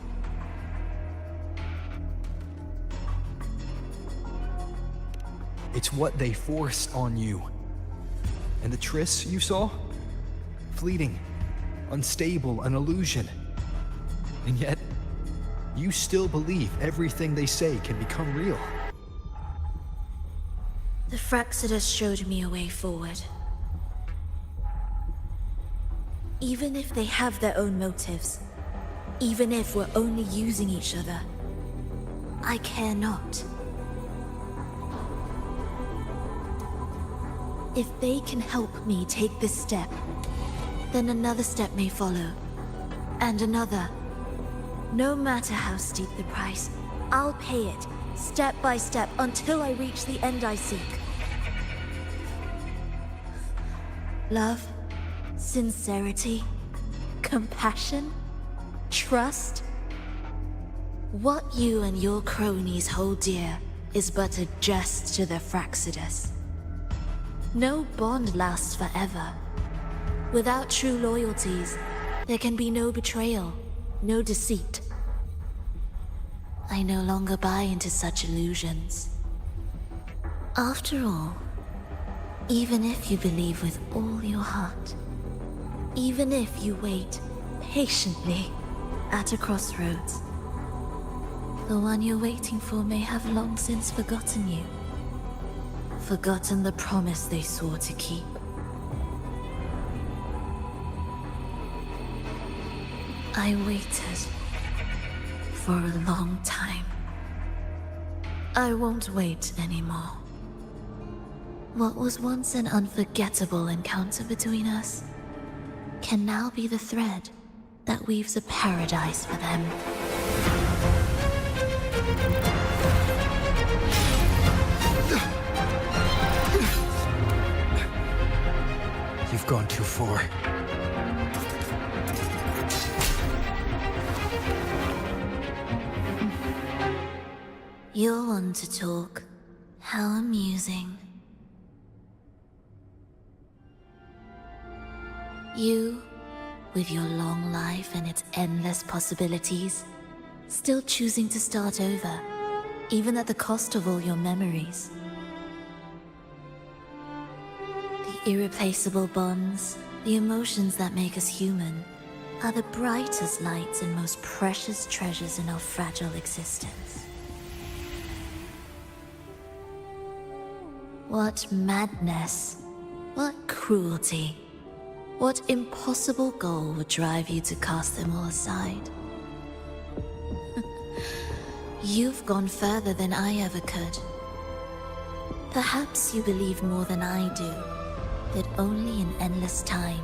It's what they force on you. And the trysts you saw? Fleeting, unstable, an illusion. And yet, you still believe everything they say can become real. The Fraxidus showed me a way forward. Even if they have their own motives, even if we're only using each other, I care not. If they can help me take this step, then another step may follow, and another. No matter how steep the price, I'll pay it, step by step, until I reach the end I seek. Love, sincerity, compassion, trust. What you and your cronies hold dear is but a jest to the Fraxidus. No bond lasts forever. Without true loyalties, there can be no betrayal, no deceit. I no longer buy into such illusions. After all, even if you believe with all your heart, even if you wait patiently at a crossroads, the one you're waiting for may have long since forgotten you. Forgotten the promise they swore to keep. I waited for a long time. I won't wait anymore. What was once an unforgettable encounter between us can now be the thread that weaves a paradise for them. You've gone too far. You're one to talk. How amusing. You With your long life and its endless possibilities, still choosing to start over, even at the cost of all your memories. The irreplaceable bonds, the emotions that make us human, are the brightest lights and most precious treasures in our fragile existence. What madness, what cruelty, what impossible goal would drive you to cast them all aside? You've gone further than I ever could. Perhaps you believe more than I do, that only in endless time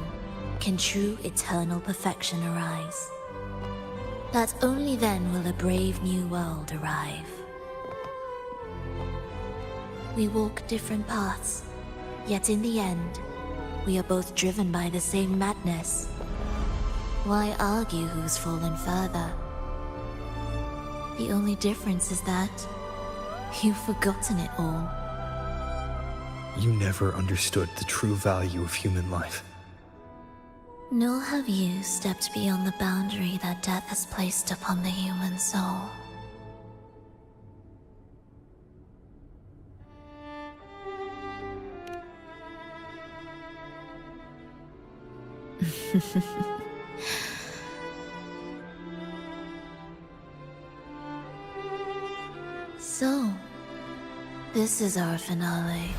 can true eternal perfection arise. That only then will a brave new world arrive. We walk different paths, yet in the end, we are both driven by the same madness. Why argue who's fallen further? The only difference is that you've forgotten it all. You never understood the true value of human life. Nor have you stepped beyond the boundary that death has placed upon the human soul. So, this is our finale.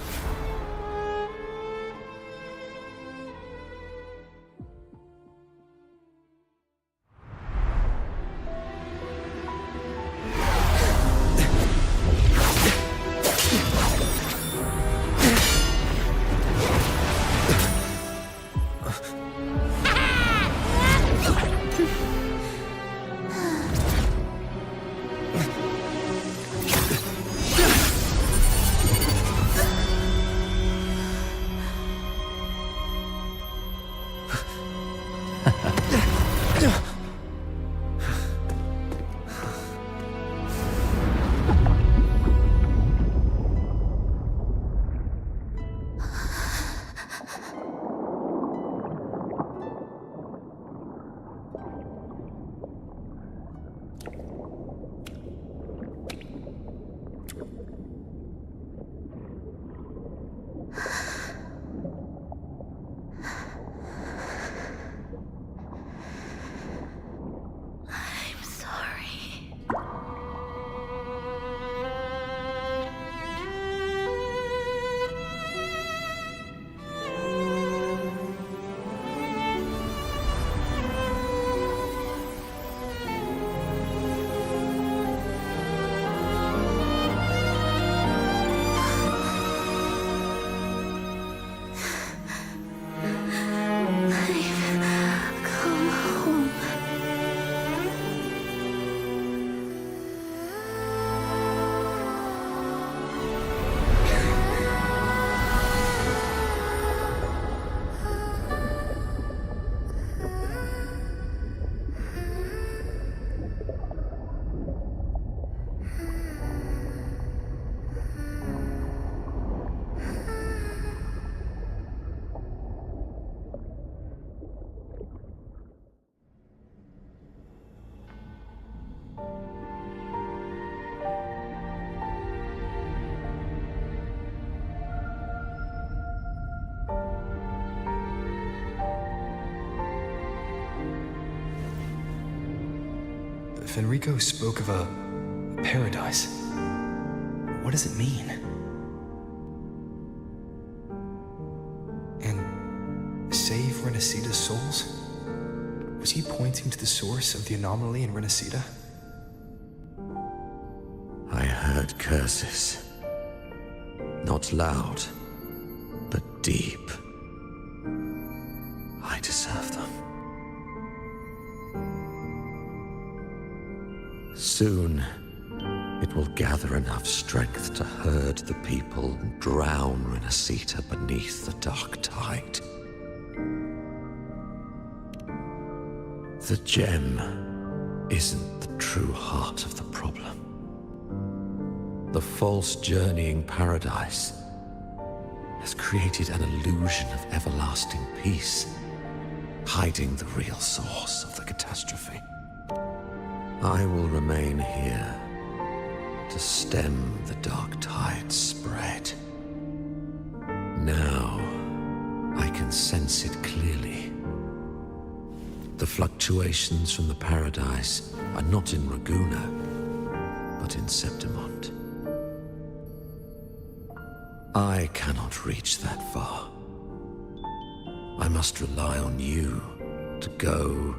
Fenrico spoke of a paradise. What does it mean? And save Renacita's souls? Was he pointing to the source of the anomaly in Renacita? I heard curses. Not loud, but deep. I deserve them. Soon, it will gather enough strength to herd the people and drown Renacita beneath the dark tide. The gem isn't the true heart of the problem. The false journeying paradise has created an illusion of everlasting peace, hiding the real source of the catastrophe. I will remain here to stem the dark tide's spread. Now, I can sense it clearly. The fluctuations from the paradise are not in Raguna, but in Septimont. I cannot reach that far. I must rely on you to go,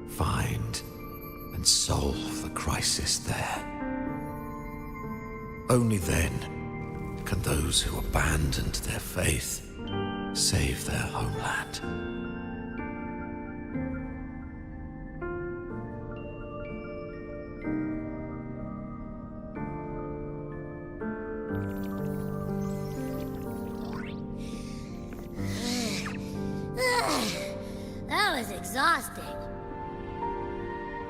find, and solve the crisis there. Only then can those who abandoned their faith save their homeland. That was exhausting.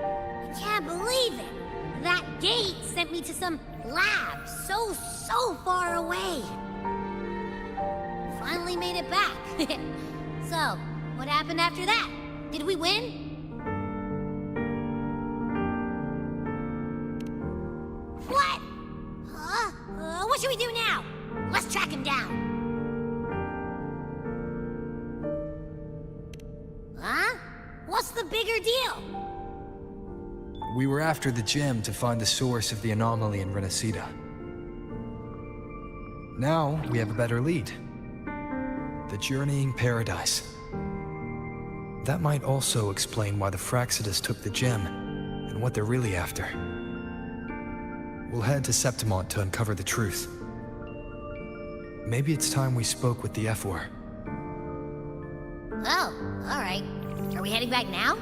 I can't believe it. That gate sent me to some lab so far away. Finally made it back. So, what happened after that? Did we win? What? What should we do now? Let's track him down. Huh? What's the bigger deal? We were after the gem to find the source of the anomaly in Renacida. Now, we have a better lead. The Journeying Paradise. That might also explain why the Fraxidus took the gem, and what they're really after. We'll head to Septimont to uncover the truth. Maybe it's time we spoke with the F-War. Oh, alright. Are we heading back now?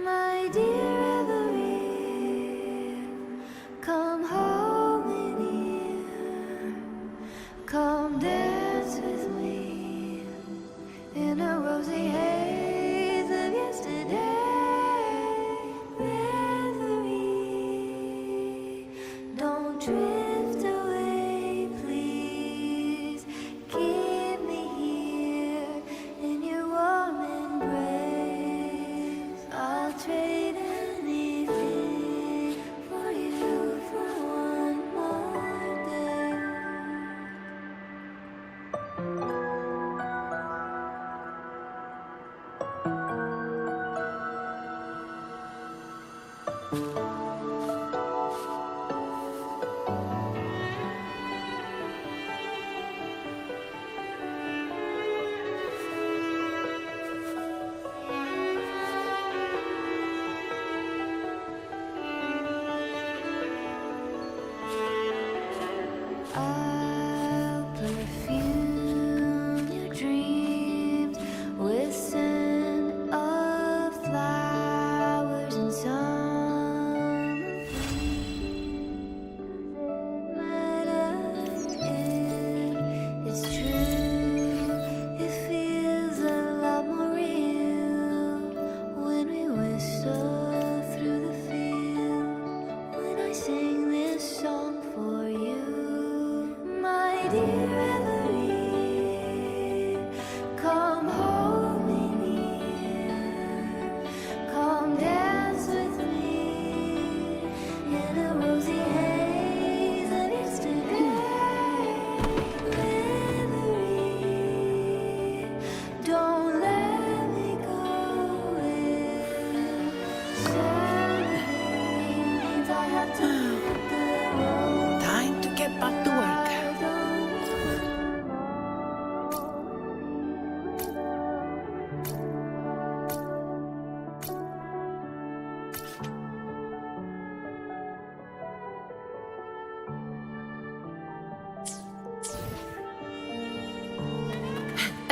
My dear Evelyn, come home in here. Come dance with me in a rosy haze of yesterday. Reverie, don't drift away, please. Keep me here in your warm embrace. I'll trade anything for you for one more day. I'll perfume your dreams with scent of flowers and sun.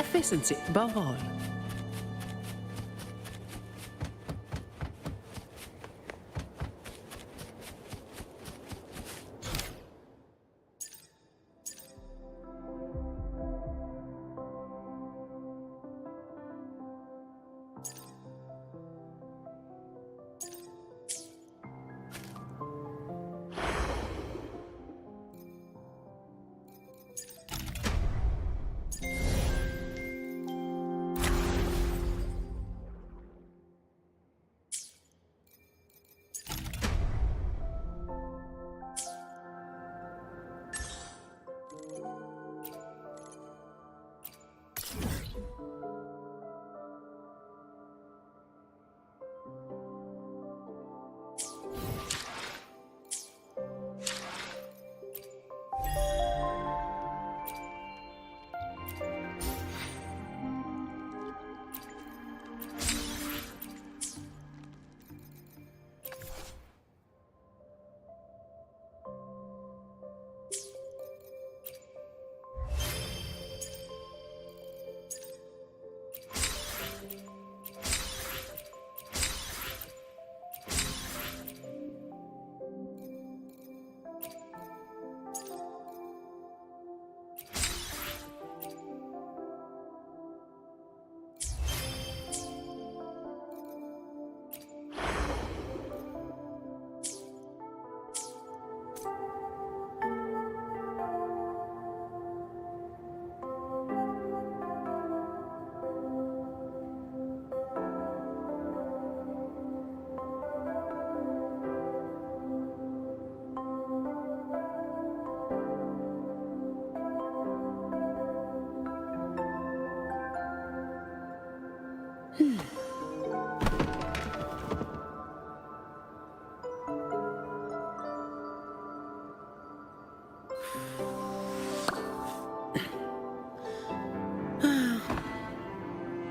efficiency above all.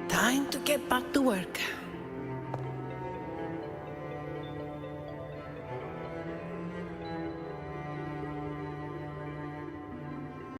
Time to get back to work.